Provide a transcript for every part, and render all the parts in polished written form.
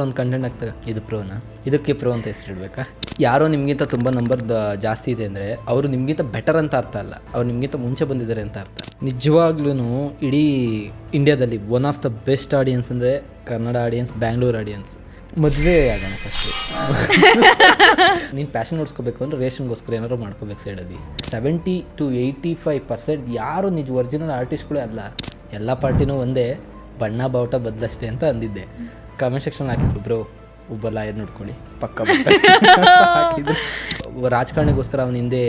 ಒಂದು ಕಂಟೆಂಟ್ ಆಗ್ತದೆ, ಇದು ಪ್ರೋನಾ, ಇದಕ್ಕೆ ಪ್ರೋ ಅಂತ ಹೆಸರಿಡ್ಬೇಕಾ? ಯಾರೋ ನಿಮಗಿಂತ ತುಂಬ ನಂಬರ್ ಜಾಸ್ತಿ ಇದೆ ಅಂದರೆ ಅವರು ನಿಮಗಿಂತ ಬೆಟರ್ ಅಂತ ಅರ್ಥ ಅಲ್ಲ, ಅವ್ರು ನಿಮಗಿಂತ ಮುಂಚೆ ಬಂದಿದ್ದಾರೆ ಅಂತ ಅರ್ಥ. ನಿಜವಾಗ್ಲೂ ಇಡೀ ಇಂಡಿಯಾದಲ್ಲಿ one of the best audience ಅಂದರೆ ಕನ್ನಡ ಆಡಿಯನ್ಸ್, ಬ್ಯಾಂಗ್ಳೂರ್ ಆಡಿಯನ್ಸ್. ಮದುವೆ ಆಗೋಣ ಫಸ್ಟು. ನೀನು ಪ್ಯಾಷನ್ ನೋಡ್ಸ್ಕೋಬೇಕು ಅಂದರೆ ರೇಷನ್ಗೋಸ್ಕರ ಏನಾದ್ರು ಮಾಡ್ಕೋಬೇಕು ಸೈಡಲ್ಲಿ. 70 to 85% ಯಾರು ನಿಜ ಒರಿಜಿನಲ್ ಆರ್ಟಿಸ್ಟ್ಗಳೇ ಅಲ್ಲ, ಎಲ್ಲ ಪಾರ್ಟಿನೂ ಒಂದೇ, ಬಣ್ಣ ಬಾವುಟ ಬದಲಷ್ಟೇ ಅಂತ ಅಂದಿದ್ದೆ. ಕಮೆಂಟ್ ಸೆಕ್ಷನ್ ಹಾಕಿದ್ರು, ಬ್ರೋ ಒಬ್ಬ ಲಾಯರ್ ನೋಡ್ಕೊಳ್ಳಿ ಪಕ್ಕ ಹಾಕಿದ್ರು. ರಾಜಕಾರಣಿಗೋಸ್ಕರ ಅವನ ಹಿಂದೆ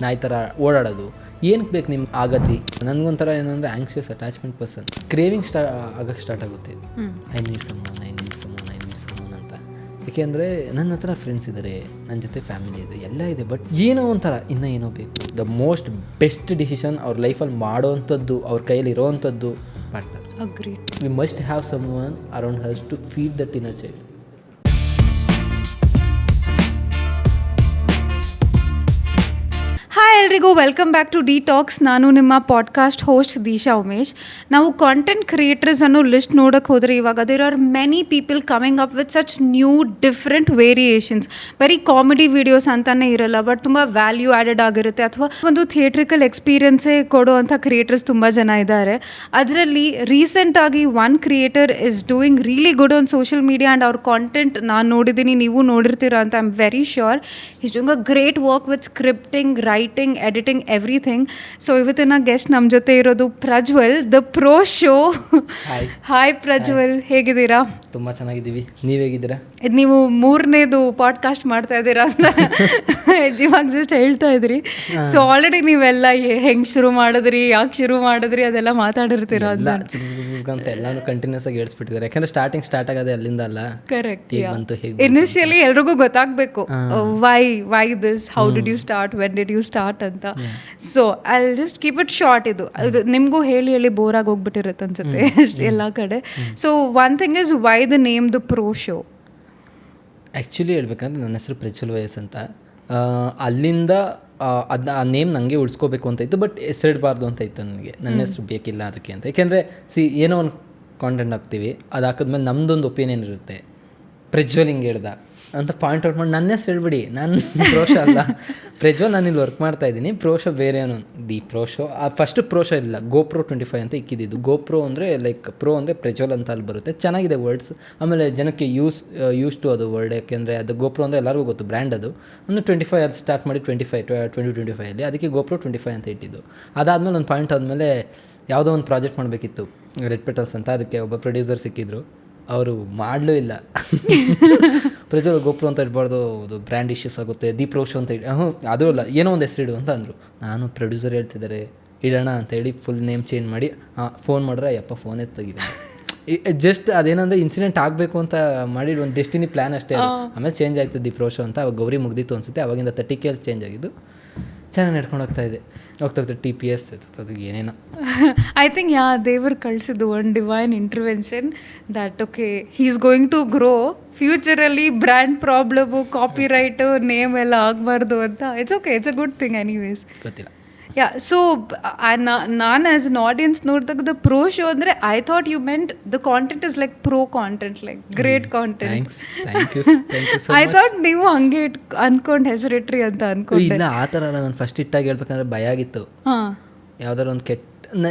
ನಾಯಿ ಥರ ಓಡಾಡೋದು ಏನಕ್ಕೆ ಬೇಕು ನಿಮ್ಗೆ ಆಗತಿ? ನನಗೊಂಥರ ಏನಂದರೆ ಆ್ಯಂಕ್ಷಿಯಸ್ ಅಟ್ಯಾಚ್ಮೆಂಟ್ ಪರ್ಸನ್, ಕ್ರೇವಿಂಗ್ ಆಗಕ್ಕೆ ಸ್ಟಾರ್ಟ್ ಆಗುತ್ತೆ. ಐ ನೀಡ್ ಸಮ್ಮನ್ ಅಂತ. ಏಕೆಂದರೆ ನನ್ನ ಹತ್ರ ಫ್ರೆಂಡ್ಸ್ ಇದ್ದಾರೆ, ನನ್ನ ಜೊತೆ ಫ್ಯಾಮಿಲಿ ಇದೆ, ಎಲ್ಲ ಇದೆ, ಬಟ್ ಏನೋ ಒಂಥರ ಇನ್ನೂ ಏನೋ ಬೇಕು. ದ ಮೋಸ್ಟ್ ಬೆಸ್ಟ್ ಡಿಸಿಷನ್ ಅವ್ರ ಲೈಫಲ್ಲಿ ಮಾಡೋವಂಥದ್ದು, ಅವ್ರ ಕೈಯಲ್ಲಿ ಇರೋವಂಥದ್ದು partner. Agreed. We must have someone around us to feed that inner child. Hi ಎಲ್ರಿಗೂ, ವೆಲ್ಕಮ್ ಬ್ಯಾಕ್ ಟು ಡಿಟಾಕ್ಸ್. ನಾನು ನಿಮ್ಮ ಪಾಡ್ಕಾಸ್ಟ್ ಹೋಸ್ಟ್ ದೀಶಾ ಉಮೇಶ್. ನಾವು ಕಾಂಟೆಂಟ್ ಕ್ರಿಯೇಟರ್ಸ್ ಅನ್ನೋ ಲಿಸ್ಟ್ ನೋಡೋಕ್ಕೆ ಹೋದರೆ ಇವಾಗ there are many people coming up with such new different variations. ಬರೀ comedy videos ಅಂತಲೇ ಇರಲ್ಲ, ಬಟ್ ತುಂಬ ವ್ಯಾಲ್ಯೂ ಆ್ಯಡೆಡ್ ಆಗಿರುತ್ತೆ, ಅಥವಾ ಒಂದು ಥಿಯೇಟ್ರಿಕಲ್ ಎಕ್ಸ್ಪೀರಿಯನ್ಸೇ ಕೊಡುವಂಥ ಕ್ರಿಯೇಟರ್ಸ್ ತುಂಬ ಜನ ಇದ್ದಾರೆ. ಅದರಲ್ಲಿ ರೀಸೆಂಟಾಗಿ one creator is doing really good on social media and ಅವ್ರ ಕಾಂಟೆಂಟ್ ನಾನು ನೋಡಿದ್ದೀನಿ, ನೀವು ನೋಡಿರ್ತೀರ ಅಂತ I am very sure. Is doing a great work with scripting, writing, editing, everything. So ಇವತ್ತಿನ ಗೆಸ್ಟ್ ನಮ್ಮ ಜೊತೆ ಇರೋದು Prajwal, the pro show. Hi Prajwal, ಹೇಗಿದ್ದೀರಾ? ತುಂಬ ಚೆನ್ನಾಗಿದ್ದೀವಿ, ನೀವು ಹೇಗಿದ್ದೀರಾ? ಇದು ನೀವು ಮೂರನೇದು ಪಾಡ್ಕಾಸ್ಟ್ ಮಾಡ್ತಾ ಇದ್ದೀರಾ ಅಂತ ಇವಾಗ ಜಸ್ಟ್ ಹೇಳ್ತಾ ಇದ್ರಿ. ಸೊ ಆಲ್ರೆಡಿ ನೀವೆಲ್ಲ ಹೆಂಗೆ ಶುರು ಮಾಡಿದ್ರಿ, ಯಾಕೆ ಶುರು ಮಾಡಿದ್ರಿ, ಅದೆಲ್ಲ ಮಾತಾಡಿರ್ತೀರ ಅಂತ ಎಲ್ಲಾನು ಕಂಟಿನ್ಯೂಸ್ ಆಗಿ ಹೇಳ್ಸ್ಬಿಟ್ಟಿದ್ದಾರೆ. ಯಾಕಂದ್ರೆ ಸ್ಟಾರ್ಟ್ ಆಗೋದೇ ಅಲ್ಲಿಂದ ಅಲ್ಲ. ಕರೆಕ್ಟ್. ಬಂತು ಇನಿಷಿಯಲಿ ಎಲ್ರಿಗೂ ಗೊತ್ತಾಗಬೇಕು why this, how did you start, when did you start ಅಂತ. So I just keep it short. ಇದು ನಿಮಗೂ ಹೇಳಿ ಬೋರಾಗಿ ಹೋಗ್ಬಿಟ್ಟಿರುತ್ತೆ ಅನ್ಸುತ್ತೆ ಎಲ್ಲ ಕಡೆ. So one thing is why the name the pro show. Actually ಹೇಳ್ಬೇಕಂದ್ರೆ ನನ್ನ ಹೆಸರು ಪ್ರಜ್ವಲ್ ವಯಸ್ ಅಂತ. ಅಲ್ಲಿಂದ ಆ ನೇಮ್ ನನಗೆ ಉಳಿಸ್ಕೋಬೇಕು ಅಂತ ಇತ್ತು, ಬಟ್ ಹೆಸರಿಡಬಾರ್ದು ಅಂತ ಇತ್ತು ನನಗೆ. ನನ್ನ ಹೆಸರು ಬೇಕಿಲ್ಲ ಅದಕ್ಕೆ ಅಂತ. ಏಕೆಂದರೆ ಏನೋ ಒಂದು ಕಾಂಟೆಂಟ್ ಹಾಕ್ತೀವಿ, ಅದು ಹಾಕಿದ್ಮೇಲೆ ನಮ್ಮದೊಂದು ಒಪಿನಿಯನ್ ಇರುತ್ತೆ. ಪ್ರಜ್ವಲ್ ಹಿಂಗೆ ಹೇಳ್ದ ಅಂತ ಪಾಯಿಂಟ್ ಔಟ್ ಮಾಡಿ ನನ್ನ ಹೆಸರು ಹೇಳ್ಬಿಡಿ, ನಾನು ಪ್ರೋ ಶೋ ಅಲ್ಲ, ಪ್ರಜ್ವಲ್ ನಾನು ಇಲ್ಲಿ ವರ್ಕ್ ಮಾಡ್ತಾ ಇದ್ದೀನಿ, ಪ್ರೋ ಶೋ ಬೇರೆ ಏನೋ. The pro show first pro show ಇಲ್ಲ, GoPro 25 ಅಂತ ಇಕ್ಕಿದ್ದು. GoPro ಅಂದರೆ ಲೈಕ್ ಪ್ರೋ ಅಂದರೆ ಪ್ರಜ್ವಲ್ ಅಂತ ಅಲ್ಲಿ ಬರುತ್ತೆ, ಚೆನ್ನಾಗಿದೆ ವರ್ಡ್ಸ್. ಆಮೇಲೆ ಜನಕ್ಕೆ ಯೂಸ್ ಟು ಅದು ವರ್ಡ್, ಯಾಕೆಂದರೆ ಅದು GoPro ಅಂದರೆ ಎಲ್ಲರಿಗೂ ಗೊತ್ತು, ಬ್ರ್ಯಾಂಡ್ ಅದು. ಒಂದು 25 ಅದು ಸ್ಟಾರ್ಟ್ ಮಾಡಿ 2025 ಅದಕ್ಕೆ GoPro 25 ಅಂತ ಇಟ್ಟಿದ್ದು. ಅದಾದಮೇಲೆ ಒಂದು ಪಾಯಿಂಟ್ ಆದಮೇಲೆ ಯಾವುದೋ ಒಂದು ಪ್ರಾಜೆಕ್ಟ್ ಮಾಡಬೇಕಿತ್ತು, ರೆಡ್ ಪೆಟಲ್ಸ್ ಅಂತ. ಅದಕ್ಕೆ ಒಬ್ಬ ಪ್ರೊಡ್ಯೂಸರ್ ಸಿಕ್ಕಿದ್ರು, ಅವರು ಮಾಡಲೂ ಇಲ್ಲ. ಪ್ರಜ್ವಲ್ GoPro ಅಂತ ಇಡಬಾರ್ದು, ಅದು ಬ್ರ್ಯಾಂಡ್ ಇಶ್ಯೂಸ್ ಆಗುತ್ತೆ, ದಿ ಪ್ರೋ ಶೋ ಅಂತ ಅದು ಅಲ್ಲ, ಏನೋ ಒಂದು ಹೆಸರು ಇಡು ಅಂತ ಅಂದರು. ನಾನು ಪ್ರೊಡ್ಯೂಸರ್ ಹೇಳ್ತಿದ್ದಾರೆ ಇಡೋಣ ಅಂತ ಹೇಳಿ ಫುಲ್ ನೇಮ್ ಚೇಂಜ್ ಮಾಡಿ ಫೋನ್ ಮಾಡ್ರೆ ಯಪ್ಪ ಫೋನೇ ತೆಗಿದೆ. ಜಸ್ಟ್ ಅದೇನಂದರೆ ಇನ್ಸಿಡೆಂಟ್ ಆಗಬೇಕು ಅಂತ ಮಾಡಿ ಒಂದು ಡೆಸ್ಟಿನಿ ಪ್ಲ್ಯಾನ್ ಅಷ್ಟೇ. ಆಮೇಲೆ ಚೇಂಜ್ ಆಯಿತು ದಿ ಪ್ರೋ ಶೋ ಅಂತ. ಅವಾಗ ಗೌರಿ ಮುಗ್ದಿತ್ತು ಅನಿಸುತ್ತೆ, ಅವಾಗಿಂದ 30 KL ಚೇಂಜ್ ಆಗಿದ್ದು. ಚೆನ್ನಾಗಿ ನಡ್ಕೊಂಡು ಹೋಗ್ತಾ TPS ಅದು ಏನೇನೋ. ಐ ಥಿಂಕ್ ದೇವರು ಕಳಿಸಿದ್ದು ಒಂದು divine intervention that okay he is going to grow. ಫ್ಯೂಚರಲ್ಲಿ brand problem, copyright, name ಎಲ್ಲ ಆಗಬಾರ್ದು ಅಂತ. It's okay, it's a good thing anyways. ಗೊತ್ತಿಲ್ಲ. ಸೊ ನಾನು ಆ್ಯಸ್ ಅನ್ ಆಡಿಯನ್ಸ್ ನೋಡಿದಾಗ ದ ಪ್ರೋ ಶೋ ಅಂದರೆ I thought you meant the content is like pro content, like great content. I thought ನೀವು ಹಂಗೆ ಅನ್ಕೊಂಡು ಹೆಸರಿಟ್ರಿ ಅಂತ ಅನ್ಕೊಂಡೆ. ಇಲ್ಲ, ಆ ಥರ ನಾನು ಫಸ್ಟ್ ಇಟ್ಟಾಗಿ ಹೇಳ್ಬೇಕಂದ್ರೆ ಭಯ ಆಗಿತ್ತು. ಯಾವ್ದಾರು ಒಂದು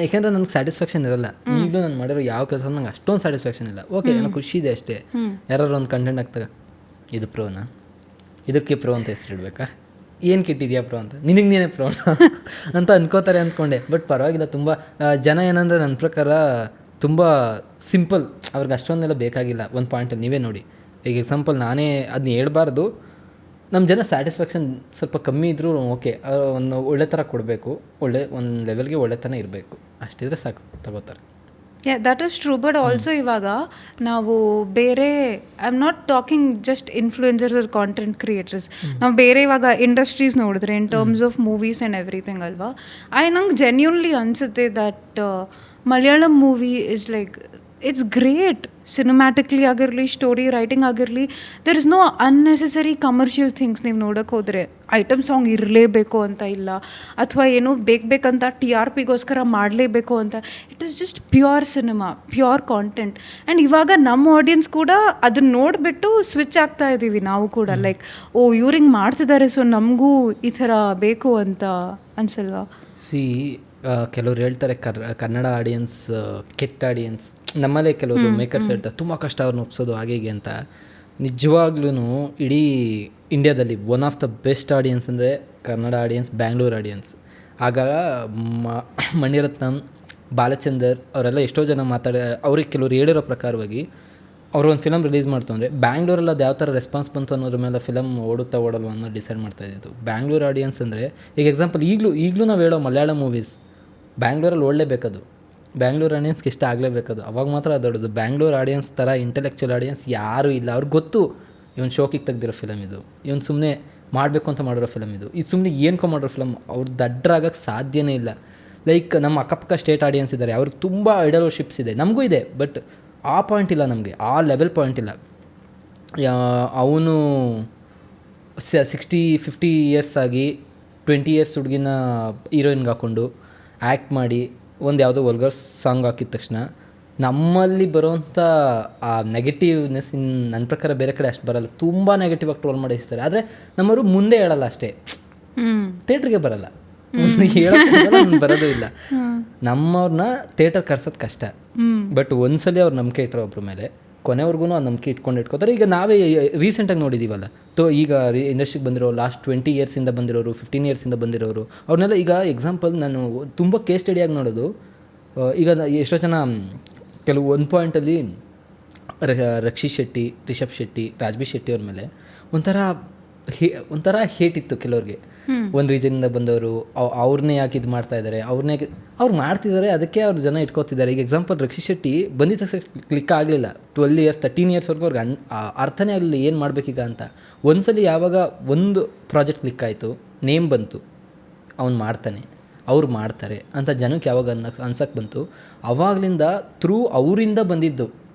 ಯಾಕೆಂದರೆ ನನಗೆ ಸ್ಯಾಟಿಸ್ಫ್ಯಾಕ್ಷನ್ ಇರಲ್ಲ. ಈಗಲೂ ನಾನು ಮಾಡಿರೋ ಯಾವ ಕೆಲಸ ನಂಗೆ ಅಷ್ಟೊಂದು ಸ್ಯಾಟಿಸ್ಫ್ಯಾಕ್ಷನ್ ಇಲ್ಲ. ಓಕೆ, ನನಗೆ ಖುಷಿ ಇದೆ ಅಷ್ಟೇ. ಯಾರು ಒಂದು ಕಂಟೆಂಟ್ ಆಗ್ತಾಗ, ಇದು ಪ್ರೋನಾ, ಇದಕ್ಕೆ ಪ್ರೋ ಅಂತ ಹೆಸರಿಡ್ಬೇಕಾ? ಏನು ಕೆಟ್ಟಿದ್ಯಾ ಪ್ರೋ ಅಂತ, ನಿನಗೆ ನೀನೇ ಪ್ರೋ ಅಂತ ಅನ್ಕೋತಾರೆ ಅಂದ್ಕೊಂಡೆ. ಬಟ್ ಪರವಾಗಿಲ್ಲ, ತುಂಬ ಜನ ಏನಂದರೆ ನನ್ನ ಪ್ರಕಾರ ತುಂಬ ಸಿಂಪಲ್, ಅವ್ರಿಗೆ ಅಷ್ಟೊಂದೆಲ್ಲ ಬೇಕಾಗಿಲ್ಲ. ಒಂದು ಪಾಯಿಂಟಲ್ಲಿ ನೀವೇ ನೋಡಿ, ಈಗ ಎಕ್ಸಾಂಪಲ್ ನಾನೇ ಅದನ್ನ ಹೇಳ್ಬಾರ್ದು, ನಮ್ಮ ಜನ ಸ್ಯಾಟಿಸ್ಫ್ಯಾಕ್ಷನ್ ಸ್ವಲ್ಪ ಕಮ್ಮಿ ಇದ್ದರೂ ಓಕೆ, ಒಂದು ಒಳ್ಳೆ ಥರ ಕೊಡಬೇಕು, ಒಂದು ಲೆವೆಲ್ಗೆ ಒಳ್ಳೆತನ ಇರಬೇಕು, ಅಷ್ಟಿದ್ರೆ ಸಾಕು, ತಗೋತಾರೆ. That is true. But also ಇವಾಗ ನಾವು ಬೇರೆ, I am not talking just influencers or content creators, ನಾವು ಬೇರೆ ಇವಾಗ ಇಂಡಸ್ಟ್ರೀಸ್ ನೋಡಿದ್ರೆ in terms of movies and everything ಅಲ್ವಾ, ನಂಗೆ ಜೆನ್ಯೂನ್ಲಿ ಅನಿಸುತ್ತೆ that Malayalam movie is like it's great. Cinematically ಆಗಿರಲಿ, ಸ್ಟೋರಿ ರೈಟಿಂಗ್ ಆಗಿರಲಿ, there is no unnecessary commercial things. ನೀವು ನೋಡೋಕೆ ಹೋದರೆ ಐಟಮ್ ಸಾಂಗ್ ಇರಲೇಬೇಕು ಅಂತ ಇಲ್ಲ, ಅಥವಾ ಏನೋ ಬೇಕಂತ TRPಗೋಸ್ಕರ ಮಾಡಲೇಬೇಕು ಅಂತ. It is just pure cinema, pure content. And ಇವಾಗ ನಮ್ಮ ಆಡಿಯನ್ಸ್ ಕೂಡ ಅದನ್ನ ನೋಡಿಬಿಟ್ಟು ಸ್ವಿಚ್ ಆಗ್ತಾ ಇದ್ದೀವಿ ನಾವು ಕೂಡ. ಲೈಕ್, ಓ ಇವ್ರು ಹಿಂಗೆ ಮಾಡ್ತಿದ್ದಾರೆ, ಸೊ ನಮಗೂ ಈ ಥರ ಬೇಕು ಅಂತ ಅನ್ಸಲ್ವಾ? ಸಿ ಕೆಲವ್ರು ಹೇಳ್ತಾರೆ ಕನ್ನಡ ಆಡಿಯನ್ಸ್ ಕೆಟ್ಟ ಆಡಿಯನ್ಸ್. ನಮ್ಮಲ್ಲೇ ಕೆಲವರು ಮೇಕರ್ಸ್ ಹೇಳ್ತಾರೆ ತುಂಬ ಕಷ್ಟ ಅವ್ರನ್ನ ಒಪ್ಸೋದು ಹಾಗೆ ಹೀಗೆ ಅಂತ. ನಿಜವಾಗ್ಲೂ ಇಡೀ ಇಂಡಿಯಾದಲ್ಲಿ one of the best audience ಅಂದರೆ ಕನ್ನಡ ಆಡಿಯನ್ಸ್, ಬ್ಯಾಂಗ್ಳೂರ್ ಆಡಿಯನ್ಸ್. ಆಗ ಮಣಿರತ್ನಂ, ಬಾಲಚಂದರ್ ಅವರೆಲ್ಲ ಎಷ್ಟೋ ಜನ ಅವ್ರಿಗೆ ಕೆಲವ್ರು ಹೇಳಿರೋ ಪ್ರಕಾರವಾಗಿ ಅವರು ಒಂದು ಫಿಲಮ್ ರಿಲೀಸ್ ಮಾಡ್ತು ಅಂದರೆ ಬ್ಯಾಂಗ್ಳೂರಲ್ಲಿ ಅದು ಯಾವ ಥರ ರೆಸ್ಪಾನ್ಸ್ ಬಂತು ಅನ್ನೋದ್ರ ಮೇಲೆ ಫಿಲಮ್ ಓಡುತ್ತಾ ಓಡಲ್ವ ಅನ್ನೋ ಡಿಸೈಡ್ ಮಾಡ್ತಾಯಿದ್ದು. ಬ್ಯಾಂಗ್ಳೂರ್ ಆಡಿಯನ್ಸ್ ಅಂದರೆ ಈಗ ಎಕ್ಸಾಂಪಲ್ ಈಗಲೂ ನಾವು ಹೇಳೋ ಮಲಯಾಳಂ ಮೂವೀಸ್ ಬ್ಯಾಂಗ್ಳೂರಲ್ಲಿ ಓಡಲೇಬೇಕದು, ಬ್ಯಾಂಗ್ಳೂರ್ ಆಡಿಯನ್ಸ್ಗೆ ಇಷ್ಟ ಆಗಲೇಬೇಕದು, ಅವಾಗ ಮಾತ್ರ ಅದು ದೊಡ್ಡದು. ಬ್ಯಾಂಗ್ಳೂರ್ ಆಡಿಯನ್ಸ್ ಥರ ಇಂಟೆಲೆಕ್ಚುಯಲ್ ಆಡಿಯನ್ಸ್ ಯಾರೂ ಇಲ್ಲ. ಅವ್ರಿಗೆ ಗೊತ್ತು ಇವನು ಶೋಕಿಗೆ ತೆಗ್ದಿರೋ ಫಿಲಮ್ ಇದು, ಇವನು ಸುಮ್ಮನೆ ಮಾಡಬೇಕು ಅಂತ ಮಾಡಿರೋ ಫಿಲಮ್ ಇದು ಸುಮ್ಮನೆ ಏನಕ್ಕೋ ಮಾಡಿರೋ ಫಿಲಮ್. ಅವ್ರು ದಡ್ಡರಾಗಕ್ಕೆ ಸಾಧ್ಯನೇ ಇಲ್ಲ. ಲೈಕ್ ನಮ್ಮ ಅಕ್ಕಪಕ್ಕ ಸ್ಟೇಟ್ ಆಡಿಯನ್ಸ್ ಇದ್ದಾರೆ, ಅವ್ರಿಗೆ ತುಂಬ ಐಡಲ್ಶಿಪ್ಸ್ ಇದೆ, ನಮಗೂ ಇದೆ. ಬಟ್ ಆ ಪಾಯಿಂಟ್ ಇಲ್ಲ ನಮಗೆ, ಆ ಲೆವೆಲ್ ಪಾಯಿಂಟ್ ಇಲ್ಲ. ಅವನು 60-50 ಇಯರ್ಸ್ ಆಗಿ 20 ಇಯರ್ಸ್ ಹುಡುಗಿನ ಹೀರೋಯಿನ್ಗೆ ಹಾಕ್ಕೊಂಡು ಆ್ಯಕ್ಟ್ ಮಾಡಿ ಒಂದು ಯಾವುದೋ ವಲ್ಗರ್ ಸಾಂಗ್ ಹಾಕಿದ ತಕ್ಷಣ ನಮ್ಮಲ್ಲಿ ಬರೋವಂಥ ಆ ನೆಗೆಟಿವ್ನೆಸ್ ನನ್ನ ಪ್ರಕಾರ ಬೇರೆ ಕಡೆ ಅಷ್ಟು ಬರಲ್ಲ. ತುಂಬ ನೆಗೆಟಿವ್ ಆಗಿ ಟ್ರೋಲ್ ಮಾಡಿಸ್ತಾರೆ, ಆದರೆ ನಮ್ಮವರು ಮುಂದೆ ಹೇಳಲ್ಲ ಅಷ್ಟೇ, ಥಿಯೇಟ್ರಿಗೆ ಬರಲ್ಲ, ಹೇಳೋಕ್ಕೆ ಬರೋದು ಇಲ್ಲ. ನಮ್ಮವ್ರನ್ನ ಥಿಯೇಟರ್ ಕರ್ಸೋದು ಕಷ್ಟ. ಬಟ್ ಒಂದ್ಸಲಿ ಅವ್ರು ನಂಬಿಕೆ ಇಟ್ಟರು ಒಬ್ಬರ ಮೇಲೆ, ಕೊನೆವರೆಗೂ ಆ ನಂಬಿಕೆ ಇಟ್ಕೋತಾರೆ. ಈಗ ನಾವೇ ರೀಸೆಂಟಾಗಿ ನೋಡಿದ್ದೀವಲ್ಲ, ಈಗ ಇಂಡಸ್ಟ್ರಿಗೆ ಬಂದಿರೋ ಲಾಸ್ಟ್ 20 ಇಯರ್ಸಿಂದ ಬಂದಿರೋರು, 15 ಇಯರ್ಸಿಂದ ಬಂದಿರೋರು, ಅವ್ರನ್ನೆಲ್ಲ ಈಗ ಎಕ್ಸಾಂಪಲ್ ನಾನು ತುಂಬ ಕೇಸ್ ಸ್ಟಡಿಯಾಗಿ ನೋಡೋದು. ಈಗ ಎಷ್ಟೋ ಜನ ಕೆಲವು ಒಂದು ಪಾಯಿಂಟಲ್ಲಿ ರಕ್ಷಿತ್ ಶೆಟ್ಟಿ, ರಿಷಬ್ ಶೆಟ್ಟಿ, ರಾಜ್ಬಿ ಶೆಟ್ಟಿ ಅವ್ರ ಮೇಲೆ ಒಂಥರ ಹೇಟ್ ಇತ್ತು ಕೆಲವ್ರಿಗೆ. ಒಂದು ರೀಜನಿಂದ ಬಂದವರು ಅವ್ರನ್ನೇ ಯಾಕೆ ಇದು ಮಾಡ್ತಾಯಿದ್ದಾರೆ, ಅವ್ರು ಮಾಡ್ತಿದ್ದಾರೆ, ಅದಕ್ಕೆ ಅವ್ರು ಜನ ಇಟ್ಕೋತಿದ್ದಾರೆ. ಈಗ ಎಕ್ಸಾಂಪಲ್ ರಕ್ಷಿತ್ ಶೆಟ್ಟಿ ಬಂದಿದ್ದ ತಕ್ಷಣ ಕ್ಲಿಕ್ ಆಗಲಿಲ್ಲ. 12 ಇಯರ್ಸ್ 13 ಇಯರ್ಸ್ವರೆಗೂ ಅವ್ರಿಗೆ ಅರ್ಥನೇ ಆಗಲಿಲ್ಲ ಏನು ಮಾಡಬೇಕೀಗ ಅಂತ. ಒಂದ್ಸಲಿ ಯಾವಾಗ ಒಂದು ಪ್ರಾಜೆಕ್ಟ್ ಕ್ಲಿಕ್ ಆಯಿತು, ನೇಮ್ ಬಂತು, ಅವ್ನು ಮಾಡ್ತಾನೆ, ಅವ್ರು ಮಾಡ್ತಾರೆ ಅಂತ ಜನಕ್ಕೆ ಯಾವಾಗ ಅನ್ಸಕ್ಕೆ ಬಂತು, ಅವಾಗಲಿಂದ ಥ್ರೂ ಅವರಿಂದ ಬಂದಿದ್ದು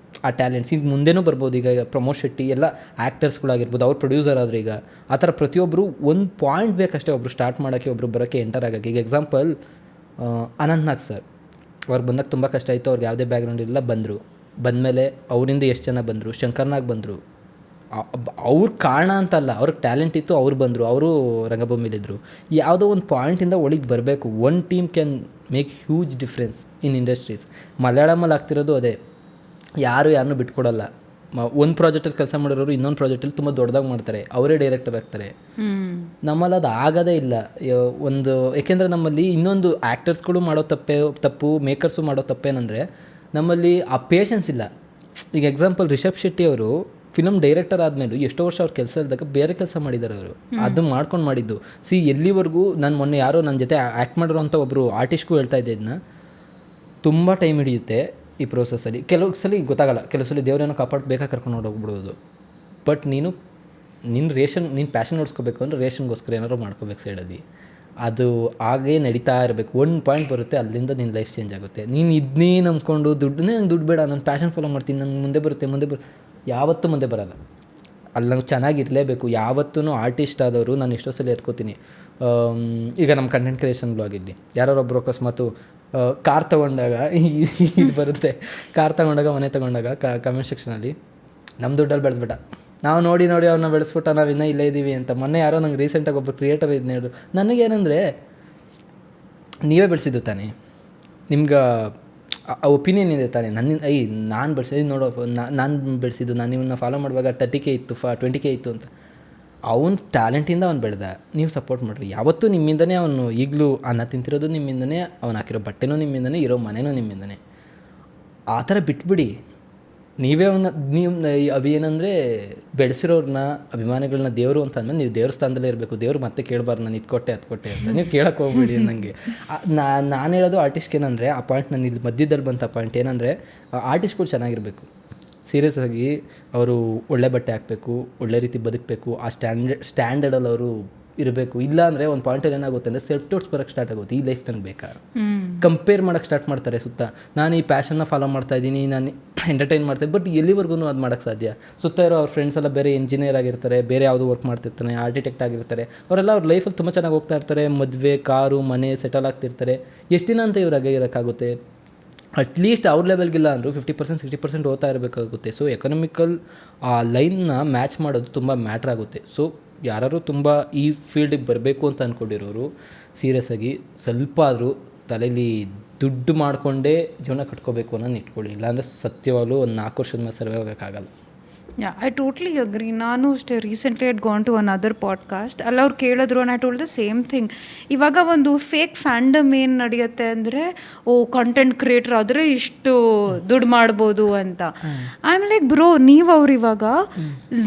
ಆ ಟ್ಯಾಲೆಂಟ್ಸ್ ಈಗ ಮುಂದೆನೂ ಬರ್ಬೋದು. ಈಗ ಪ್ರಮೋದ್ ಶೆಟ್ಟಿ ಎಲ್ಲ ಆ್ಯಕ್ಟರ್ಸ್ಗಳಾಗಿರ್ಬೋದು, ಅವ್ರು ಪ್ರೊಡ್ಯೂಸರ್ ಆದರೆ ಈಗ ಆ ಥರ ಪ್ರತಿಯೊಬ್ಬರು ಒಂದು ಪಾಯಿಂಟ್ ಬೇಕಷ್ಟೇ, ಒಬ್ಬರು ಸ್ಟಾರ್ಟ್ ಮಾಡೋಕ್ಕೆ, ಒಬ್ಬರು ಬರೋಕ್ಕೆ, ಎಂಟರ್ ಆಗೋಕ್ಕೆ. ಈಗ ಎಕ್ಸಾಂಪಲ್ ಅನಂತ್ನಾಗ್ ಸರ್, ಅವ್ರು ಬಂದಾಗ ತುಂಬ ಕಷ್ಟ ಆಯಿತು, ಅವ್ರಿಗೆ ಯಾವುದೇ ಬ್ಯಾಕ್ಗ್ರೌಂಡ್ ಇಲ್ಲ, ಬಂದಮೇಲೆ ಅವರಿಂದ ಎಷ್ಟು ಜನ ಬಂದರು, ಶಂಕರ್ನಾಗ್ ಬಂದರು. ಅವ್ರ ಕಾರಣ ಅಂತಲ್ಲ, ಅವ್ರಿಗೆ ಟ್ಯಾಲೆಂಟ್ ಇತ್ತು, ಅವ್ರು ಬಂದರು, ಅವರು ರಂಗಭೂಮಿಲಿದ್ದರು. ಯಾವುದೋ ಒಂದು ಪಾಯಿಂಟಿಂದ ಒಳಗೆ ಬರಬೇಕು. One team can make huge difference in industries. ಮಲಯಾಳಮಲ್ಲಿ ಆಗ್ತಿರೋದು ಅದೇ, ಯಾರನ್ನೂ ಬಿಟ್ಕೊಡಲ್ಲ. ಒಂದು ಪ್ರಾಜೆಕ್ಟಲ್ಲಿ ಕೆಲಸ ಮಾಡಿರೋರು ಇನ್ನೊಂದು ಪ್ರಾಜೆಕ್ಟಲ್ಲಿ ತುಂಬ ದೊಡ್ಡದಾಗಿ ಮಾಡ್ತಾರೆ, ಅವರೇ ಡೈರೆಕ್ಟರ್ ಆಗ್ತಾರೆ. ನಮ್ಮಲ್ಲಿ ಅದು ಆಗೋದೇ ಇಲ್ಲ. ಏಕೆಂದರೆ ನಮ್ಮಲ್ಲಿ ಇನ್ನೊಂದು ಆ್ಯಕ್ಟರ್ಸ್ಗಳು ಮಾಡೋ ತಪ್ಪು, ಮೇಕರ್ಸು ಮಾಡೋ ತಪ್ಪೇನೆಂದರೆ ನಮ್ಮಲ್ಲಿ ಆ ಪೇಷನ್ಸ್ ಇಲ್ಲ. ಈಗ ಎಕ್ಸಾಂಪಲ್ ರಿಷಬ್ ಶೆಟ್ಟಿ ಅವರು ಫಿಲಮ್ ಡೈರೆಕ್ಟರ್ ಆದಮೇಲೂ ಎಷ್ಟೋ ವರ್ಷ ಅವ್ರು ಕೆಲಸ ಇದ್ದಾಗ ಬೇರೆ ಕೆಲಸ ಮಾಡಿದ್ದಾರೆ. ಅವರು ಅದು ಮಾಡ್ಕೊಂಡು ಮಾಡಿದ್ದು. ಎಲ್ಲಿವರೆಗೂ ನಾನು ಮೊನ್ನೆ ಯಾರೋ ನನ್ನ ಜೊತೆ ಆ್ಯಕ್ಟ್ ಮಾಡಿರೋ ಅಂಥ ಒಬ್ಬರು ಆರ್ಟಿಸ್ಟ್ಗೂ ಹೇಳ್ತಾ ಇದ್ದೆ, ಇದನ್ನ ತುಂಬ ಟೈಮ್ ಹಿಡಿಯುತ್ತೆ ಈ ಪ್ರೋಸೆಸ್ಸಲ್ಲಿ. ಕೆಲವು ಸಲ ಗೊತ್ತಾಗಲ್ಲ, ಕೆಲವು ಸಲ ದೇವರೇನೋ ಕಾಪಾಡಬೇಕಾ ಕರ್ಕೊಂಡು ಹೋಗ್ಬಿಡೋದು. ಬಟ್ ನೀನು ಪ್ಯಾಷನ್ ನೋಡ್ಸ್ಕೋಬೇಕು ಅಂದರೆ ರೇಷನ್ಗೋಸ್ಕರ ಏನಾದ್ರು ಮಾಡ್ಕೋಬೇಕು ಸೈಡಲ್ಲಿ. ಅದು ಹಾಗೇ ನಡೀತಾ ಇರಬೇಕು. ಒಂದು ಪಾಯಿಂಟ್ ಬರುತ್ತೆ, ಅಲ್ಲಿಂದ ನಿನ್ನ ಲೈಫ್ ಚೇಂಜ್ ಆಗುತ್ತೆ. ನೀನು ಇದನ್ನೇ ನಂಬ್ಕೊಂಡು ನಂಗೆ ದುಡ್ಡು ಬೇಡ, ನಾನು ಪ್ಯಾಷನ್ ಫಾಲೋ ಮಾಡ್ತೀನಿ, ನಂಗೆ ಮುಂದೆ ಬರುತ್ತೆ ಯಾವತ್ತೂ ಮುಂದೆ ಬರೋಲ್ಲ. ಅಲ್ಲಿ ನಾವು ಚೆನ್ನಾಗಿರಲೇಬೇಕು. ಯಾವತ್ತೂ ಆರ್ಟಿಸ್ಟ್ ಆದವರು ನಾನು ಎಷ್ಟೋ ಸಲ ಎತ್ಕೋತೀನಿ. ಈಗ ನಮ್ಮ ಕಂಟೆಂಟ್ ಕ್ರಿಯೇಷನ್ ಬ್ಲಾಗಿರಲಿ, ಯಾರೊಬ್ಬರು ಅಕಸ್ಮಾತು ಕಾರ್ ತೊಗೊಂಡಾಗ ಇದು ಬರುತ್ತೆ, ಕಾರ್ ತೊಗೊಂಡಾಗ, ಮನೆ ತೊಗೊಂಡಾಗ ಕಮೆಂಟ್ ಸೆಕ್ಷನಲ್ಲಿ ನಮ್ಮ ದುಡ್ಡಲ್ಲಿ ಬೆಳೆದ್ಬಿಟ್ಟ, ನಾವು ನೋಡಿ ಅವ್ರನ್ನ ಬೆಳೆಸ್ಬಿಟ್ಟ, ನಾವು ಇನ್ನೂ ಇಲ್ಲೇ ಇದ್ದೀವಿ ಅಂತ. ಮೊನ್ನೆ ಯಾರೋ ನಂಗೆ ರೀಸೆಂಟಾಗಿ ಒಬ್ಬರು ಕ್ರಿಯೇಟರ್ ಇದನ್ನ ಹೇಳಿದ್ರು. ನನಗೇನೆಂದರೆ, ನೀವೇ ಬೆಳೆಸಿದ್ದು ತಾನೇ, ನಿಮ್ಗೆ ಆ ಒಪಿನಿಯನ್ ಇದೆ ತಾನೇ, ನಾನು ಬೆಳೆಸಿದ್ದು ನೋಡೋ, ನಾನು ಬೆಳೆಸಿದ್ದು, ನಾನು ಇವನ್ನ ಫಾಲೋ ಮಾಡುವಾಗ 30K ಇತ್ತು, 20K ಇತ್ತು ಅಂತ. ಅವನ ಟ್ಯಾಲೆಂಟಿಂದ ಅವ್ನು ಬೆಳೆದ, ನೀವು ಸಪೋರ್ಟ್ ಮಾಡಿರಿ. ಯಾವತ್ತೂ ನಿಮ್ಮಿಂದನೇ ಅವನು, ಈಗಲೂ ಅನ್ನ ತಿಂತಿರೋದು ನಿಮ್ಮಿಂದನೇ, ಅವನು ಹಾಕಿರೋ ಬಟ್ಟೆನೂ ನಿಮ್ಮಿಂದನೇ, ಇರೋ ಮನೆಯೂ ನಿಮ್ಮಿಂದನೇ. ಆ ಥರ ಬಿಟ್ಬಿಡಿ. ನೀವೇ ಏನಂದರೆ ಬೆಳೆಸಿರೋರನ್ನ, ಅಭಿಮಾನಿಗಳನ್ನ ದೇವರು ಅಂತ ಅಂದಮೇಲೆ ನೀವು ದೇವ್ರ ಸ್ಥಾನದಲ್ಲೇ ಇರಬೇಕು. ದೇವ್ರು ಮತ್ತೆ ಕೇಳಬಾರ್ದು, ನಾನು ಇದು ಕೊಟ್ಟೆ ಅದು ಕೊಟ್ಟೆ ಅಂತ. ನೀವು ಕೇಳಕ್ಕೆ ಹೋಗ್ಬೇಡಿ. ನನಗೆ ನಾನು ಹೇಳೋದು ಆರ್ಟಿಸ್ಟ್ಗೆ ಏನಂದರೆ, ಆ ಪಾಯಿಂಟ್ ನಾನು ಇದು ಮಧ್ಯದಲ್ಲಿ ಬಂತ ಪಾಯಿಂಟ್ ಏನಂದರೆ, ಆರ್ಟಿಸ್ಟ್ಗಳು ಚೆನ್ನಾಗಿರಬೇಕು. ಸೀರಿಯಸ್ ಆಗಿ ಅವರು ಒಳ್ಳೆ ಬಟ್ಟೆ ಹಾಕಬೇಕು, ಒಳ್ಳೆ ರೀತಿ ಬದುಕಬೇಕು, ಆ ಸ್ಟ್ಯಾಂಡರ್ಡಲ್ಲಿ ಅವರು ಇರಬೇಕು. ಇಲ್ಲ ಅಂದರೆ ಒಂದು ಪಾಯಿಂಟಲ್ಲಿ ಏನಾಗುತ್ತೆ ಅಂದರೆ ಸೆಲ್ಫ್ ಡೌಟ್ಸ್ ಬರೋಕ್ಕೆ ಸ್ಟಾರ್ಟ್ ಆಗುತ್ತೆ, ಈ ಲೈಫ್ ನನಗೆ ಬೇಕಾ, ಕಂಪೇರ್ ಮಾಡೋಕ್ಕೆ ಸ್ಟಾರ್ಟ್ ಮಾಡ್ತಾರೆ ಸುತ್ತ. ನಾನು ಈ ಪ್ಯಾಷನ್ನ ಫಾಲೋ ಮಾಡ್ತಾ ಇದ್ದೀನಿ, ನಾನು ಎಂಟರ್ಟೈನ್ ಮಾಡ್ತೀನಿ, ಬಟ್ ಎಲ್ಲಿವರೆಗೂ ಅದು ಮಾಡೋಕ್ಕೆ ಸಾಧ್ಯ? ಸುತ್ತ ಇರೋ ಅವ್ರ ಫ್ರೆಂಡ್ಸ್ ಎಲ್ಲ ಬೇರೆ ಇಂಜಿನಿಯರ್ ಆಗಿರ್ತಾರೆ, ಬೇರೆ ಯಾವುದೋ ವರ್ಕ್ ಮಾಡ್ತಿರ್ತಾನೆ, ಆರ್ಕಿಟೆಕ್ಟ್ ಆಗಿರ್ತಾರೆ, ಅವರೆಲ್ಲ ಅವ್ರ ಲೈಫಲ್ಲಿ ತುಂಬ ಚೆನ್ನಾಗಿ ಹೋಗ್ತಾ ಇರ್ತಾರೆ, ಮದುವೆ, ಕಾರು, ಮನೆ ಸೆಟಲ್ ಆಗ್ತಿರ್ತಾರೆ. ಎಷ್ಟು ದಿನ ಅಂತ ಇವ್ರಾಗೆ ಇರೋಕ್ಕಾಗುತ್ತೆ? ಅಟ್ಲೀಸ್ಟ್ ಅವ್ರ ಲೆವೆಲ್ಗಿಲ್ಲ ಅಂದರೂ 50% 60% ಓದ್ತಾ ಇರಬೇಕಾಗುತ್ತೆ. ಸೊ ಎಕನಾಮಿಕಲ್ ಆ ಲೈನ್ನ ಮ್ಯಾಚ್ ಮಾಡೋದು ತುಂಬ ಮ್ಯಾಟ್ರ್ ಆಗುತ್ತೆ. ಸೊ ಯಾರು ತುಂಬ ಈ ಫೀಲ್ಡಿಗೆ ಬರಬೇಕು ಅಂತ ಅಂದ್ಕೊಂಡಿರೋರು ಸೀರಿಯಸ್ ಆಗಿ ಸ್ವಲ್ಪ ಆದರೂ ತಲೆಯಲ್ಲಿ ದುಡ್ಡು ಮಾಡಿಕೊಂಡೇ ಜೀವನ ಕಟ್ಕೋಬೇಕು ಅನ್ನೋದು ಇಟ್ಕೊಳ್ಳಿ. ಇಲ್ಲಾಂದರೆ ಸತ್ಯವಾಗಲೂ ಒಂದು 4 ವರ್ಷದ ಮೇಲೆ ಸರ್ವೇ ಹೋಗೋಕ್ಕಾಗಲ್ಲ. I totally agree. ನಾನು ಅಷ್ಟೇ recently I'd gone to another podcast, ಅಲ್ಲಿ ಅವ್ರು ಕೇಳಿದ್ರು and I told the same thing. ಇವಾಗ ಒಂದು ಫೇಕ್ ಫ್ಯಾಂಡಮ್ ಏನು ನಡೆಯುತ್ತೆ ಅಂದರೆ, ಓ ಕಂಟೆಂಟ್ ಕ್ರಿಯೇಟರ್ ಆದರೆ ಇಷ್ಟು ದುಡ್ಡು ಮಾಡ್ಬೋದು ಅಂತ. ಐ ಆಮ್ ಲೈಕ್ ಬ್ರೋ, ನೀವು ಅವ್ರು ಇವಾಗ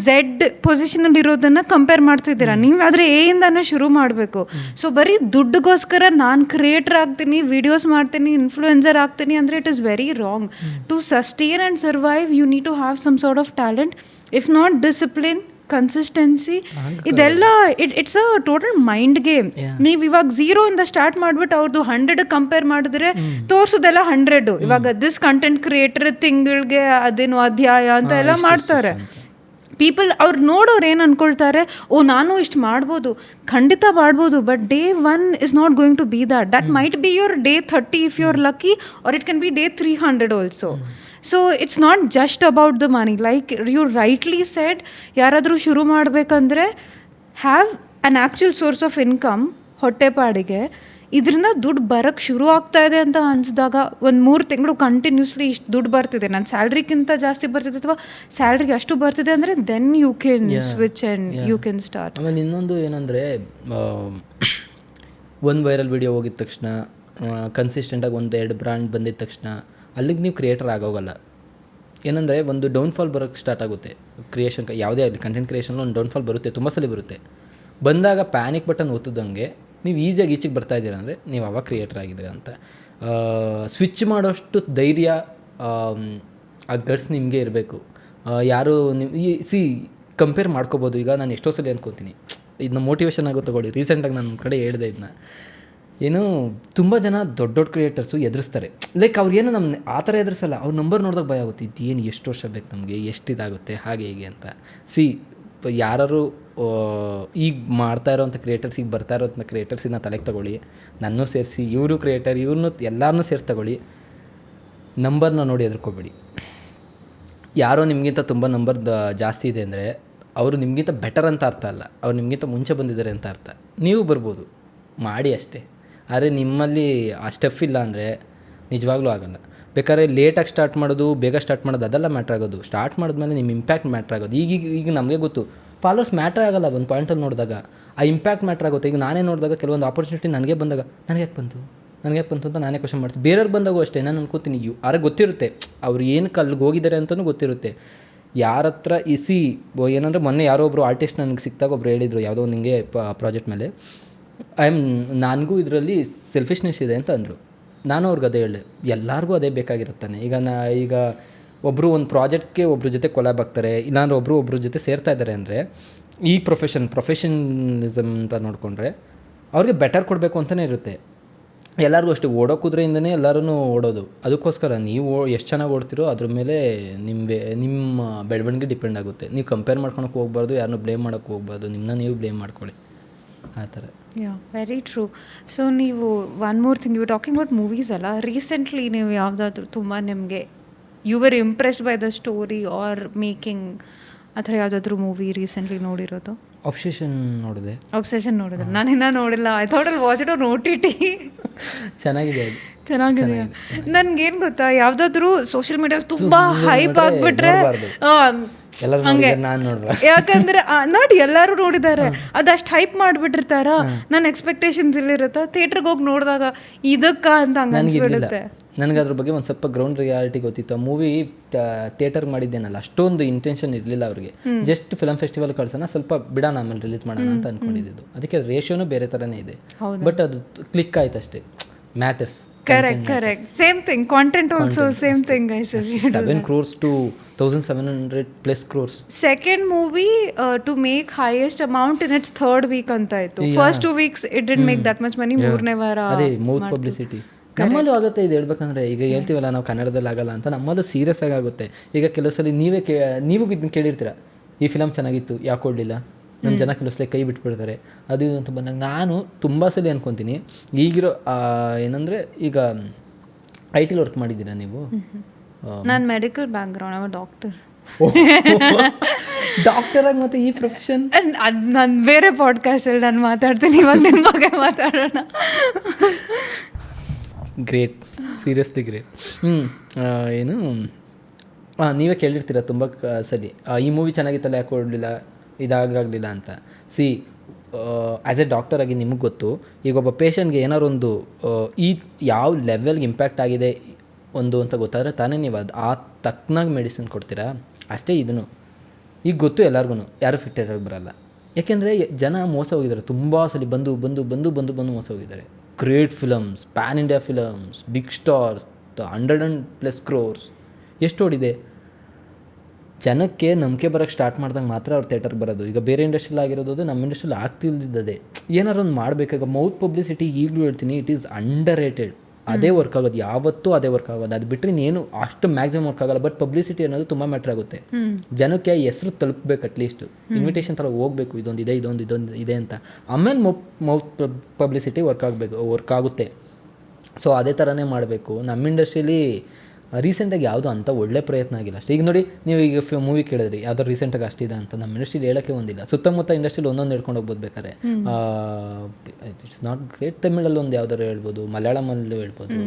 ಝೆಡ್ ಪೊಸಿಷನಲ್ಲಿ ಇರೋದನ್ನು ಕಂಪೇರ್ ಮಾಡ್ತಿದ್ದೀರಾ, ನೀವು ಆದರೆ ಎಯಿಂದಾನೇ ಶುರು ಮಾಡಬೇಕು. ಸೊ ಬರೀ ದುಡ್ಡುಗೋಸ್ಕರ ನಾನು ಕ್ರಿಯೇಟರ್ ಆಗ್ತೀನಿ, ವೀಡಿಯೋಸ್ ಮಾಡ್ತೀನಿ, ಇನ್ಫ್ಲೂಯೆನ್ಸರ್ ಆಗ್ತೀನಿ ಅಂದರೆ it is very wrong. To sustain and survive you need to have some sort of talent. If not discipline, consistency, ಇದೆಲ್ಲ it's a total mind game. ನೀವು ಇವಾಗ 0 ಇಂದ ಸ್ಟಾರ್ಟ್ ಮಾಡಿಬಿಟ್ಟು ಅವ್ರದ್ದು 100 ಕಂಪೇರ್ ಮಾಡಿದ್ರೆ ತೋರಿಸೋದೆಲ್ಲ 100. ಇವಾಗ ದಿಸ್ ಕಂಟೆಂಟ್ ಕ್ರಿಯೇಟರ್ ತಿಂಗಳಿಗೆ ಅದೇನು ಅಧ್ಯಾಯ ಅಂತ ಎಲ್ಲ ಮಾಡ್ತಾರೆ. ಪೀಪಲ್ ಅವ್ರು ನೋಡೋರು ಏನು ಅಂದ್ಕೊಳ್ತಾರೆ, ಓ ನಾನು ಇಷ್ಟು ಮಾಡ್ಬೋದು, ಖಂಡಿತ ಮಾಡ್ಬೋದು, but day 1 is not going to be that might be your day 30 if you are lucky, or it can be day 300 also. So it's not just about the money. Like you rightly said, ಯಾರಾದರೂ ಶುರು ಮಾಡಬೇಕಂದ್ರೆ have an actual source of income, ಹೊಟ್ಟೆಪಾಡಿಗೆ. ಇದರಿಂದ ದುಡ್ಡು ಬರೋಕ್ಕೆ ಶುರು ಆಗ್ತಾ ಇದೆ ಅಂತ ಅನಿಸಿದಾಗ, ಒಂದು 3 ತಿಂಗಳು ಕಂಟಿನ್ಯೂಸ್ಲಿ ಇಷ್ಟು ದುಡ್ಡು ಬರ್ತಿದೆ, ನನ್ನ ಸ್ಯಾಲ್ರಿಗಿಂತ ಜಾಸ್ತಿ ಬರ್ತಿದೆ ಅಥವಾ ಸ್ಯಾಲ್ರಿಗೆ ಅಷ್ಟು ಬರ್ತಿದೆ ಅಂದರೆ then you can switch and you can start. ಆಮೇಲೆ ಇನ್ನೊಂದು ಏನಂದರೆ, ಒಂದು ವೈರಲ್ ವಿಡಿಯೋ ಹೋಗಿದ ತಕ್ಷಣ, ಕನ್ಸಿಸ್ಟೆಂಟಾಗಿ 1-2 ಬ್ರ್ಯಾಂಡ್ ಬಂದಿದ್ದ ತಕ್ಷಣ ಅಲ್ಲಿಗೆ ನೀವು ಕ್ರಿಯೇಟರ್ ಆಗೋಗಲ್ಲ. ಏನಂದರೆ ಒಂದು ಡೌನ್ಫಾಲ್ ಬರೋಕ್ಕೆ ಸ್ಟಾರ್ಟ್ ಆಗುತ್ತೆ. ಕ್ರಿಯೇಷನ್ ಯಾವುದೇ ಆಗಲಿ, ಕಂಟೆಂಟ್ ಕ್ರಿಯೇಷನ್ ಒಂದು ಡೌನ್ಫಾಲ್ ಬರುತ್ತೆ, ತುಂಬ ಸಲ ಬರುತ್ತೆ. ಬಂದಾಗ ಪ್ಯಾನಿಕ್ ಬಟನ್ ಒತ್ತದಂಗೆ ನೀವು ಈಸಿಯಾಗಿ ಈಚೆಗೆ ಬರ್ತಾ ಇದ್ದೀರಾ ಅಂದರೆ ನೀವು ಅವಾಗ ಕ್ರಿಯೇಟರ್ ಆಗಿದ್ದೀರಾ ಅಂತ. ಸ್ವಿಚ್ ಮಾಡೋಷ್ಟು ಧೈರ್ಯ, ಆ ಗಟ್ಸ್ ನಿಮಗೆ ಇರಬೇಕು. ಯಾರು ಕಂಪೇರ್ ಮಾಡ್ಕೋಬೋದು. ಈಗ ನಾನು ಎಷ್ಟೋ ಸಲ ಅಂದ್ಕೊತೀನಿ, ಇದನ್ನ ಮೋಟಿವೇಶನ್ ಆಗೋ ತಗೊಳ್ಳಿ. ರೀಸೆಂಟಾಗಿ ನಾನು ಕಡೆ ಹೇಳಿದೆ ಇದನ್ನ, ಏನು ತುಂಬ ಜನ ದೊಡ್ಡ ದೊಡ್ಡ ಕ್ರಿಯೇಟರ್ಸು ಎದುರಿಸ್ತಾರೆ. ಲೈಕ್ ಅವ್ರಿಗೇನು ನಮ್ಮ ಆ ಥರ ಎದುರಿಸಲ್ಲ, ಅವ್ರ ನಂಬರ್ ನೋಡಿದಾಗ ಭಯ ಆಗುತ್ತೆ, ಇದೇನು ಎಷ್ಟು ವರ್ಷ ಬೇಕು ನಮಗೆ, ಎಷ್ಟಿದಾಗುತ್ತೆ ಹಾಗೆ ಹೀಗೆ ಅಂತ. ಯಾರು ಈಗ ಮಾಡ್ತಾ ಇರೋವಂಥ ಕ್ರಿಯೇಟರ್ಸ್, ಈಗ ಬರ್ತಾ ಇರೋಂಥ ಕ್ರಿಯೇಟರ್ಸಿನ ತಲೆಗೆ ತಗೊಳ್ಳಿ, ನನ್ನೂ ಸೇರಿಸಿ, ಇವರು ಕ್ರಿಯೇಟರ್, ಇವ್ರನ್ನೂ ಎಲ್ಲರನ್ನೂ ಸೇರಿಸಿ ತಗೊಳ್ಳಿ. ನಂಬರ್ನ ನೋಡಿ ಎದುರ್ಕೋಬೇಡಿ. ಯಾರೋ ನಿಮಗಿಂತ ತುಂಬ ನಂಬರ್ ಜಾಸ್ತಿ ಇದೆ ಅಂದರೆ ಅವರು ನಿಮಗಿಂತ ಬೆಟರ್ ಅಂತ ಅರ್ಥ ಅಲ್ಲ, ಅವ್ರು ನಿಮಗಿಂತ ಮುಂಚೆ ಬಂದಿದ್ದಾರೆ ಅಂತ ಅರ್ಥ. ನೀವು ಬರ್ಬೋದು, ಮಾಡಿ ಅಷ್ಟೇ. ಆದರೆ ನಿಮ್ಮಲ್ಲಿ ಆ ಸ್ಟೆಫ್ ಇಲ್ಲ ಅಂದರೆ ನಿಜವಾಗ್ಲೂ ಆಗೋಲ್ಲ. ಬೇಕಾದ್ರೆ ಲೇಟಾಗಿ ಸ್ಟಾರ್ಟ್ ಮಾಡೋದು, ಬೇಗ ಸ್ಟಾರ್ಟ್ ಮಾಡೋದು ಅದೆಲ್ಲ ಮ್ಯಾಟ್ರ್ ಆಗೋದು. ಸ್ಟಾರ್ಟ್ ಮಾಡಿದ್ಮೇಲೆ ನಿಮ್ಮ ಇಂಪ್ಯಾಕ್ಟ್ ಮ್ಯಾಟ್ರ್ ಆಗೋದು. ಈಗ ನಮಗೆ ಗೊತ್ತು, ಫಾಲೋವರ್ಸ್ ಮ್ಯಾಟ್ರ್ ಆಗೋಲ್ಲ ಒಂದು ಪಾಯಿಂಟಲ್ಲಿ ನೋಡಿದಾಗ, ಆ ಇಂಪ್ಯಾಕ್ಟ್ ಮ್ಯಾಟ್ರ್ ಆಗುತ್ತೆ. ಈಗ ನಾನೇ ನೋಡಿದಾಗ ಕೆಲವೊಂದು ಆಪರ್ಚುನಿಟಿ ನನಗೆ ಬಂದಾಗ ನನಗೆ ಯಾಕೆ ಬಂತು ಅಂತ ನಾನೇ ಕ್ವಶನ್ ಮಾಡ್ತೀನಿ. ಬೇರೆಯವ್ರು ಬಂದಾಗೂ ಅಷ್ಟೇ ನಾನು ಅನ್ಕೋತೀನಿ, ಅವ್ರಿಗೆ ಗೊತ್ತಿರುತ್ತೆ ಅವ್ರು ಏನಕ್ಕೆ ಅಲ್ಲಿಗೆ ಹೋಗಿದ್ದಾರೆ ಅಂತಲೂ ಗೊತ್ತಿರುತ್ತೆ. ಯಾರ ಹತ್ರ ಏನಂದರೆ ಮೊನ್ನೆ ಯಾರೋ ಒಬ್ಬರು ಆರ್ಟಿಸ್ಟ್ ನನಗೆ ಸಿಕ್ತಾಗ ಒಬ್ರು ಹೇಳಿದರು, ಯಾವುದೋ ನಿಮಗೆ ಪ್ರಾಜೆಕ್ಟ್ ಮೇಲೆ, ನನಗೂ ಇದರಲ್ಲಿ ಸೆಲ್ಫಿಶ್ನೆಸ್ ಇದೆ ಅಂತ ಅಂದರು. ನಾನು ಅವ್ರಿಗೆ ಅದೇ ಹೇಳಿದೆ, ಎಲ್ಲರಿಗೂ ಅದೇ ಬೇಕಾಗಿರುತ್ತಾನೆ. ಈಗ ಒಬ್ಬರು ಒಂದು ಪ್ರಾಜೆಕ್ಟ್ಗೆ ಒಬ್ಬರ ಜೊತೆ ಕೊಲಾಬ್ ಆಗ್ತಾರೆ, ಇಲ್ಲಾಂದ್ರೆ ಒಬ್ಬರ ಜೊತೆ ಸೇರ್ತಾ ಇದ್ದಾರೆ ಅಂದರೆ ಈ ಪ್ರೊಫೆಷನಲಿಸಮ್ ಅಂತ ನೋಡಿಕೊಂಡ್ರೆ ಅವ್ರಿಗೆ ಬೆಟರ್ ಕೊಡಬೇಕು ಅಂತಲೇ ಇರುತ್ತೆ. ಎಲ್ಲರಿಗೂ ಅಷ್ಟೇ, ಓಡೋ ಕುದುರೆಯಿಂದನೇ ಎಲ್ಲರೂ ಓಡೋದು. ಅದಕ್ಕೋಸ್ಕರ ನೀವು ಎಷ್ಟು ಚೆನ್ನಾಗಿ ಓಡ್ತಿರೋ ಅದ್ರ ಮೇಲೆ ನಿಮ್ಮ ಬೆಳವಣಿಗೆ ಡಿಪೆಂಡ್ ಆಗುತ್ತೆ. ನೀವು ಕಂಪೇರ್ ಮಾಡ್ಕೊಳಕ್ಕೆ ಹೋಗ್ಬಾರ್ದು, ಯಾರನ್ನೂ ಬ್ಲೇಮ್ ಮಾಡೋಕ್ಕೆ ಹೋಗ್ಬಾರ್ದು, ನಿಮ್ಮನ್ನ ನೀವು ಬ್ಲೇಮ್ ಮಾಡ್ಕೊಳ್ಳಿ ಆ ಥರ. Very true. ಸೊ ನೀವು one more thing, you talking about movies ಅಲ್ಲ, ರೀಸೆಂಟ್ಲಿ ನೀವು ಯಾವುದಾದ್ರೂ ತುಂಬ ನಿಮಗೆ you were impressed by the story or making, ಆ ಥರ ಯಾವುದಾದ್ರೂ ಮೂವಿ ರೀಸೆಂಟ್ಲಿ ನೋಡಿರೋದು? ಅಬ್ಸೆಷನ್ ನೋಡಿದೆ. ನಾನು ಇನ್ನೂ ನೋಡಿಲ್ಲ. ಐ ಥಾಟ್ ಅಲ್ಲಿ ವಾಚ್ ಇಟ್ ಆನ್ OTT. ಚೆನ್ನಾಗಿದೆ. ನನ್ಗೇನು ಗೊತ್ತಾ, ಯಾವುದಾದ್ರೂ ಸೋಷಿಯಲ್ ಮೀಡಿಯಾದಲ್ಲಿ ತುಂಬ ಹೈಪ್ ಆಗಿಬಿಟ್ರೆ ಯಾಕಂದ್ರೆ ನೋಡಿ ಎಲ್ಲರೂ ನೋಡಿದ್ದಾರೆ, ಅದಷ್ಟು ಹೈಪ್ ಮಾಡಿಬಿಟ್ಟಿರ್ತಾರ, ನನ್ನ ಎಕ್ಸ್ಪೆಕ್ಟೇಷನ್ಸ್ ಇಲ್ಲಿರುತ್ತೆ. ಥಿಯೇಟ್ರಿಗೆ ಹೋಗಿ ನೋಡಿದಾಗ ಇದಕ್ಕ ಅಂತ ಹಂಗೆ ಅನ್ಸ್ಬಿಡುತ್ತೆ. ನನಗೆ ಅದ್ರ ಬಗ್ಗೆ ಒಂದು ಸ್ವಲ್ಪ ಗ್ರೌಂಡ್ ರಿಯಾಲಿಟಿ ಗೊತ್ತಿತ್ತು. ಆ ಮೂವಿ ಥಿಯೇಟರ್ಗೆ ಮಾಡಿದ್ದೇನಲ್ಲ, ಅಷ್ಟೊಂದು ಇಂಟೆನ್ಷನ್ ಇರಲಿಲ್ಲ ಅವ್ರಿಗೆ. ಜಸ್ಟ್ ಫಿಲಮ್ ಫೆಸ್ಟಿವಲ್ ಕಳ್ಸೋಣ, ಸ್ವಲ್ಪ ಬಿಡೋಣ, ಆಮೇಲೆ ರಿಲೀಸ್ ಮಾಡೋಣ ಅಂತ ಅಂದ್ಕೊಂಡಿದ್ದು. ಅದಕ್ಕೆ ರೇಷಿಯೋನು ಬೇರೆ ಥರನೇ ಇದೆ, ಬಟ್ ಅದು ಕ್ಲಿಕ್ ಆಯ್ತು ಅಷ್ಟೇ. Matters Correct. Same thing. Content also same thing, guys. 7 crores to 1700 plus crores. Second movie to make highest amount in its third week ಅಂತ ಆಯ್ತು. First 2 weeks it didn't make that much money. ಮೂರನೇ ವಾರ ಅದೇ mouth publicity ನಮ್ಮಲ್ಲೂ ಆಗುತ್ತೆ. ಇದು ಹೇಳ್ಬೇಕಂದ್ರೆ ಈಗ ಹೇಳ್ತೀವಲ್ಲ ನಾವು ಕನ್ನಡದಲ್ಲಿ ಆಗಲ್ಲ ಅಂತ, ನಮ್ಮಲ್ಲೂ ಸೀರಿಯಸ್ ಆಗಿ ಆಗುತ್ತೆ. ಈಗ ಕೆಲವು ಸಲ ನೀವು ಇದನ್ನ ಕೇಳಿರ್ತೀರ, ಈ ಫಿಲಮ್ ಚೆನ್ನಾಗಿತ್ತು ಯಾಕೆ ಕೊಡಲಿಲ್ಲ, ನಮ್ಮ ಜನ ಕೆಲವು ಸಲ ಕೈ ಬಿಟ್ಬಿಡ್ತಾರೆ ಅದು ಇದು ಅಂತ ಬಂದಾಗ ನಾನು ತುಂಬ ಸಲ ಅನ್ಕೊತೀನಿ. ಈಗಿರೋ ಏನಂದರೆ ಈಗ IT ವರ್ಕ್ ಮಾಡಿದ್ದೀರಾ ನೀವು? ನಾನು ಮೆಡಿಕಲ್ ಬ್ಯಾಕ್ಗ್ರೌಂಡ್, ಅವ ಡಾಕ್ಟರ್. ಡಾಕ್ಟರ್ ಆಗಿ ಮತ್ತೆ ಈ ಪ್ರೊಫೆಷನ್ ಅದು ನಾನು ಬೇರೆ ಪಾಡ್ಕಾಸ್ಟಲ್ಲಿ ನಾನು ಮಾತಾಡ್ತೀನಿ, ಇವಾಗ ನಿಮ್ಮ ಬಗ್ಗೆ ಮಾತಾಡೋಣ. Great, seriously great. ಏನು ನೀವೇ ಕೇಳಿರ್ತೀರ ತುಂಬ ಸರಿ, ಈ ಮೂವಿ ಚೆನ್ನಾಗಿತ್ತಲ್ಲ ಯಾಕೆ ಕೊಡಲಿಲ್ಲ, ಇದಾಗಲಿಲ್ಲ ಅಂತ. ಆ್ಯಸ್ ಎ ಡಾಕ್ಟರ್ ಆಗಿ ನಿಮಗೆ ಗೊತ್ತು, ಈಗ ಒಬ್ಬ ಪೇಷಂಟ್ಗೆ ಏನಾದ್ರು ಒಂದು ಈ ಯಾವ ಲೆವೆಲ್ಗೆ ಇಂಪ್ಯಾಕ್ಟ್ ಆಗಿದೆ ಒಂದು ಅಂತ ಗೊತ್ತಾದರೆ ತಾನೇ ನೀವು ಆ ತಕ್ಕನಾಗಿ ಮೆಡಿಸಿನ್ ಕೊಡ್ತೀರಾ. ಅಷ್ಟೇ ಇದನ್ನು ಈಗ ಗೊತ್ತು ಎಲ್ಲರಿಗೂ, ಯಾರು ಫಿಟ್ ಇರೋಕ್ಕೆ ಬರಲ್ಲ. ಯಾಕೆಂದರೆ ಜನ ಮೋಸ ಹೋಗಿದ್ದಾರೆ ತುಂಬ ಸಲ, ಬಂದು ಮೋಸ ಹೋಗಿದ್ದಾರೆ. Great films, pan India films, big stars, 100+ crores ಎಷ್ಟು ಓಡಿದೆ. ಜನಕ್ಕೆ ನಂಬಿಕೆ ಬರೋಕ್ಕೆ ಸ್ಟಾರ್ಟ್ ಮಾಡ್ದಂಗೆ ಮಾತ್ರ ಅವ್ರು ಥಿಯೇಟರ್ಗೆ ಬರೋದು. ಈಗ ಬೇರೆ ಇಂಡಸ್ಟ್ರಿಯಲ್ಲಿ ಆಗಿರೋದು ನಮ್ಮ ಇಂಡಸ್ಟ್ರಿಯಲ್ಲಿ ಆಗ್ತಿಲ್ದಿದ್ದದೆ. ಏನಾರು ಒಂದು ಮಾಡಬೇಕಾಗ ಮೌತ್ ಪಬ್ಲಿಸಿಟಿ ಈಗಲೂ ಹೇಳ್ತೀನಿ, ಇಟ್ ಈಸ್ ಅಂಡರ್ ರೇಟೆಡ್. ಅದೇ ವರ್ಕ್ ಆಗೋದು, ಯಾವತ್ತೂ ಅದೇ ವರ್ಕ್ ಆಗೋದು. ಅದು ಬಿಟ್ಟರೆ ಇನ್ನೇನು ಅಷ್ಟು ಮ್ಯಾಕ್ಸಿಮಮ್ ವರ್ಕ್ ಆಗಲ್ಲ. ಬಟ್ ಪಬ್ಲಿಸಿಟಿ ಅನ್ನೋದು ತುಂಬ ಮ್ಯಾಟ್ರ್ ಆಗುತ್ತೆ. ಜನಕ್ಕೆ ಹೆಸರು ತಲುಪಬೇಕು, ಅಟ್ಲೀಸ್ಟ್ ಇನ್ವಿಟೇಷನ್ ಥರ ಹೋಗಬೇಕು, ಇದೊಂದು ಇದೆ ಅಂತ. ಆಮೇಲೆ ಮೌತ್ ಪಬ್ಲಿಸಿಟಿ ವರ್ಕ್ ಆಗುತ್ತೆ. ಸೊ ಅದೇ ಥರನೇ ಮಾಡಬೇಕು. ನಮ್ಮ ಇಂಡಸ್ಟ್ರಿಯಲ್ಲಿ ರೀಸೆಂಟಾಗಿ ಯಾವುದೋ ಅಂಥ ಒಳ್ಳೆ ಪ್ರಯತ್ನ ಆಗಿಲ್ಲ ಅಷ್ಟೇ. ಈಗ ನೋಡಿ, ನೀವು ಈಗ ಮೂವಿ ಕೇಳಿದ್ರಿ ಯಾವುದೋ ರೀಸೆಂಟಾಗಿ ಅಷ್ಟಿದೆ ಅಂತ, ನಮ್ಮ ಇಂಡಸ್ಟ್ರಿಲಿ ಹೇಳೋಕ್ಕೆ ಒಂದಿಲ್ಲ. ಸುತ್ತಮುತ್ತ ಇಂಡಸ್ಟ್ರಿಲಿ ಒಂದೊಂದು ಹೇಳ್ಕೊಂಡು ಹೋಗ್ಬೋದು ಬೇಕಾದ್ರೆ. It's not great. ತಮಿಳಲ್ಲಿ ಒಂದು ಯಾವ್ದಾರು ಹೇಳ್ಬೋದು, ಮಲಯಾಳಮಲ್ಲೂ ಹೇಳ್ಬೋದು,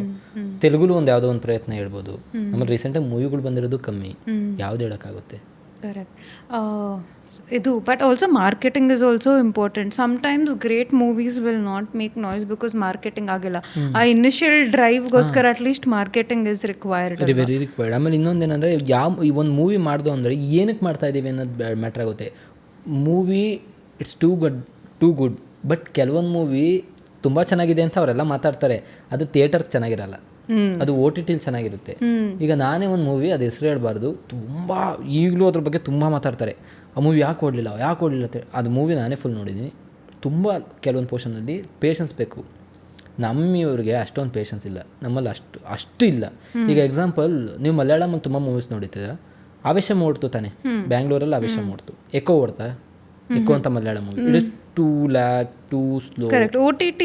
ತೆಲುಗುಲು ಒಂದು ಯಾವುದೋ ಒಂದು ಪ್ರಯತ್ನ ಹೇಳ್ಬೋದು. ಆಮೇಲೆ ರೀಸೆಂಟಾಗಿ ಮೂವಿಗಳು ಬಂದಿರೋದು ಕಮ್ಮಿ, ಯಾವ್ದು ಹೇಳೋಕ್ಕಾಗುತ್ತೆ. ಕರೆಕ್ಟ್. ಇದು but also marketing is also important. Sometimes great movies will not make noise because marketing ಆಗಿಲ್ಲ. ಆ ಇನಿಷಿಯಲ್ ಡ್ರೈವ್ಗೋಸ್ಕರ at least marketing is required, very required. ಆಮೇಲೆ ಇನ್ನೊಂದೇನೆಂದರೆ, ಈ ಒಂದು ಮೂವಿ ಮಾಡ್ದು ಅಂದರೆ ಏನಕ್ಕೆ ಮಾಡ್ತಾ ಇದ್ದೀವಿ ಅನ್ನೋದು ಮ್ಯಾಟ್ರ್ ಆಗುತ್ತೆ. Movie it's too good, but ಕೆಲವೊಂದು ಮೂವಿ ತುಂಬ ಚೆನ್ನಾಗಿದೆ ಅಂತ ಅವರೆಲ್ಲ ಮಾತಾಡ್ತಾರೆ, ಅದು ಥಿಯೇಟರ್ಗೆ ಚೆನ್ನಾಗಿರಲ್ಲ, ಅದು OTT ಚೆನ್ನಾಗಿರುತ್ತೆ. ಈಗ ನಾನೇ ಒಂದು ಮೂವಿ, ಅದು ಹೆಸರು ಹೇಳ್ಬಾರ್ದು, ತುಂಬ ಈಗಲೂ ಅದ್ರ ಬಗ್ಗೆ ತುಂಬ ಮಾತಾಡ್ತಾರೆ. ಆ ಮೂವಿ ಯಾಕೆ ಕೊಡಲಿಲ್ಲ ಅಂತ. ಅದು ಮೂವಿ ನಾನೇ ಫುಲ್ ನೋಡಿದ್ದೀನಿ. ತುಂಬ ಕೆಲವೊಂದು ಪೋರ್ಷನಲ್ಲಿ ಪೇಷನ್ಸ್ ಬೇಕು. ನಮ್ಮಿವ್ರಿಗೆ ಅಷ್ಟೊಂದು ಪೇಷನ್ಸ್ ಇಲ್ಲ, ನಮ್ಮಲ್ಲಿ ಅಷ್ಟು ಇಲ್ಲ. ಈಗ ಎಕ್ಸಾಂಪಲ್, ನೀವು ಮಲಯಾಳಮಲ್ಲಿ ತುಂಬ ಮೂವೀಸ್ ನೋಡಿದ್ದೀರ. ಆವೇಶ ಓಡ್ತು ತಾನೆ, ಬ್ಯಾಂಗ್ಳೂರಲ್ಲಿ ಆವೇಶ ಓಡ್ತು. ಎಕೋ ಓಡ್ತಾ, ಎಕೋ ಅಂತ Malayala movie, it is two slow. OTT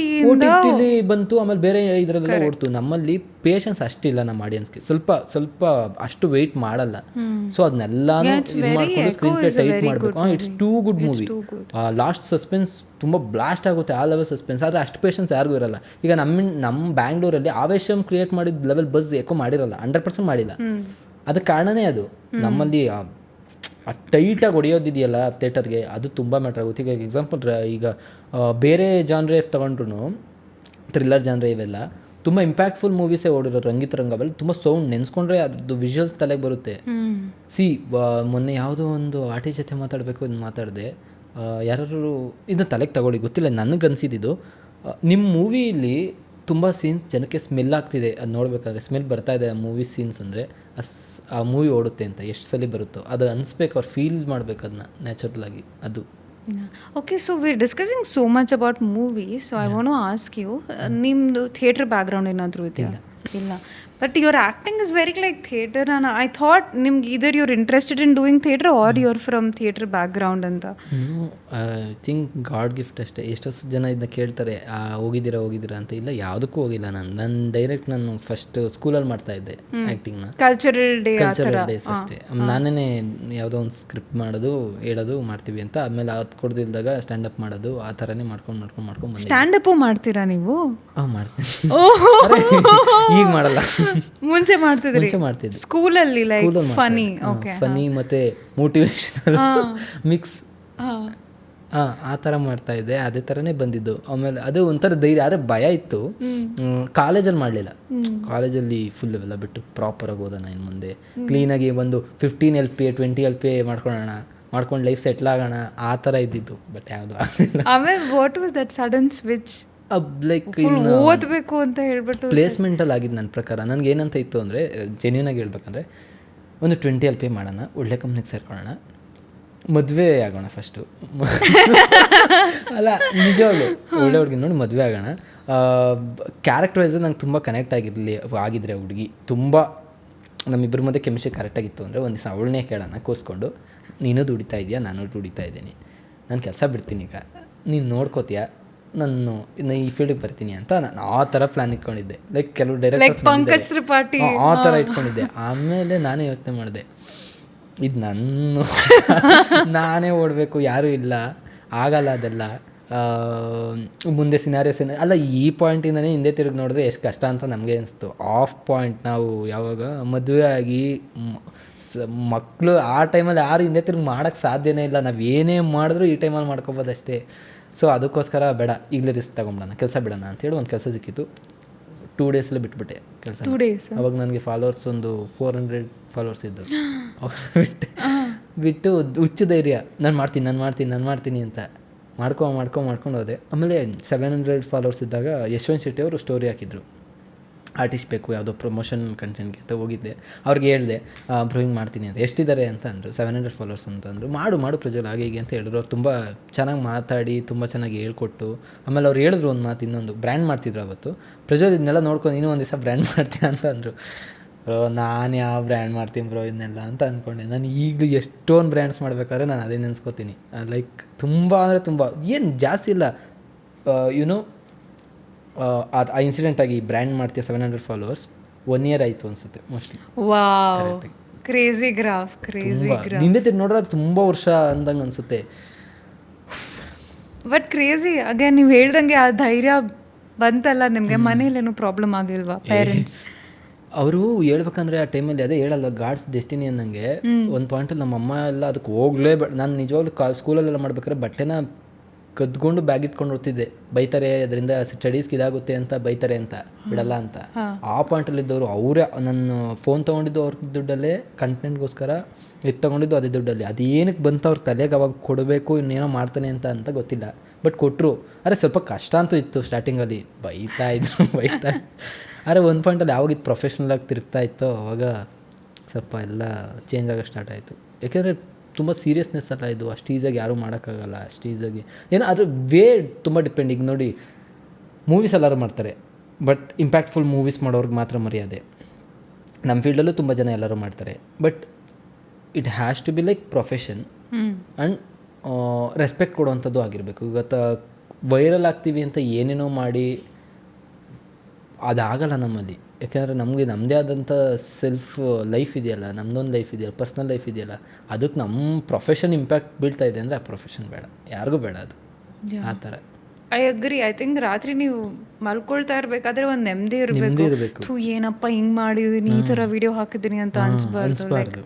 ಬಂತು, ಆಮೇಲೆ ಬೇರೆ ಇದರಲ್ಲೆಲ್ಲ ಓಡ್ತು. ನಮ್ಮಲ್ಲಿ ಪೇಷನ್ಸ್ ಅಷ್ಟಿಲ್ಲ ನಮ್ಮ ಆಡಿಯನ್ಸ್ಗೆ, ಸ್ವಲ್ಪ ಅಷ್ಟು ವೆಯ್ಟ್ ಮಾಡಲ್ಲ. ಸೊ ಅದನ್ನೆಲ್ಲಾನು ಇದು ಮಾಡ್ಕೊಂಡು ಸ್ಕ್ರೀನ್ ಪ್ಲೇ ಟೈಟ್ ಮಾಡಬೇಕು. It's too good movie. Last suspense ತುಂಬ ಬ್ಲಾಸ್ಟ್ ಆಗುತ್ತೆ, ಆ ಲೆವೆಲ್ ಸಸ್ಪೆನ್ಸ್. ಆದರೆ ಅಷ್ಟು ಪೇಷನ್ಸ್ ಯಾರಿಗೂ ಇರಲ್ಲ. ಈಗ ನಮ್ಮ ಬ್ಯಾಂಗ್ಳೂರಲ್ಲಿ ಆವೇಶಮ್ ಕ್ರಿಯೇಟ್ ಮಾಡಿದ ಲೆವೆಲ್ ಬಸ್ ಎಕೋ ಮಾಡಿರಲ್ಲ, 100% ಮಾಡಿಲ್ಲ. ಅದಕ್ಕೆ ಕಾರಣನೇ ಅದು. ನಮ್ಮಲ್ಲಿ ಆ ಟೈಟಾಗಿ ಹೊಡೆಯೋದಿದೆಯಲ್ಲ ಥಿಯೇಟರ್ಗೆ, ಅದು ತುಂಬ ಮ್ಯಾಟ್ರ್ ಆಗುತ್ತೆ. ಈಗ ಎಕ್ಸಾಂಪಲ್, ಈಗ ಬೇರೆ ಜಾನ್ರೆ ತೊಗೊಂಡ್ರು, ಥ್ರಿಲ್ಲರ್ ಜಾನ್ರೆ ಇವೆಲ್ಲ ತುಂಬ ಇಂಪ್ಯಾಕ್ಟ್ಫುಲ್ ಮೂವೀಸೇ ಓಡಿರೋ. ರಂಗಿತರಂಗವೆಲ್ಲ ತುಂಬ ಸೌಂಡ್ ನೆನೆಸ್ಕೊಂಡ್ರೆ ಅದ್ರದ್ದು ವಿಜುವಲ್ಸ್ ತಲೆಗೆ ಬರುತ್ತೆ. ಮೊನ್ನೆ ಯಾವುದೋ ಒಂದು ಆರ್ಟಿಸ್ಟ್ ಜೊತೆ ಮಾತಾಡಿದೆ, ಯಾರು ಇದನ್ನ ತಲೆಗೆ ತಗೊಳ್ಳಿ, ಗೊತ್ತಿಲ್ಲ, ನನಗೆ ಅನಿಸಿದ್ದು ನಿಮ್ಮ ಮೂವಿಯಲ್ಲಿ ತುಂಬ ಸೀನ್ಸ್ ಜನಕ್ಕೆ ಸ್ಮೆಲ್ ಆಗ್ತಿದೆ, ಅದು ನೋಡಬೇಕಾದ್ರೆ ಸ್ಮೆಲ್ ಬರ್ತಾ ಇದೆ ಆ ಮೂವಿ ಸೀನ್ಸ್ ಅಂದರೆ ಆ ಮೂವಿ ಓಡುತ್ತೆ ಅಂತ ಎಷ್ಟು ಸಲ ಬರುತ್ತೋ ಅದು ಅನಿಸ್ಬೇಕು, ಅವ್ರು ಫೀಲ್ ಮಾಡಬೇಕು ಅದನ್ನ ನ್ಯಾಚುರಲ್ ಆಗಿ. ಅದು okay. So we are discussing so much about movies. So I want to ask you, ನಿಮ್ಮದು ಥಿಯೇಟರ್ ಬ್ಯಾಕ್ಗ್ರೌಂಡ್ ಏನಾದರೂ ಇದೆಯಾ? ಇಲ್ಲ. But your acting is very like theatre. I thought ನಿಮ್ಗೆ either you're interested in doing theatre or you're from theatre background ಅಂತ. I think god gift ಅಷ್ಟೇ. ಎಷ್ಟೋ ಜನ ಇದನ್ನ ಕೇಳ್ತಾರೆ, ಹೋಗಿದ್ದೀರಾ ಅಂತ. ಇಲ್ಲ, ಯಾವುದಕ್ಕೂ ಹೋಗಿಲ್ಲ ನಾನು ಡೈರೆಕ್ಟ್ ನಾನು ಫಸ್ಟ್ ಸ್ಕೂಲಲ್ಲಿ ಮಾಡ್ತಾ ಇದ್ದೆ ಆ್ಯಕ್ಟಿಂಗ್ನ, ಕಲ್ಚರಲ್ ಡೇಸ್ ಅಷ್ಟೇ. ನಾನೇ ಯಾವುದೋ ಒಂದು ಸ್ಕ್ರಿಪ್ಟ್ ಮಾಡೋದು, ಹೇಳೋದು ಮಾಡ್ತೀವಿ ಅಂತ. ಆಮೇಲೆ ಅದು ಕೊಡ್ದಿಲ್ದಾಗ ಸ್ಟ್ಯಾಂಡಪ್ ಮಾಡೋದು, ಆ ಥರನೇ ಮಾಡ್ಕೊಂಡು ಬಂದೆ. ಸ್ಟ್ಯಾಂಡಪ್ಪು ಮಾಡ್ತೀರಾ ನೀವು? ಮಾಡ್ತೀನಿ, ಈಗ ಮಾಡಲ್ಲ. ಮುಂಚೆ ಮಾಡ್ತಿದ್ದೆ ಸ್ಕೂಲಲ್ಲಿ, ಲೈಕ್ ಫನಿ ಮತ್ತೆ ಮೋಟಿವೇಶನಲ್ ಮಿಕ್ಸ್, ಆ ಥರ ಮಾಡ್ತಾ ಇದ್ದೆ. ಅದೇ ಥರನೇ ಬಂದಿದ್ದು. ಆಮೇಲೆ ಅದು ಒಂಥರ ಧೈರ್ಯ, ಆದರೆ ಭಯ ಇತ್ತು. ಕಾಲೇಜಲ್ಲಿ ಮಾಡಲಿಲ್ಲ. ಕಾಲೇಜಲ್ಲಿ ಫುಲ್ ಎಲ್ಲ ಬಿಟ್ಟು ಪ್ರಾಪರಾಗಿ ಓದೋಣ, ಇನ್ನು ಮುಂದೆ ಕ್ಲೀನಾಗಿ ಒಂದು 15 LP 20 LP ಮಾಡ್ಕೊಂಡು ಲೈಫ್ ಸೆಟ್ಲ್ ಆಗೋಣ, ಆ ಥರ ಇದ್ದಿದ್ದು. ಬಟ್ ಯಾವುದು ಆಮೇಲೆ what was that sudden switch? Like full ಓದಬೇಕು ಅಂತ ಹೇಳ್ಬಿಟ್ಟು ಪ್ಲೇಸ್ಮೆಂಟಲ್ಲಿ ಆಗಿದ್ದು ನನ್ನ ಪ್ರಕಾರ ನನಗೆ ಏನಂತ ಇತ್ತು ಅಂದರೆ ಜೆನ್ಯೂನಾಗಿ ಹೇಳ್ಬೇಕಂದ್ರೆ ಒಂದು 20 LP ಮಾಡೋಣ, ಒಳ್ಳೆ ಕಂಪ್ನಿಗೆ ಸೇರ್ಕೊಳ್ಳೋಣ, ಮದುವೆ ಆಗೋಣ ಫಸ್ಟು. ಅಲ್ಲ ನಿಜವಾಗ್ಲು ಒಳ್ಳೆ ಹುಡುಗಿ ನೋಡಿ ಮದುವೆ ಆಗೋಣ. ಕ್ಯಾರೆಕ್ಟರ್ ವೈಸ್ ನಂಗೆ ತುಂಬ ಕನೆಕ್ಟ್ ಆಗಿದ್ರೆ ಹುಡುಗಿ ತುಂಬ ನಮ್ಮಿಬ್ಬರ ಮಧ್ಯೆ ಕೆಮಿಸ್ಟ್ರಿ ಕರೆಕ್ಟಾಗಿತ್ತು ಅಂದರೆ ಒಂದು ದಿವಸ ಅವಳನ್ನೇ ಕೇಳೋಣ ಕೂರಿಸ್ಕೊಂಡು, ನೀನು ದುಡಿತಾ ಇದೆಯಾ, ನಾನು ದುಡಿತಾ ಇದ್ದೀನಿ, ನಾನು ಕೆಲಸ ಬಿಡ್ತೀನಿ ಈಗ, ನೀನು ನೋಡ್ಕೋತೀಯ, ನಾನು ಈ ಫೀಲ್ಡಿಗೆ ಬರ್ತೀನಿ ಅಂತ ನಾನು ಆ ಥರ ಪ್ಲ್ಯಾನ್ ಇಟ್ಕೊಂಡಿದ್ದೆ. ಲೈಕ್ ಕೆಲವು ಡೈರೆಕ್ಟರ್ಸ್ ಪಂಕಜ್ ತ್ರಿಪಾಠಿ ಆ ಥರ ಇಟ್ಕೊಂಡಿದ್ದೆ. ಆಮೇಲೆ ನಾನೇ ಯೋಚನೆ ಮಾಡಿದೆ, ಇದು ನಾನೇ ಓಡಬೇಕು, ಯಾರೂ ಇಲ್ಲ, ಆಗಲ್ಲ ಅದೆಲ್ಲ, ಮುಂದೆ ಸಿನಾರಿಯೋ ಅಲ್ಲ. ಈ ಪಾಯಿಂಟಿಂದನೇ ಹಿಂದೆ ತಿರುಗಿ ನೋಡಿದ್ರೆ ಎಷ್ಟು ಕಷ್ಟ ಅಂತ ನಮಗೆ ಅನಿಸ್ತು. ಆಫ್ ಪಾಯಿಂಟ್ ನಾವು ಯಾವಾಗ ಮದುವೆ ಆಗಿ ಮಕ್ಕಳು ಆ ಟೈಮಲ್ಲಿ ಯಾರು ಹಿಂದೆ ತಿರುಗಿ ಮಾಡೋಕ್ಕೆ ಸಾಧ್ಯನೇ ಇಲ್ಲ. ನಾವು ಏನೇ ಮಾಡಿದ್ರೂ ಈ ಟೈಮಲ್ಲಿ ಮಾಡ್ಕೊಬೋದು ಅಷ್ಟೇ. ಸೊ ಅದಕ್ಕೋಸ್ಕರ ಬೇಡ, ಈಗಲೇ ರಿಸ್ಕ್ ತೊಗೊಂಬಿಡೋಣ, ಕೆಲಸ ಬಿಡೋಣ ಅಂತೇಳಿ ಒಂದು ಕೆಲಸ ಸಿಕ್ಕಿತ್ತು. 2 ಡೇಸಲ್ಲೇ ಬಿಟ್ಬಿಟ್ಟೆ ಕೆಲಸ. ಅವಾಗ ನನಗೆ ಫಾಲೋವರ್ಸ್ ಒಂದು 400 ಫಾಲೋವರ್ಸ್ ಇದ್ದರು. ಬಿಟ್ಟು ಹುಚ್ಚು ಧೈರ್ಯ, ನಾನು ಮಾಡ್ತೀನಿ ಅಂತ ಮಾಡ್ಕೊಂಡು ಹೋದೆ. ಆಮೇಲೆ 700 ಫಾಲೋವರ್ಸ್ ಇದ್ದಾಗ ಯಶವಂತ್ ಶೆಟ್ಟಿ ಅವರು ಸ್ಟೋರಿ ಹಾಕಿದ್ರು, ಆರ್ಟಿಸ್ಟ್ ಬೇಕು ಯಾವುದೋ ಪ್ರಮೋಷನ್ ಕಂಟೆಂಟ್ಗೆ ಅಂತ ಹೋಗಿದ್ದೆ. ಅವ್ರಿಗೆ ಹೇಳಿದೆ ಬ್ರೋ ಹಿಂಗೆ ಮಾಡ್ತೀನಿ ಅಂತ. ಎಷ್ಟಿದ್ದಾರೆ ಅಂತ ಅಂದರು, 700 ಫಾಲೋವರ್ಸ್ ಅಂತಂದರು. ಮಾಡು ಪ್ರಜ್ವಲ್ ಹಾಗೆ ಹೀಗೆ ಅಂತ ಹೇಳಿದ್ರು. ಅವ್ರು ತುಂಬ ಚೆನ್ನಾಗಿ ಮಾತಾಡಿ ತುಂಬ ಚೆನ್ನಾಗಿ ಹೇಳ್ಕೊಟ್ಟು, ಆಮೇಲೆ ಅವ್ರು ಹೇಳಿದ್ರು ಒಂದು ಮಾತು, ಇನ್ನೊಂದು ಬ್ರ್ಯಾಂಡ್ ಮಾಡ್ತಿದ್ರು ಅವತ್ತು. ಪ್ರಜ್ವಲ್ ಇದನ್ನೆಲ್ಲ ನೋಡ್ಕೊಂಡು ನೀನು ಒಂದು ದಿವಸ ಬ್ರ್ಯಾಂಡ್ ಮಾಡ್ತೀನಿ ಅಂತ ಅಂದರು. ಬ್ರೋ ನಾನು ಯಾವ ಬ್ರ್ಯಾಂಡ್ ಮಾಡ್ತೀನಿ ಬ್ರೋ ಇದನ್ನೆಲ್ಲ ಅಂತ ಅಂದ್ಕೊಂಡೆ. ನಾನು ಈಗಲೂ ಎಷ್ಟೊಂದು ಬ್ರ್ಯಾಂಡ್ಸ್ ಮಾಡಬೇಕಾದ್ರೆ ನಾನು ಅದೇ ನೆನೆಸ್ಕೋತೀನಿ. ಲೈಕ್ ತುಂಬ ಅಂದರೆ ತುಂಬ ಏನು ಜಾಸ್ತಿ ಇಲ್ಲ, ಯುನೋ ಅದು ಆ ಇನ್ಸಿಡೆಂಟಾಗಿ ಬ್ರ್ಯಾಂಡ್ ಮಾಡ್ತೀಯ 700 ಫಾಲೋವರ್ಸ್ 1 year ಆಯಿತು ಅನಿಸುತ್ತೆ ಮೋಸ್ಟ್ಲಿ. Wow, crazy graph. ಹಿಂದೆ ತಿರ್ಗಿ ನೋಡ್ರೆ ಅದು ತುಂಬ ವರ್ಷ ಅಂದಂಗೆ ಅನಿಸುತ್ತೆ. ಬಟ್ ಕ್ರೇಜಿ ಅಗೇನ್ ನೀವು ಹೇಳ್ದಂಗೆ ಆ ಧೈರ್ಯ ಬಂತಲ್ಲ ನಿಮಗೆ. ಮನೇಲೇನು ಪ್ರಾಬ್ಲಮ್ ಆಗಿಲ್ವಾ ಪೇರೆಂಟ್ಸ್? ಅವರು ಹೇಳ್ಬೇಕಂದ್ರೆ ಆ ಟೈಮಲ್ಲಿ ಅದೇ ಹೇಳಲ್ಲ, ಗಾಡ್ಸ್ ಡೆಸ್ಟಿನಿ ಅನ್ನಂಗೆ ಒಂದು ಪಾಯಿಂಟಲ್ಲಿ ನಮ್ಮ ಅಮ್ಮ ಎಲ್ಲ ಅದಕ್ಕೆ ಹೋಗಲೇಬೇಡ. ನಾನು ನಿಜವಾಗ್ಲೂ ಸ್ಕೂಲಲ್ಲೆಲ್ಲ ಮಾಡ್ಬೇಕಾದ್ರೆ ಬಟ್ಟೆನ ಕದ್ಕೊಂಡು ಬ್ಯಾಗ್ ಇಟ್ಕೊಂಡು ಹೋಗ್ತಿದ್ದೆ. ಬೈತಾರೆ, ಅದರಿಂದ ಸ್ಟಡೀಸ್ಗೆ ಇದಾಗುತ್ತೆ ಅಂತ ಬೈತಾರೆ ಅಂತ, ಬಿಡಲ್ಲ ಅಂತ. ಆ ಪಾಯಿಂಟಲ್ಲಿದ್ದವರು ಅವರೇ ನನ್ನ ಫೋನ್ ತೊಗೊಂಡಿದ್ದು ಅವ್ರ ದುಡ್ಡಲ್ಲೇ, ಕಂಟೆಂಟ್ಗೋಸ್ಕರ ಇದು ತೊಗೊಂಡಿದ್ದು ಅದೇ ದುಡ್ಡಲ್ಲಿ. ಅದೇನಕ್ಕೆ ಬಂತು ಅವ್ರ ತಲೆಗೆ ಅವಾಗ ಕೊಡಬೇಕು, ಇನ್ನೇನೋ ಮಾಡ್ತಾನೆ ಅಂತ ಗೊತ್ತಿಲ್ಲ. ಬಟ್ ಕೊಟ್ಟರು. ಅರೆ ಸ್ವಲ್ಪ ಕಷ್ಟ ಅಂತೂ ಇತ್ತು ಸ್ಟಾರ್ಟಿಂಗಲ್ಲಿ, ಬೈತಾ ಆದರೆ ಒಂದು ಪಾಯಿಂಟಲ್ಲಿ ಯಾವಾಗಿದ್ದು ಪ್ರೊಫೆಷ್ನಲಾಗಿ ತಿರುಗ್ತಾ ಇತ್ತೋ ಅವಾಗ ಸ್ವಲ್ಪ ಎಲ್ಲ ಚೇಂಜ್ ಆಗೋ ಸ್ಟಾರ್ಟ್ ಆಯಿತು. ಯಾಕೆಂದರೆ ತುಂಬ ಸೀರಿಯಸ್ನೆಸ್ ಅಲ್ಲ ಇದು, ಅಷ್ಟು ಈಸಿಯಾಗಿ ಯಾರೂ ಮಾಡೋಕ್ಕಾಗಲ್ಲ. ಅಷ್ಟು ಈಸಿಯಾಗಿ ಏನೋ ಅದ್ರ ವೇ ತುಂಬ ಡಿಪೆಂಡ್. ಈಗ ನೋಡಿ, ಮೂವೀಸ್ ಎಲ್ಲರೂ ಮಾಡ್ತಾರೆ, ಬಟ್ ಇಂಪ್ಯಾಕ್ಟ್ಫುಲ್ ಮೂವೀಸ್ ಮಾಡೋರ್ಗೆ ಮಾತ್ರ ಮರ್ಯಾದೆ. ನಮ್ಮ ಫೀಲ್ಡಲ್ಲೂ ತುಂಬ ಜನ ಎಲ್ಲರೂ ಮಾಡ್ತಾರೆ, but it has to be like profession and respect ಕೊಡುವಂಥದ್ದು ಆಗಿರಬೇಕು. ಇವತ್ತು ವೈರಲ್ ಆಗ್ತೀವಿ ಅಂತ ಏನೇನೋ ಮಾಡಿ ಅದಾಗಲ್ಲ ನಮ್ಮಲ್ಲಿ. ಯಾಕೆಂದರೆ ನಮಗೆ ನಮ್ಮದೇ ಆದಂಥ ಸೆಲ್ಫ್ ಲೈಫ್ ಇದೆಯಲ್ಲ, ನಮ್ಮದೊಂದು ಲೈಫ್ ಇದೆಯಲ್ಲ, ಪರ್ಸ್ನಲ್ ಲೈಫ್ ಇದೆಯಲ್ಲ, ಅದಕ್ಕೆ ನಮ್ಮ ಪ್ರೊಫೆಷನ್ ಇಂಪ್ಯಾಕ್ಟ್ ಬೀಳ್ತಾ ಇದೆ ಅಂದರೆ ಆ ಪ್ರೊಫೆಷನ್ ಬೇಡ, ಯಾರಿಗೂ ಬೇಡ ಅದು. ಆ ಥರ ಐ ಅಗ್ರಿ. ಐ ಥಿಂಕ್ ರಾತ್ರಿ ನೀವು ಮಲ್ಕೊಳ್ತಾ ಇರಬೇಕಾದ್ರೆ ಒಂದು ನೆಮ್ಮದಿ ಇರಬೇಕು. ಥೂ ಏನಪ್ಪ ಹಿಂಗೆ ಮಾಡಿದ್ದೀನಿ, ಈ ಥರ ವಿಡಿಯೋ ಹಾಕಿದ್ದೀನಿ ಅಂತ ಅನ್ಸ್ಬಾರ್ದು.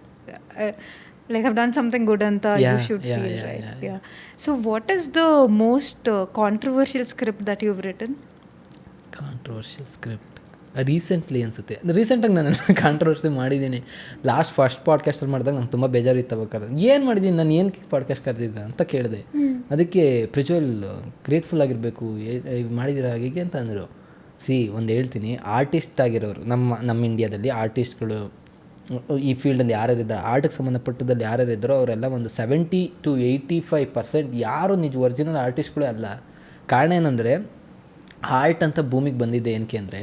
Like I've done something good anta you should feel right. Yeah. So what is the most controversial script that you've written? Controversial script recently ಅನಿಸುತ್ತೆ. ರೀಸೆಂಟಾಗಿ ನಾನು ಕಾಂಟ್ರವರ್ಸಿ ಮಾಡಿದ್ದೀನಿ. ಫಸ್ಟ್ ಪಾಡ್ಕಾಸ್ಟಲ್ಲಿ ಮಾಡಿದಾಗ ನಂಗೆ ತುಂಬ ಬೇಜಾರಿತ್ತು. ಬೇಕಾದ್ರೆ ಏನು ಮಾಡಿದ್ದೀನಿ ನಾನು, ಏನಕ್ಕೆ ಪಾಡ್ಕಾಸ್ಟ್ ಕರೆದಿದ್ದ ಅಂತ ಕೇಳಿದೆ. ಅದಕ್ಕೆ ಪ್ರಜ್ವಲ್ ಗ್ರೇಟ್ಫುಲ್ ಆಗಿರಬೇಕು, ಮಾಡಿದ್ದೀರಾ ಹಾಗೆ ಅಂತ ಅಂದರು. ಒಂದು ಹೇಳ್ತೀನಿ, ಆರ್ಟಿಸ್ಟ್ ಆಗಿರೋರು ನಮ್ಮ ಇಂಡಿಯಾದಲ್ಲಿ ಆರ್ಟಿಸ್ಟ್ಗಳು ಈ ಫೀಲ್ಡಲ್ಲಿ ಯಾರ್ಯಾರಿದ್ದಾರೆ, ಆರ್ಟಿಗೆ ಸಂಬಂಧಪಟ್ಟದಲ್ಲಿ ಯಾರ್ಯಾರಿದ್ದಾರೋ ಅವರೆಲ್ಲ ಒಂದು 70 to 85% ಯಾರು ನಿಜ ಒರಿಜಿನಲ್ ಆರ್ಟಿಸ್ಟ್ಗಳೇ ಅಲ್ಲ. ಕಾರಣ ಏನಂದರೆ, ಆರ್ಟ್ ಅಂತ ಭೂಮಿಗೆ ಬಂದಿದ್ದೆ ಏನಕ್ಕೆ ಅಂದರೆ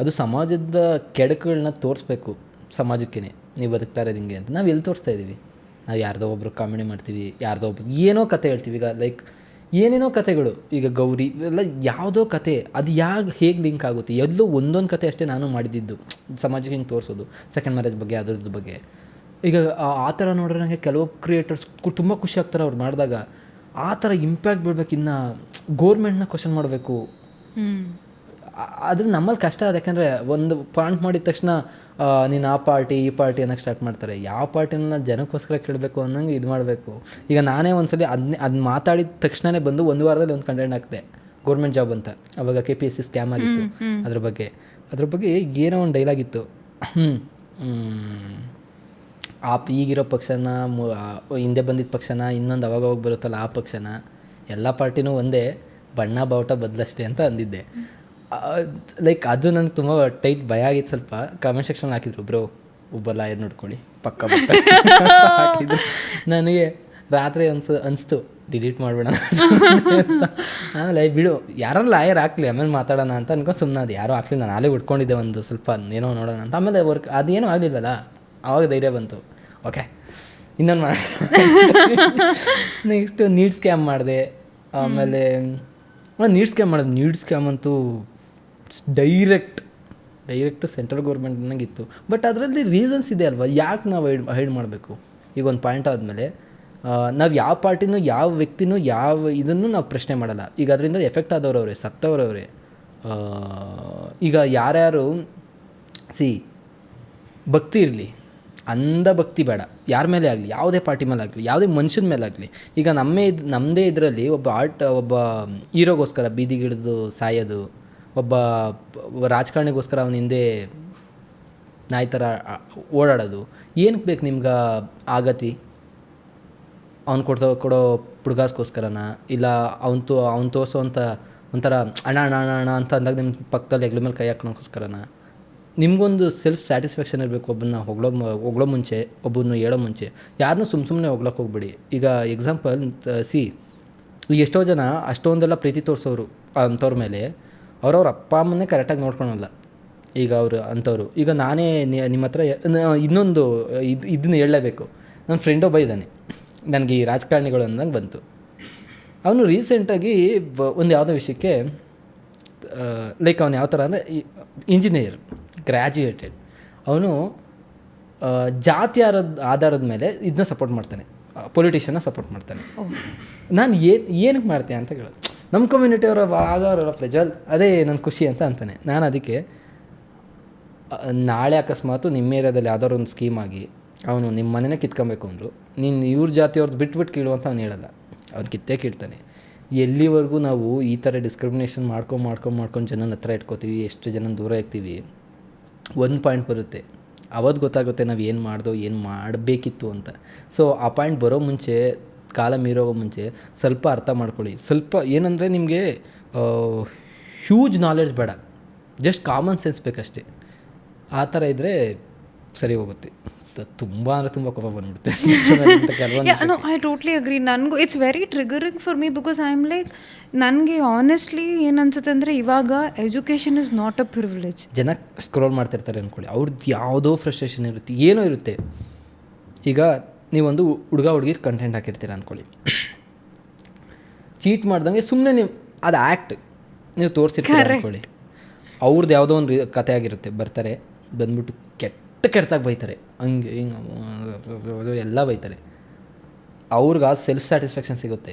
ಅದು ಸಮಾಜದ ಕೆಡಕುಗಳನ್ನ ತೋರಿಸ್ಬೇಕು ಸಮಾಜಕ್ಕೇ. ನೀವು ಬದುಕ್ತಾ ಇರೋದು ಹಿಂಗೆ ಅಂತ ನಾವು ಎಲ್ಲಿ ತೋರಿಸ್ತಾ ಇದ್ದೀವಿ? ನಾವು ಯಾರ್ದೋ ಒಬ್ರು ಕಾಮಿಡಿ ಮಾಡ್ತೀವಿ, ಯಾರ್ದೋ ಒಬ್ರು ಏನೋ ಕತೆ ಹೇಳ್ತೀವಿ. ಈಗ ಲೈಕ್ ಏನೇನೋ ಕತೆಗಳು, ಈಗ ಗೌರಿ ಎಲ್ಲ ಯಾವುದೋ ಕತೆ, ಅದು ಹೇಗೆ ಲಿಂಕ್ ಆಗುತ್ತೆ? ಎಲ್ಲೋ ಒಂದೊಂದು ಕತೆ ಅಷ್ಟೇ ನಾನು ಮಾಡಿದ್ದು ಸಮಾಜಕ್ಕೆ ಹಿಂಗೆ ತೋರಿಸೋದು, ಸೆಕೆಂಡ್ ಮ್ಯಾರೇಜ್ ಬಗ್ಗೆ, ಅದ್ರದ್ದು ಬಗ್ಗೆ. ಈಗ ಆ ಥರ ನೋಡ್ರೆ ನನಗೆ ಕೆಲವು ಕ್ರಿಯೇಟರ್ಸ್ ತುಂಬ ಖುಷಿ ಆಗ್ತಾರೆ ಅವ್ರು ಮಾಡಿದಾಗ. ಆ ಥರ ಇಂಪ್ಯಾಕ್ಟ್ ಬೀಳ್ಬೇಕು. ಇನ್ನು ಗೋರ್ಮೆಂಟ್ನ ಕ್ವಶನ್ ಮಾಡಬೇಕು, ಅದು ನಮ್ಮಲ್ಲಿ ಕಷ್ಟ ಅದು. ಯಾಕಂದರೆ ಒಂದು ಪಾಯಿಂಟ್ ಮಾಡಿದ ತಕ್ಷಣ ನೀನು ಆ ಪಾರ್ಟಿ ಈ ಪಾರ್ಟಿ ಅನ್ನೋಕ್ಕೆ ಸ್ಟಾರ್ಟ್ ಮಾಡ್ತಾರೆ. ಯಾವ ಪಾರ್ಟಿನ ಜನಕ್ಕೋಸ್ಕರ ಕೇಳಬೇಕು ಅನ್ನೋಂಗೆ ಇದು ಮಾಡಬೇಕು. ಈಗ ನಾನೇ ಒಂದ್ಸಲಿ ಅದನ್ನ ಮಾತಾಡಿದ ತಕ್ಷಣವೇ ಬಂದು 1 ವಾರದಲ್ಲಿ ಒಂದು ಕಂಟೆಂಟ್ ಹಾಕ್ದೆ, ಗೌರ್ಮೆಂಟ್ ಜಾಬ್ ಅಂತ. ಅವಾಗ KPSC ಸ್ಕ್ಯಾಮ್ ಆಗಿತ್ತು. ಅದ್ರ ಬಗ್ಗೆ ಏನೋ ಒಂದು ಡೈಲಾಗ್ ಇತ್ತು. ಈಗಿರೋ ಪಕ್ಷನ, ಹಿಂದೆ ಬಂದಿದ್ದ ಪಕ್ಷನ, ಇನ್ನೊಂದು ಅವಾಗ ಬರುತ್ತಲ್ಲ ಆ ಪಕ್ಷನ, ಎಲ್ಲ ಪಾರ್ಟಿನೂ ಒಂದೇ, ಬಣ್ಣ ಬಾವುಟ ಬದಲಷ್ಟೇ ಅಂತ ಅಂದಿದ್ದೆ. ಲೈಕ್ ಅದು ನನಗೆ ತುಂಬ ಟೈಟ್ ಭಯ ಆಗಿತ್ತು. ಸ್ವಲ್ಪ ಕಮೆಂಟ್ ಸೆಕ್ಷನ್ ಹಾಕಿದ್ರು, ಬ್ರೋ ಒಬ್ಬಲ್ಲ ಇದು ನೋಡ್ಕೊಳ್ಳಿ ಪಕ್ಕ ಹಾಕಿದ್ರು. ನನಗೆ ರಾತ್ರಿ ಅನಿಸ್ತು ಡಿಲೀಟ್ ಮಾಡಬೇಡ ಆಮೇಲೆ ಬಿಡು ಯಾರು ಲಾಯರ್ ಹಾಕ್ಲಿ ಆಮೇಲೆ ಮಾತಾಡೋಣ ಅಂತ ಅನ್ಕೊಂಡು ಸುಮ್ಮನೆ ಅದು ಯಾರೂ ಹಾಕ್ಲಿ. ನಾನು ನಾಳೆ ಉಟ್ಕೊಂಡಿದ್ದೆ ಒಂದು ಸ್ವಲ್ಪ ಏನೋ ನೋಡೋಣ ಅಂತ. ಆಮೇಲೆ ಅದೇನೂ ಆಗಲಿಲ್ವಲ್ಲ, ಆವಾಗ ಧೈರ್ಯ ಬಂತು, ಓಕೆ ಇನ್ನೊಂದು ಮಾಡಿ. ನೆಕ್ಸ್ಟು ನೀಡ್ ಸ್ಕ್ಯಾಮ್ ಮಾಡಿದೆ. ಆಮೇಲೆ ನೀಡ್ ಸ್ಕ್ಯಾಮ್ ಅಂತೂ ಡೈರೆಕ್ಟು ಸೆಂಟ್ರಲ್ ಗೌರ್ಮೆಂಟ್ನಾಗಿತ್ತು. ಬಟ್ ಅದರಲ್ಲಿ ರೀಸನ್ಸ್ ಇದೆ ಅಲ್ವಾ, ಯಾಕೆ ನಾವು ಹೈಡ್ ಮಾಡಬೇಕು? ಈಗ ಒಂದು ಪಾಯಿಂಟ್ ಆದಮೇಲೆ ನಾವು ಯಾವ ಪಾರ್ಟಿನೂ ಯಾವ ವ್ಯಕ್ತಿನೂ ಯಾವ ಇದನ್ನು ನಾವು ಪ್ರಶ್ನೆ ಮಾಡಲ್ಲ. ಈಗ ಅದರಿಂದ ಎಫೆಕ್ಟ್ ಆದವ್ರವ್ರೆ, ಸತ್ತವ್ರವ್ರೆ. ಈಗ ಯಾರ್ಯಾರು ಭಕ್ತಿ ಇರಲಿ, ಅಂಧ ಭಕ್ತಿ ಬೇಡ ಯಾರ ಮೇಲೆ ಆಗಲಿ, ಯಾವುದೇ ಪಾರ್ಟಿ ಮೇಲೆ ಆಗಲಿ, ಯಾವುದೇ ಮನುಷ್ಯನ ಮೇಲೆ ಆಗಲಿ. ಈಗ ನಮ್ಮದೇ ಇದರಲ್ಲಿ ಒಬ್ಬ ಹೀರೋಗೋಸ್ಕರ ಬೀದಿಗಿಳಿದು ಸಾಯೋದು, ಒಬ್ಬ ರಾಜಕಾರಣಿಗೋಸ್ಕರ ಅವನ ಹಿಂದೆ ನಾಯಿ ಥರ ಓಡಾಡೋದು, ಏನಕ್ಕೆ ಬೇಕು ನಿಮ್ಗೆ ಆಗತಿ? ಅವ್ನು ಕೊಡೋ ಪುಡ್ಗಾಸ್ಗೋಸ್ಕರನ, ಇಲ್ಲ ಅವ್ನು ತೋರಿಸೋವಂಥ ಒಂಥರ ಅಣ್ಣ ಅಣ್ಣ ಅಣ್ಣ ಅಣ್ಣ ಅಂತ ಅಂದಾಗ ನಿಮ್ಮ ಪಕ್ಕದಲ್ಲಿ ಹೆಗ್ಲ ಮೇಲೆ ಕೈ ಹಾಕೋಕ್ಕೋಸ್ಕರನ? ನಿಮಗೊಂದು ಸೆಲ್ಫ್ ಸ್ಯಾಟಿಸ್ಫ್ಯಾಕ್ಷನ್ ಇರಬೇಕು. ಒಬ್ಬನ್ನ ಹೊಗಳೋ ಮುಂಚೆ, ಒಬ್ಬನ್ನು ಹೇಳೋ ಮುಂಚೆ ಯಾರನ್ನೂ ಸುಮ್ಮನೆ ಹೊಗ್ಳಕ್ಕೆ ಹೋಗ್ಬೇಡಿ. ಈಗ ಎಕ್ಸಾಂಪಲ್ ಈಗ ಎಷ್ಟೋ ಜನ ಅಷ್ಟೊಂದೆಲ್ಲ ಪ್ರೀತಿ ತೋರಿಸೋರು ಅಂಥವ್ರ ಮೇಲೆ ಅವ್ರವ್ರ ಅಪ್ಪ ಅಮ್ಮನ್ನೇ ಕರೆಕ್ಟಾಗಿ ನೋಡ್ಕೊಳಲ್ಲ. ಈಗ ಅವರು ಅಂಥವ್ರು. ಈಗ ನಾನೇ ನಿಮ್ಮ ಹತ್ರ ಇನ್ನೊಂದು ಇದನ್ನ ಹೇಳಲೇಬೇಕು. ನನ್ನ ಫ್ರೆಂಡ್ ಒಬ್ಬ ಇದ್ದಾನೆ, ನನಗೆ ಈ ರಾಜಕಾರಣಿಗಳು ಅಂದಂಗೆ ಬಂತು. ಅವನು ರೀಸೆಂಟಾಗಿ ಒಂದು ಯಾವುದೋ ವಿಷಯಕ್ಕೆ ಲೈಕ್ ಅವನು ಯಾವ ಥರ ಅಂದರೆ ಇಂಜಿನಿಯರ್ ಗ್ರ್ಯಾಜುಯೇಟೆಡ್. ಅವನು ಜಾತಿ ಆಧಾರದ ಮೇಲೆ ಇದನ್ನ ಸಪೋರ್ಟ್ ಮಾಡ್ತಾನೆ, ಪೊಲಿಟಿಷಿಯನ್ನ ಸಪೋರ್ಟ್ ಮಾಡ್ತಾನೆ. ನಾನು ಏನಕ್ಕೆ ಮಾಡ್ತೇನೆ ಅಂತ ಕೇಳೋದು. ನಮ್ಮ ಕಮ್ಯುನಿಟಿಯವರ ಆಗೋರಲ್ಲ ಪ್ರಜ್ವಲ್, ಅದೇ ನನ್ನ ಖುಷಿ ಅಂತ ಅಂತಾನೆ. ನಾನು ಅದಕ್ಕೆ ನಾಳೆ ಅಕಸ್ಮಾತು ನಿಮ್ಮ ಏರಿಯಾದಲ್ಲಿ ಯಾವ್ದಾದ್ರು ಒಂದು ಸ್ಕೀಮ್ ಆಗಿ ಅವನು ನಿಮ್ಮ ಮನೆಯೇ ಕಿತ್ಕೊಬೇಕು ಅಂದರು, ನೀನು ಇವ್ರ ಜಾತಿಯವ್ರದ್ದು ಬಿಟ್ಬಿಟ್ಟು ಕೀಳು ಅಂತ ಅವ್ನು ಹೇಳಲ್ಲ, ಅವ್ನು ಕಿತ್ತೇ ಕೀಳ್ತಾನೆ. ಎಲ್ಲಿವರೆಗೂ ನಾವು ಈ ಥರ ಡಿಸ್ಕ್ರಿಮಿನೇಷನ್ ಮಾಡ್ಕೊಂಡು ಜನನ ಹತ್ರ ಇಟ್ಕೋತೀವಿ, ಎಷ್ಟು ಜನ ದೂರ ಇರ್ತೀವಿ, ಒಂದು ಪಾಯಿಂಟ್ ಬರುತ್ತೆ, ಅವತ್ತು ಗೊತ್ತಾಗುತ್ತೆ ನಾವು ಏನು ಮಾಡ್ದೋ ಏನು ಮಾಡಬೇಕಿತ್ತು ಅಂತ. ಸೊ ಆ ಪಾಯಿಂಟ್ ಬರೋ ಮುಂಚೆ, ಕಾಲ ಮೀರೋಗೋ ಮುಂಚೆ ಸ್ವಲ್ಪ ಅರ್ಥ ಮಾಡ್ಕೊಳ್ಳಿ. ಸ್ವಲ್ಪ ಏನಂದರೆ ನಿಮಗೆ ಹ್ಯೂಜ್ ನಾಲೆಡ್ಜ್ ಬೇಡ, ಜಸ್ಟ್ ಕಾಮನ್ ಸೆನ್ಸ್ ಬೇಕಷ್ಟೇ. ಆ ಥರ ಇದ್ದರೆ ಸರಿ ಹೋಗುತ್ತೆ. ತುಂಬ ಅಂದರೆ ತುಂಬ ಕೋಪ ಬಂದ್ಬಿಡುತ್ತೆ. I totally agree. ನನಗೂ it's very triggering for me because I am like, ನನಗೆ ಆನೆಸ್ಟ್ಲಿ ಏನು ಅನ್ಸುತ್ತೆ ಅಂದರೆ ಇವಾಗ education is not a privilege. ಜನ ಸ್ಕ್ರೋಲ್ ಮಾಡ್ತಿರ್ತಾರೆ ಅಂದ್ಕೊಳ್ಳಿ, ಅವ್ರದ್ದು ಯಾವುದೋ ಫ್ರಸ್ಟ್ರೇಷನ್ ಇರುತ್ತೆ, ಏನೋ ಇರುತ್ತೆ. ಈಗ ನೀವೊಂದು ಹುಡುಗಿರ್ ಕಂಟೆಂಟ್ ಹಾಕಿರ್ತೀರ ಅಂದ್ಕೊಳ್ಳಿ, ಚೀಟ್ ಮಾಡ್ದಂಗೆ ಸುಮ್ಮನೆ ನೀವು ಅದು ಆ್ಯಕ್ಟ್ ನೀವು ತೋರಿಸಿರ್ತೀರ ಅಂದ್ಕೊಳ್ಳಿ, ಅವ್ರದ್ದು ಯಾವುದೋ ಒಂದು ಕತೆ ಆಗಿರುತ್ತೆ, ಬರ್ತಾರೆ ಬಂದ್ಬಿಟ್ಟು ಕೆಟ್ಟದಾಗಿ ಬೈತಾರೆ, ಹಂಗೆ ಹಿಂಗೆ ಎಲ್ಲ ಬೈತಾರೆ. ಅವ್ರಿಗೆ ಆ ಸೆಲ್ಫ್ ಸ್ಯಾಟಿಸ್ಫ್ಯಾಕ್ಷನ್ ಸಿಗುತ್ತೆ,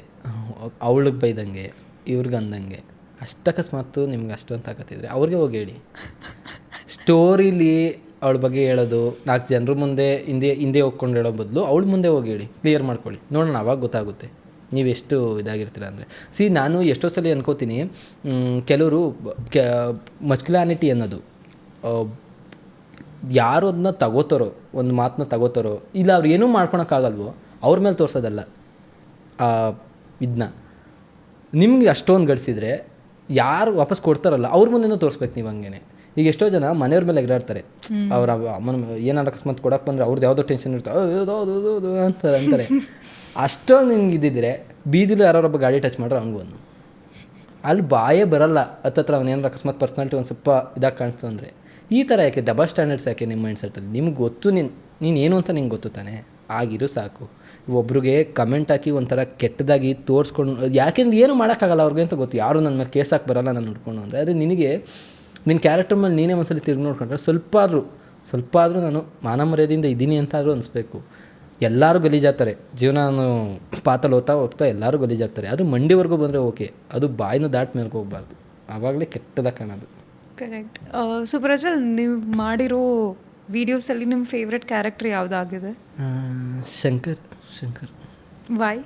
ಅವಳಿಗೆ ಬೈದಂಗೆ ಇವ್ರಿಗೆ ಅಂದಂಗೆ. ಅಷ್ಟಕಸ್ಮಾತು ನಿಮ್ಗೆ ಅಷ್ಟೊಂದು ತಾಕತ್ತಿದ್ರೆ ಅವ್ರಿಗೆ ಹೋಗಿ ಹೇಳಿ. ಸ್ಟೋರಿಲಿ ಅವಳ ಬಗ್ಗೆ ಹೇಳೋದು 4 ಜನರ ಮುಂದೆ ಹಿಂದೆ ಹೋಗ್ಕೊಂಡು ಹೇಳೋ ಬದಲು ಅವಳ ಮುಂದೆ ಹೋಗಿ ಹೇಳಿ, ಕ್ಲಿಯರ್ ಮಾಡ್ಕೊಳ್ಳಿ, ನೋಡೋಣ ಅವಾಗ ಗೊತ್ತಾಗುತ್ತೆ ನೀವೆಷ್ಟು ಇದಾಗಿರ್ತೀರ ಅಂದರೆ. ನಾನು ಎಷ್ಟೋ ಸಲ ಅನ್ಕೋತೀನಿ, ಕೆಲವರು ಮಸ್ಕ್ಯುಲಾನಿಟಿ ಅನ್ನೋದು ಯಾರು ಅದನ್ನ ತಗೋತಾರೋ, ಒಂದು ಮಾತನ್ನ ತಗೋತಾರೋ, ಇಲ್ಲ ಅವ್ರು ಏನೂ ಮಾಡ್ಕೊಳಕ್ಕಾಗಲ್ವೋ ಅವ್ರ ಮೇಲೆ ತೋರಿಸೋದಲ್ಲ ಇದನ್ನ. ನಿಮ್ಗೆ ಅಷ್ಟೊಂದು ಗಡಿಸಿದ್ರೆ ಯಾರು ವಾಪಸ್ ಕೊಡ್ತಾರಲ್ಲ ಅವ್ರ ಮುಂದೆನೂ ತೋರಿಸ್ಬೇಕು ನೀವು. ಹಂಗೇನೆ ಈಗ ಎಷ್ಟೋ ಜನ ಮನೆಯವ್ರ ಮೇಲೆ ಎಗರಾಡ್ತಾರೆ, ಅವ್ರ ಅಮ್ಮನ ಏನಾರು ಅಕಸ್ಮಾತ್ ಕೊಡಕ್ಕೆ ಬಂದರೆ ಅವ್ರದ್ದು ಯಾವುದೋ ಟೆನ್ಷನ್ ಇರ್ತಾರೆ ಅಂತಾರೆ. ಅಷ್ಟೊಂದು ಹಿಂಗೆ ಇದ್ದಿದ್ರೆ ಬೀದಿಲು ಯಾರೊಬ್ಬ ಗಾಡಿ ಟಚ್ ಮಾಡ್ರೆ ಹಂಗೂ ಅಲ್ಲಿ ಬಾಯೇ ಬರಲ್ಲ. ಹತ್ತತ್ರ ಅವನೇನಾರು ಅಕಸ್ಮಾತ್ ಪರ್ಸ್ನಾಲಿಟಿ ಒಂದು ಸ್ವಲ್ಪ ಇದಾಗಿ ಕಾಣಿಸ್ತು ಅಂದರೆ. ಈ ಥರ ಯಾಕೆ ಡಬಲ್ ಸ್ಟ್ಯಾಂಡರ್ಡ್ಸ್ ಯಾಕೆ ನಿಮ್ಮ ಮೈಂಡ್ಸೆಟ್ಟಲ್ಲಿ? ನಿಮ್ಗೆ ಗೊತ್ತು ನೀನು ಏನು ಅಂತ ನಿಂಗೆ ಗೊತ್ತು ತಾನೆ, ಆಗಿರು ಸಾಕು. ಒಬ್ರಿಗೆ ಕಮೆಂಟ್ ಹಾಕಿ ಒಂಥರ ಕೆಟ್ಟದಾಗಿ ತೋರಿಸ್ಕೊಂಡು, ಯಾಕೆಂದ್ರೆ ಏನು ಮಾಡೋಕ್ಕಾಗಲ್ಲ ಅವ್ರಿಗೆ ಅಂತ ಗೊತ್ತು, ಯಾರು ನನ್ನ ಮೇಲೆ ಕೇಸ್ ಹಾಕಿ ಬರೋಲ್ಲ ನಾನು ನೋಡ್ಕೊಂಡು ಅಂದರೆ. ಅದು ನಿನಗೆ ನಿನ್ನ ಕ್ಯಾರೆಕ್ಟರ್ ಮೇಲೆ ನೀನೇ ಒಂದ್ಸಲ ತಿರುಗಿ ನೋಡ್ಕೊಂಡ್ರೆ ಸ್ವಲ್ಪ ಆದರೂ ನಾನು ಮಾನ ಮರ್ಯಾದೆಯಿಂದ ಇದ್ದೀನಿ ಅಂತಾದರೂ ಅನಿಸ್ಬೇಕು. ಎಲ್ಲರೂ ಗಲೀಜಾಗ್ತಾರೆ, ಜೀವನ ಪಾತಲ್ಲಿ ಹೋಗ್ತಾ ಎಲ್ಲರೂ ಗಲೀಜಾಗ್ತಾರೆ. ಅದು ಮಂಡಿವರೆಗೂ ಬಂದರೆ ಓಕೆ, ಅದು ಬಾಯಿನ ದಾಟ್ ಮೇಲೆ ಹೋಗಬಾರ್ದು, ಆವಾಗಲೇ ಕೆಟ್ಟದಾಗ ಕಾಣೋದು. ಕರೆಕ್ಟ್. ಸೊ ಪ್ರಜ್ವಲ್, ನೀವು ಮಾಡಿರೋ ವೀಡಿಯೋಸಲ್ಲಿ ನಿಮ್ಮ ಫೇವ್ರೆಟ್ ಕ್ಯಾರೆಕ್ಟರ್ ಯಾವುದಾಗಿದೆ? ಶಂಕರ್. ವೈ?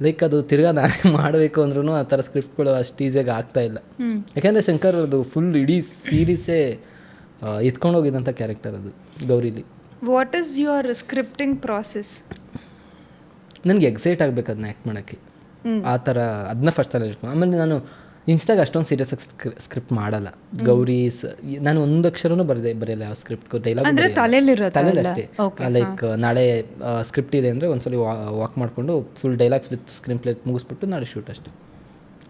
ಲೈಕ್ ಅದು ತಿರ್ಗಾ ನಾನೇ ಮಾಡಬೇಕು ಅಂದ್ರೂ ಆ ಥರ ಸ್ಕ್ರಿಪ್ಟ್ಗಳು ಅಷ್ಟು ಈಸಿಯಾಗಿ ಆಗ್ತಾಯಿಲ್ಲ. ಯಾಕೆಂದರೆ ಶಂಕರ್ ಅದು ಫುಲ್ ಇಡೀ ಸೀರೀಸೇ ಎತ್ಕೊಂಡೋಗಿದ್ದಂಥ ಕ್ಯಾರೆಕ್ಟರ್ ಅದು ಗೌರಿಲಿ. What is your scripting process? ನನಗೆ ಎಕ್ಸೈಟ್ ಆಗಬೇಕು ಅದನ್ನ ಆ್ಯಕ್ಟ್ ಮಾಡೋಕ್ಕೆ. ಆ ಥರ ಅದನ್ನ ಫಸ್ಟ್ ತಲೆ ಇಟ್ಕೊಂಡು ಆಮೇಲೆ ನಾನು ಇನ್ಸ್ಟಾಗ ಅಷ್ಟೊಂದು ಸೀರಿಯಸ್ ಆಗಿ ಸ್ಕ್ರಿಪ್ಟ್ ಮಾಡಲ್ಲ. ಗೌರೀಸ್ ನಾನು ಒಂದು ಅಕ್ಷರನೂ ಬರೆಯಲ್ಲ ಯಾವ ಸ್ಕ್ರಿಪ್ಟ್ ಡೈಲಾಗ್ ತಲೆಯಲ್ಲಿ ಅಷ್ಟೇ. ಲೈಕ್ ನಾಳೆ ಸ್ಕ್ರಿಪ್ಟ್ ಇದೆ ಅಂದರೆ ಒಂದ್ಸಲಿ ವಾಕ್ ಮಾಡಿಕೊಂಡು full dialogues with screenplay ಮುಗಿಸ್ಬಿಟ್ಟು ನಾಳೆ ಶೂಟ್ ಅಷ್ಟೇ,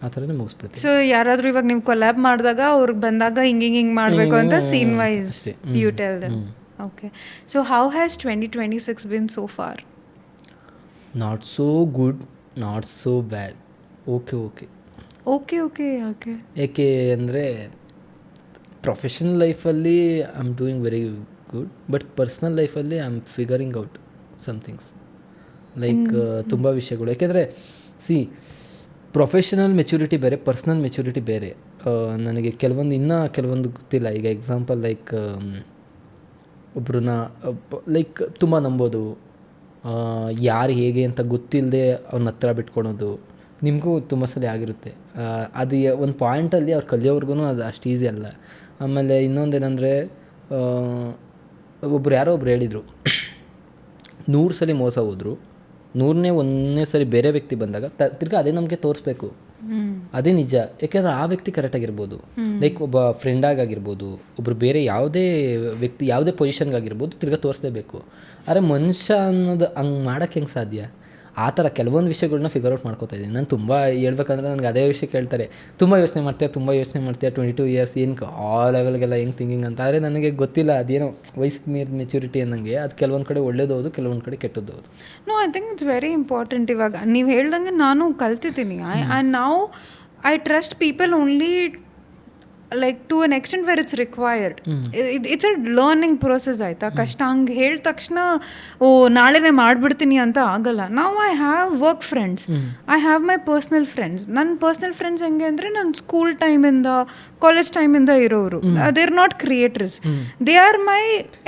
ಆ ಥರನೇ ಮುಗಿಸ್ಬಿಡ್ತೀನಿ. ಸೊ ಯಾರಾದರೂ ಇವಾಗ ನೀವು ಕೊಲ್ಯಾಬ್ ಮಾಡಿದಾಗ ಅವ್ರಿಗೆ ಬಂದಾಗ ಹಿಂಗೆ ಮಾಡಬೇಕು ಅಂತ scene wise you tell them. Okay, so how has 2026 been so far? Not so good, not so bad, okay okay okay okay okay. ಏಕೆ ಅಂದರೆ ಪ್ರೊಫೆಷನಲ್ ಲೈಫಲ್ಲಿ I am doing very good, but personal ಲೈಫಲ್ಲಿ I am figuring out somethings like ತುಂಬ ವಿಷಯಗಳು. ಯಾಕೆಂದರೆ professional maturity ಬೇರೆ, personal maturity ಬೇರೆ. ನನಗೆ ಕೆಲವೊಂದು ಗೊತ್ತಿಲ್ಲ. ಈಗ ಎಕ್ಸಾಂಪಲ್ ಲೈಕ್ ಒಬ್ರನ್ನ ಲೈಕ್ ತುಂಬ ನಂಬೋದು, ಯಾರು ಹೇಗೆ ಅಂತ ಗೊತ್ತಿಲ್ಲದೆ ಅವ್ನ ಹತ್ರ ಬಿಟ್ಕೊಳೋದು, ನಿಮಗೂ ತುಂಬ ಸಲ ಆಗಿರುತ್ತೆ. ಅದು ಒಂದು ಪಾಯಿಂಟಲ್ಲಿ ಅವ್ರು ಕಲಿಯೋವ್ರಿಗೂ ಅದು ಅಷ್ಟು ಈಸಿ ಅಲ್ಲ. ಆಮೇಲೆ ಇನ್ನೊಂದೇನೆಂದರೆ ಯಾರೋ ಒಬ್ರು ಹೇಳಿದರು, 100 ಸಲ ಮೋಸ ಹೋದರು, 100ನೇ ಸರಿ ಬೇರೆ ವ್ಯಕ್ತಿ ಬಂದಾಗ ತಿರ್ಗಿ ಅದೇ ನಮಗೆ ತೋರಿಸ್ಬೇಕು, ಅದೇ ನಿಜ. ಯಾಕೆಂದರೆ ಆ ವ್ಯಕ್ತಿ ಕರೆಕ್ಟಾಗಿರ್ಬೋದು, ಲೈಕ್ ಒಬ್ಬ ಫ್ರೆಂಡಾಗಿರ್ಬೋದು, ಒಬ್ಬರು ಬೇರೆ ಯಾವುದೇ ವ್ಯಕ್ತಿ ಯಾವುದೇ ಪೊಸಿಷನ್ಗಾಗಿರ್ಬೋದು, ತಿರ್ಗಿ ತೋರಿಸ್ಲೇಬೇಕು. ಆದರೆ ಮನುಷ್ಯ ಅನ್ನೋದು ಹಂಗೆ ಮಾಡೋಕ್ಕೆ ಹೆಂಗೆ ಸಾಧ್ಯ? ಆ ಥರ ಕೆಲವೊಂದು ವಿಷಯಗಳನ್ನ ಫಿಗರ್ ಔಟ್ ಮಾಡ್ಕೋತಾ ಇದ್ದೀನಿ ನಾನು. ತುಂಬ ಹೇಳ್ಬೇಕಂದ್ರೆ ನನಗೆ ಅದೇ ವಿಷಯ ಕೇಳ್ತಾರೆ, ತುಂಬ ಯೋಚನೆ ಮಾಡ್ತೀಯ 22 ಇಯರ್ಸ್ ಏನಕ್ಕೆ ಆ ಲೆವೆಲ್ಗೆಲ್ಲ ಹೆಂಗೆ ಥಿಂಕಿಂಗ್ ಅಂತ. ಆದರೆ ನನಗೆ ಗೊತ್ತಿಲ್ಲ, ಅದೇನೋ ವಯಸ್ಸಿಗೆ ಮೀರಿದ ಮೆಚುರಿಟಿ ಅನ್ನಂಗೆ. ಅದು ಕೆಲವೊಂದು ಕಡೆ ಒಳ್ಳೇದು ಹೌದು, ಕೆಲವೊಂದು ಕಡೆ ಕೆಟ್ಟದ್ದು ಹೌದು. No, I think it's very important. ಇವಾಗ ನೀವು ಹೇಳ್ದಂಗೆ ನಾನು ಕಲ್ತಿದ್ದೀನಿ. ಆ್ಯಂಡ್ ನಾವು I trust people only like to an extent where it's required. It's a learning process ಆಯಿತಾ. ಕಷ್ಟ ಹಂಗೆ ಹೇಳಿದ ತಕ್ಷಣ ನಾಳೆನೇ ಮಾಡಿಬಿಡ್ತೀನಿ ಅಂತ ಆಗಲ್ಲ. ನಾವು I have work friends, I have my personal friends. ನನ್ನ ಪರ್ಸ್ನಲ್ ಫ್ರೆಂಡ್ಸ್ ಹೆಂಗೆ ಅಂದರೆ ನನ್ನ ಸ್ಕೂಲ್ ಟೈಮಿಂದ ಕಾಲೇಜ್ ಟೈಮಿಂದ ಇರೋರು. They are not creators, they are my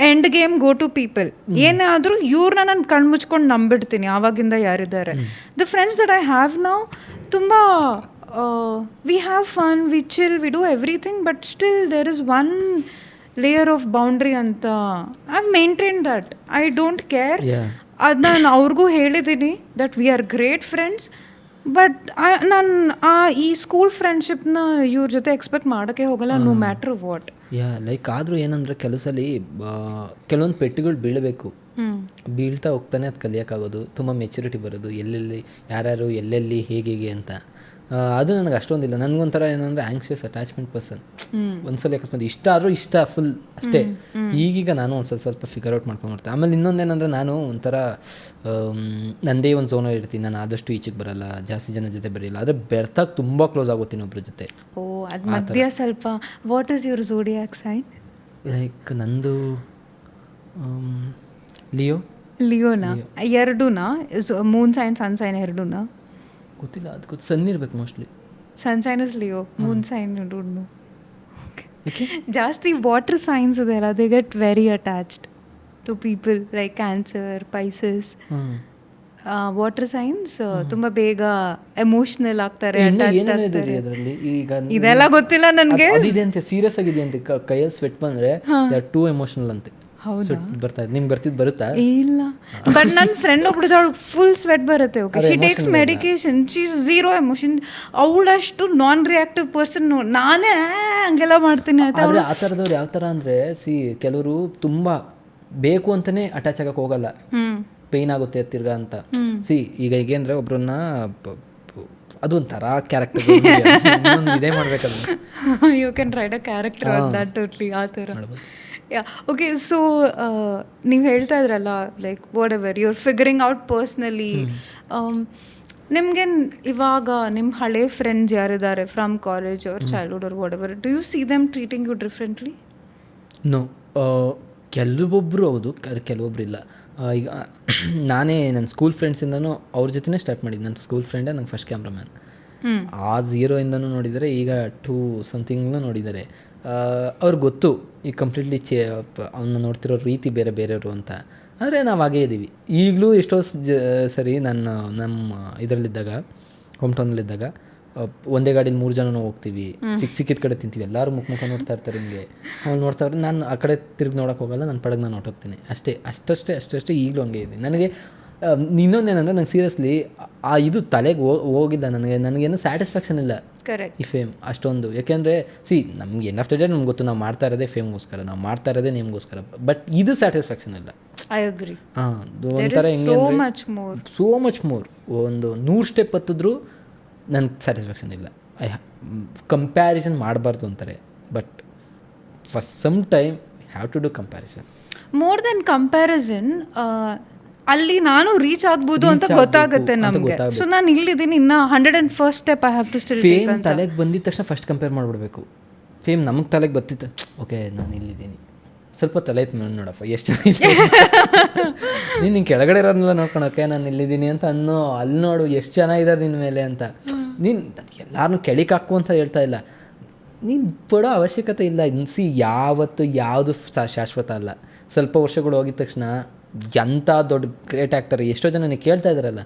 end game go to people. ಏನೇ ಆದರೂ ಇವ್ರನ್ನ ನಾನು ಕಣ್ಮುಚ್ಕೊಂಡು ನಂಬಿಡ್ತೀನಿ ಆವಾಗಿಂದ ಯಾರಿದ್ದಾರೆ. The friends that I have ನಾವು ತುಂಬ we have fun, we chill, we do everything, but still there is one layer of boundary anta. I've maintained that. I don't care. ಅದು ನಾನು ಅವ್ರಿಗೂ ಹೇಳಿದ್ದೀನಿ that we are great friends, but ನಾನು ಈ school ಫ್ರೆಂಡ್ಶಿಪ್ನ ಇವ್ರ ಜೊತೆ ಎಕ್ಸ್ಪೆಕ್ಟ್ ಮಾಡೋಕ್ಕೆ ಹೋಗಲ್ಲ, ನೋ ಮ್ಯಾಟ್ರ್ ವಾಟ್. ಲೈಕ್ ಆದರೂ ಏನಂದರೆ ಕೆಲವು ಸಲ ಕೆಲವೊಂದು ಪೆಟ್ಟುಗಳು ಬೀಳಬೇಕು, ಬೀಳ್ತಾ ಹೋಗ್ತಾನೆ ಅದು ಕಲಿಯೋಕ್ಕಾಗೋದು, ತುಂಬ ಮೆಚುರಿಟಿ ಬರೋದು, ಎಲ್ಲೆಲ್ಲಿ ಯಾರ್ಯಾರು ಎಲ್ಲೆಲ್ಲಿ ಹೇಗೆ ಅಂತ. ಅದು ನನಗೆ ಅಷ್ಟೊಂದಿಲ್ಲ. ನನಗೊಂಥರ ಏನಂದರೆ ಆ್ಯಂಕ್ಷಿಯಸ್ ಅಟ್ಯಾಚ್ಮೆಂಟ್ ಪರ್ಸನ್. ಒಂದ್ಸಲ ಅಕಸ್ಮಾತ್ ಇಷ್ಟ ಆದರೂ ಇಷ್ಟ ಫುಲ್ ಅಷ್ಟೇ. ಈಗೀಗ ನಾನು ಸ್ವಲ್ಪ ಫಿಗರ್ ಔಟ್ ಮಾಡ್ಕೊಂಡ್ಬರ್ತೀನಿ. ಆಮೇಲೆ ಇನ್ನೊಂದೇನೆಂದರೆ ನಾನು ಒಂಥರ ನನ್ನದೇ ಒಂದು ಝೋನಲ್ಲಿ ಇರ್ತೀನಿ. ನಾನು ಆದಷ್ಟು ಈಚೆಗೆ ಬರಲ್ಲ, ಜಾಸ್ತಿ ಜನ ಜೊತೆ ಬರಲ್ಲ. ಆದರೆ ಬೆರ್ತಾಗ ತುಂಬ ಕ್ಲೋಸ್ ಆಗೋತೀನಿ ಒಬ್ಬರ ಜೊತೆ. ಅದು ಮಧ್ಯ ಸ್ವಲ್ಪ. What is your zodiac sign? Like ನಂದು ಲಿಯೋನಾ? ಎರಡೂನಾ? ಮೂನ್ ಸೈನ್ ಸನ್ ಸೈನ್ ಎರಡೂನಾ? ಗೊತ್ತಿಲ್ಲ, ಅದು ಸನ್ ಇರಬೇಕು mostly. Sun sign is Leo, moon sign don't know. ಜಾಸ್ತಿ ವಾಟರ್ ಸೈನ್ಸ್ ಇದೆಯಲ್ಲ, they get very attached to people like Cancer, Pisces. Water signs ತುಂಬ ಬೇಗ ಎಮೋಷನಲ್ ಆಗ್ತಾರೆ, ಅಟ್ಯಾಚ್ಡ್ ಆಗ್ತಾರೆ. ಇದೆಲ್ಲ ಗೊತ್ತಿಲ್ಲ ನನಗೆ. ಸೀರಿಯಸ್ ಆಗಿದೆ ಅಂತೆ, ಕೈಯಲ್ಲಿ ಸ್ವೆಟ್ ಬಂದರೆ ಟೂ ಎಮೋಷನಲ್ ಅಂತೆ. ಹೌದಾ? ಬರ್ತಾ ಇದೆ. ನಿಮ್ಗೆ ಬರುತ್ತಾ? ಇಲ್ಲ, ಬಟ್ ನನ್ನ ಫ್ರೆಂಡ್ ಒಬ್ಳಿದ ಅವಳಿಗೆ ಫುಲ್ ಸ್ವೆಟ್ ಬರುತ್ತೆ. Okay, she takes medication, she is zero emotion. ಅವಳಷ್ಟು ನಾನ್ ರಿಯಾಕ್ಟಿವ್ ಪರ್ಸನ್. ನಾನೇ ಹಂಗೆಲ್ಲ ಮಾಡ್ತೀನಿ ಆಯ್ತಾ. ಆದರೆ ಆ ಥರದವ್ರು ಯಾವ ಥರ ಅಂದರೆ ಕೆಲವರು ತುಂಬ ಬೇಕು ಅಂತಲೇ ಅಟ್ಯಾಚ್ ಆಗಕ್ಕೆ ಹೋಗಲ್ಲ, ಪೇಯ್ನ್ ಆಗುತ್ತೆ ತಿರ್ಗಾ ಅಂತ. ಈಗ ಹೇಗೆಂದರೆ ಒಬ್ರನ್ನ ಅದು ಒಂಥರ ಕ್ಯಾರೆಕ್ಟರ್ ಇದೇ ಮಾಡ್ಬೇಕಲ್ಲ. You can write a character that totally ಆ ಥರ. ಓಕೆ, ಸೊ ನೀವು ಹೇಳ್ತಾ ಇದ್ರಲ್ಲ like whatever you are figuring out personally. ನಿಮಗೆ ಇವಾಗ ನಿಮ್ಮ ಹಳೆ ಫ್ರೆಂಡ್ಸ್ ಯಾರಿದ್ದಾರೆ from college or childhood or whatever, do you see them treating you differently? No, ಕೆಲವೊಬ್ಬರು ಹೌದು, ಕೆಲವೊಬ್ರು ಇಲ್ಲ. ಈಗ ನಾನೇ ನನ್ನ ಸ್ಕೂಲ್ ಫ್ರೆಂಡ್ಸಿಂದನೂ ಅವ್ರ ಜೊತೆನೇ ಸ್ಟಾರ್ಟ್ ಮಾಡಿದ್ದು. ನನ್ನ ಸ್ಕೂಲ್ ಫ್ರೆಂಡೇ ನಂಗೆ ಫಸ್ಟ್ ಕ್ಯಾಮ್ರಾಮ್ಯಾನ್. ಆ 0ಇಂದನೂ ನೋಡಿದ್ದಾರೆ, ಈಗ 2 ಸಮಥಿಂಗ್ನೂ ನೋಡಿದ್ದಾರೆ. ಅವ್ರಿಗೆ ಗೊತ್ತು ಈಗ ಕಂಪ್ಲೀಟ್ಲಿ ಅವನ್ನ ನೋಡ್ತಿರೋ ರೀತಿ ಬೇರೆ ಬೇರೆಯವರು ಅಂತ. ಆದರೆ ನಾವು ಹಾಗೇ ಇದ್ದೀವಿ ಈಗಲೂ. ಎಷ್ಟೋ ಸರಿ ನಮ್ಮ ಇದರಲ್ಲಿದ್ದಾಗ, ಹೋಮ್ ಟೌನಲ್ಲಿದ್ದಾಗ ಒಂದೇ ಗಾಡೀಲಿ 3 ಜನ ಹೋಗ್ತೀವಿ, ಸಿಕ್ಕಿದ ಕಡೆ ತಿಂತೀವಿ, ಎಲ್ಲರೂ ಮುಖ ನೋಡ್ತಾ ಇರ್ತಾರೆ. ಹಿಂಗೆ ಅವ್ನು ನೋಡ್ತಾ ಇರ್ತಾರೆ, ನಾನು ಆ ಕಡೆ ತಿರುಗಿ ನೋಡೋಕೆ ಹೋಗಲ್ಲ, ನನ್ನ ಪಡೆಗೆ ನಾನು ಹೊಟ್ಟೋಗ್ತೀನಿ ಅಷ್ಟೇ. ಅಷ್ಟೇ ಈಗಲೂ ಹಂಗೆ ಇದ್ದೀನಿ. ನನಗೆ ಇನ್ನೊಂದೇನಂದ್ರೆ ನಂಗೆ ಸೀರಿಯಸ್ಲಿ ಇದು ತಲೆಗೆ ಹೋಗಿಲ್ಲ ನನಗೇನು ಸ್ಯಾಟಿಸ್ಫ್ಯಾಕ್ಷನ್ ಇಲ್ಲ ಕರೆಕ್ಟ್. ಈ ಫೇಮ್ ಅಷ್ಟೊಂದು. ಯಾಕೆಂದರೆ ನಮ್ಗೆ ಎಂಡ್ ಆಫ್ ದ ಡೇ ನಮ್ಗೆ ಗೊತ್ತು ನಾವು ಮಾಡ್ತಾ ಇರೋದೇ ಫೇಮ್ಗೋಸ್ಕರ, ನಾವು ಮಾಡ್ತಾ ಇರೋದೇ ನೇಮ್ಗೋಸ್ಕರ. ಬಟ್ ಇದು ಸ್ಯಾಟಿಸ್ಫ್ಯಾಕ್ಷನ್ ಇಲ್ಲ. I agree. ಹಾಂ, ಒಂಥರ ಹೆಂಗೆ ಸೋ ಮಚ್ ಮೋರ್. ಒಂದು 100 ಸ್ಟೆಪ್ ಹತ್ತಿದ್ರು ನನಗೆ ಸ್ಯಾಟಿಸ್ಫ್ಯಾಕ್ಷನ್ ಇಲ್ಲ. ಕಂಪ್ಯಾರಿಸನ್ ಮಾಡಬಾರ್ದು ಅಂತಾರೆ, but for some time have to do comparison. More than comparison, ಅಲ್ಲಿ ನಾನು ರೀಚ್ ಆಗ್ಬೋದು ಅಂತ ಗೊತ್ತಾಗುತ್ತೆ ನಮಗೆ. ಸೊ ನಾನು ಇಲ್ಲಿದ್ದೀನಿ, ಇನ್ನು 101st step I have to still take fame ತಲೆಗೆ ಬಂದಿದ ತಕ್ಷಣ ಫಸ್ಟ್ ಕಂಪೇರ್ ಮಾಡಿಬಿಡ್ಬೇಕು. ಫೇಮ್ ನಮಗೆ ತಲೆಗೆ ಬರ್ತಿತ್ತು, ಓಕೆ ನಾನು ಇಲ್ಲಿದ್ದೀನಿ, ಸ್ವಲ್ಪ ತಲೆ ಐತೆ ನೋಡಪ್ಪ ಎಷ್ಟು ನೀನು ಕೆಳಗಡೆ ಇರೋನ್ನೆಲ್ಲ ನೋಡ್ಕೊಳಕ್ಕೆ ನಾನು ಇಲ್ಲಿದ್ದೀನಿ ಅಂತ ಅಲ್ಲಿ ನೋಡು ಎಷ್ಟು ಚೆನ್ನಾಗಿದ್ದಾರೆ ನಿನ್ನ ಮೇಲೆ ಅಂತ. ನೀನು ಎಲ್ಲರನ್ನೂ ಕೆಳಕ್ಕೆ ಹಾಕು ಅಂತ ಹೇಳ್ತಾ ಇಲ್ಲ, ನೀನು ಪಡೋ ಅವಶ್ಯಕತೆ ಇಲ್ಲ. ಯಾವತ್ತು ಯಾವುದು ಶಾಶ್ವತ ಅಲ್ಲ. ಸ್ವಲ್ಪ ವರ್ಷಗಳು ಹೋಗಿದ ತಕ್ಷಣ ಎಂಥ ದೊಡ್ಡ ಗ್ರೇಟ್ ಆ್ಯಕ್ಟರ್ ಎಷ್ಟೋ ಜನ ನೀವು ಕೇಳ್ತಾ ಇದ್ದಾರಲ್ಲ,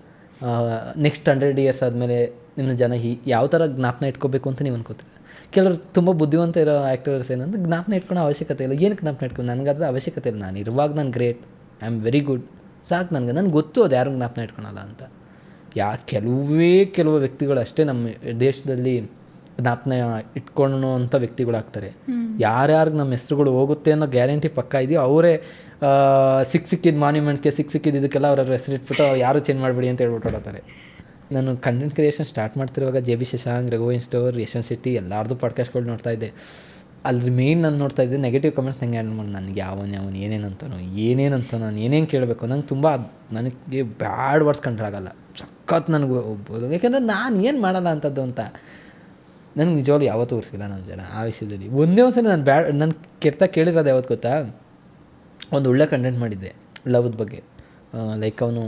ನೆಕ್ಸ್ಟ್ 100 years ಆದಮೇಲೆ ನಿಮ್ಮನ್ನ ಜನ ಯಾವ ಥರ ಜ್ಞಾಪನ ಇಟ್ಕೋಬೇಕು ಅಂತ ನೀವು ಅನ್ಕೋತೀರ. ಕೆಲವರು ತುಂಬ ಬುದ್ಧಿವಂತ ಇರೋ ಆ್ಯಕ್ಟರ್ಸ್ ಏನಂದ್ರೆ ಜ್ಞಾಪನ ಇಟ್ಕೊಳ್ಳೋ ಅವಶ್ಯಕತೆ ಇಲ್ಲ. ಏನಕ್ಕೆ ಜ್ಞಾಪನ ಇಟ್ಕೊಂಡು? ನನಗದ್ರ ಅವಶ್ಯಕತೆ ಇಲ್ಲ. ನಾನು ಇರುವಾಗ ನಾನು great, I am very good, ಸಾಕು ನನಗೆ ಗೊತ್ತು ಅದು ಯಾರು ಜ್ಞಾಪನ ಇಟ್ಕೊಳಲ್ಲ ಅಂತ. ಕೆಲವು ವ್ಯಕ್ತಿಗಳು ಅಷ್ಟೇ ನಮ್ಮ ದೇಶದಲ್ಲಿ ಜ್ಞಾಪನ ಇಟ್ಕೊಳ್ಳೋ ಅಂಥ ವ್ಯಕ್ತಿಗಳಾಗ್ತಾರೆ. ಯಾರ್ಯಾರಿಗೆ ನಮ್ಮ ಹೆಸ್ರುಗಳು ಹೋಗುತ್ತೆ ಅನ್ನೋ ಗ್ಯಾರಂಟಿ ಪಕ್ಕ ಇದೆಯೋ ಅವರೇ ಸಿಕ್ಕಿದ ಮಾನ್ಯುಮೆಂಟ್ಸ್ಗೆ ಸಿಕ್ಕಿದ ಇದಕ್ಕೆಲ್ಲ ಅವ್ರ ಹೆಸರು ಇಟ್ಬಿಟ್ಟು ಯಾರು ಚೇಂಜ್ ಮಾಡಿಬಿಡಿ ಅಂತ ಹೇಳ್ಬಿಟ್ಟು ಹೊಡೋತಾರೆ. ನಾನು ಕಂಟೆಂಟ್ ಕ್ರಿಯೇಷನ್ ಸ್ಟಾರ್ಟ್ ಮಾಡ್ತಿರುವಾಗ JB ಶಶಾಂಕ್, ರಘುವನ್ ಸ್ಟೋರ್, ಯಶವಂತ್ ಶೆಟ್ಟಿ ಎಲ್ಲರದು ಪಾಡ್ಕಾಸ್ಟ್ಗಳು ನೋಡ್ತಾ ಇದ್ದೆ. ಅಲ್ಲಿ ಮೇಯ್ನ್ ನಾನು ನೋಡ್ತಾ ಇದ್ದೆ ನೆಗೆಟಿವ್ ಕಮೆಂಟ್ಸ್. ನಂಗೆ ಹ್ಯಾಂಡಲ್ ಮಾಡಿ ನನಗೆ ಯಾವನು ಏನೇನಂತ ನಾನು ಏನೇನು ಕೇಳಬೇಕು, ನನಗೆ ಬ್ಯಾಡ್ ವರ್ಡ್ಸ್ ಕಂಡ್ರಾಗಲ್ಲ. ಸಖತ್ ನನಗೆ ಹೋಗ್ಬೋದು, ಯಾಕೆಂದರೆ ನಾನು ಏನು ಮಾಡಲ್ಲ ಅಂಥದ್ದು ಅಂತ ನನಗೆ ನಿಜವಾಗ್ಲೂ ಯಾವತ್ತೂ ಉರ್ಸಿಲ್ಲ ನನ್ನ ಜನ ಆ ವಿಷಯದಲ್ಲಿ. ಒಂದೇ ಒಂದ್ಸಲ ನಾನು ಕೆಟ್ಟ ಕೇಳಿರೋದು ಯಾವತ್ತು ಗೊತ್ತಾ? ಒಂದು ಒಳ್ಳೆ ಕಂಟೆಂಟ್ ಮಾಡಿದ್ದೆ ಲವ್ದ ಬಗ್ಗೆ. ಲೈಕ್ ಅವನು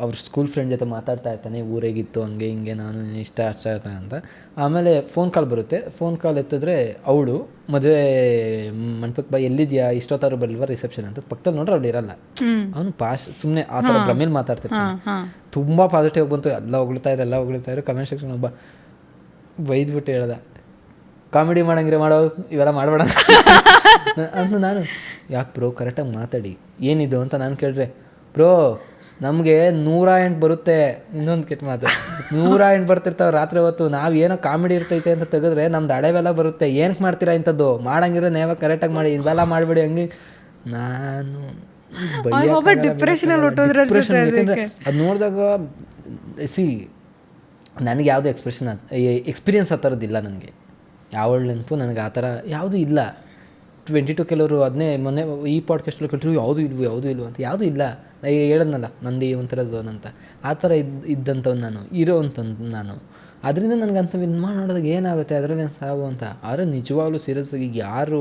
ಅವ್ರ ಸ್ಕೂಲ್ ಫ್ರೆಂಡ್ ಜೊತೆ ಮಾತಾಡ್ತಾ ಇರ್ತಾನೆ, ಊರೇಗಿತ್ತು ಹಂಗೆ ಹಿಂಗೆ, ನಾನು ಇಷ್ಟ ಅಂತ. ಆಮೇಲೆ ಫೋನ್ ಕಾಲ್ ಬರುತ್ತೆ. ಫೋನ್ ಕಾಲ್ ಎತ್ತಿದ್ರೆ ಅವಳು ಮದುವೆ ಮಂಟಪಕ್ಕೆ ಬಾ, ಎಲ್ಲಿದೆಯಾ, ಇಷ್ಟೊತ್ತಾರು ಬರಲ್ವಾ ರಿಸೆಪ್ಷನ್ ಅಂತ. ಪಕ್ಕದಲ್ಲಿ ನೋಡ್ರೆ ಅವಳು ಇರಲ್ಲ. ಅವನು ಸುಮ್ಮನೆ ಆ ಥರ ಭ್ರಮೇಲಿ ಮಾತಾಡ್ತಿರ್ತಾನೆ. ತುಂಬ ಪಾಸಿಟಿವ್ ಬಂತು, ಎಲ್ಲ ಹೊಗಳ್ತಾ ಇದ್ರು. ಕಮೆಂಟ್ ಸೆಕ್ಷನ್ ಒಬ್ಬ ಬೈದ್ಬಿಟ್ಟು ಹೇಳ್ದ, ಕಾಮಿಡಿ ಮಾಡೋ ಇವೆಲ್ಲ ಮಾಡಬೇಡ ಅಂತ. ನಾನು ಯಾಕೆ ಬ್ರೋ ಕರೆಕ್ಟಾಗಿ ಮಾತಾಡಿ ಏನಿದು ಅಂತ ನಾನು ಕೇಳಿದ್ರೆ, ಬ್ರೋ ನಮಗೆ 108 ಬರುತ್ತೆ. ಇನ್ನೊಂದು ಕೆಟ್ಟ ಮಾತು, 108 ಬರ್ತಿರ್ತಾವೆ ರಾತ್ರಿ ಹೊತ್ತು. ನಾವು ಏನೋ ಕಾಮಿಡಿ ಇರ್ತೈತೆ ಅಂತ ತೆಗೆದ್ರೆ ನಮ್ದು ಹಳೆವೆಲ್ಲ ಬರುತ್ತೆ. ಏನಕ್ಕೆ ಮಾಡ್ತೀರಾ ಇಂಥದ್ದು? ಮಾಡಂಗಿದ್ರೆ ನೇವ ಕರೆಕ್ಟಾಗಿ ಮಾಡಿ, ಇವೆಲ್ಲ ಮಾಡಿಬಿಡಿ ಹಂಗೆ. ನಾನು ಡಿಪ್ರೆಷನ್ ಅದು ನೋಡಿದಾಗ ನನಗೆ ಯಾವುದೇ ಎಕ್ಸ್ಪೀರಿಯನ್ಸ್ ಆ ಥರದ್ದಿಲ್ಲ. ನನಗೆ ಯಾವ ನೆನಪು ನನಗೆ ಆ ಥರ ಯಾವುದೂ ಇಲ್ಲ. 22 ಕೆಲವರು ಅದನ್ನೇ ಮೊನ್ನೆ ಈ ಪಾಡ್ಕಾಸ್ಟಲ್ಲಿ ಕಟ್ಟಿರು ಯಾವುದೂ ಇಲ್ವೋ ಅಂತ. ಯಾವುದೂ ಇಲ್ಲ. ಹೇಳದ್ನಲ್ಲ ನಂದು ಒಂಥರ ಝೋನ್ ಅಂತ. ಆ ಥರ ಇದ್ದಂಥವ್ನು ನಾನು, ನಾನು. ಅದರಿಂದ ನನಗೆ ಅಂಥ ನೋಡಿದಾಗ ಏನಾಗುತ್ತೆ, ಅದರಲ್ಲೇ ಸಾವು ಅಂತ. ಆದರೆ ನಿಜವಾಗ್ಲೂ ಸೀರಿಯಸ್ಸಾಗಿ ಯಾರು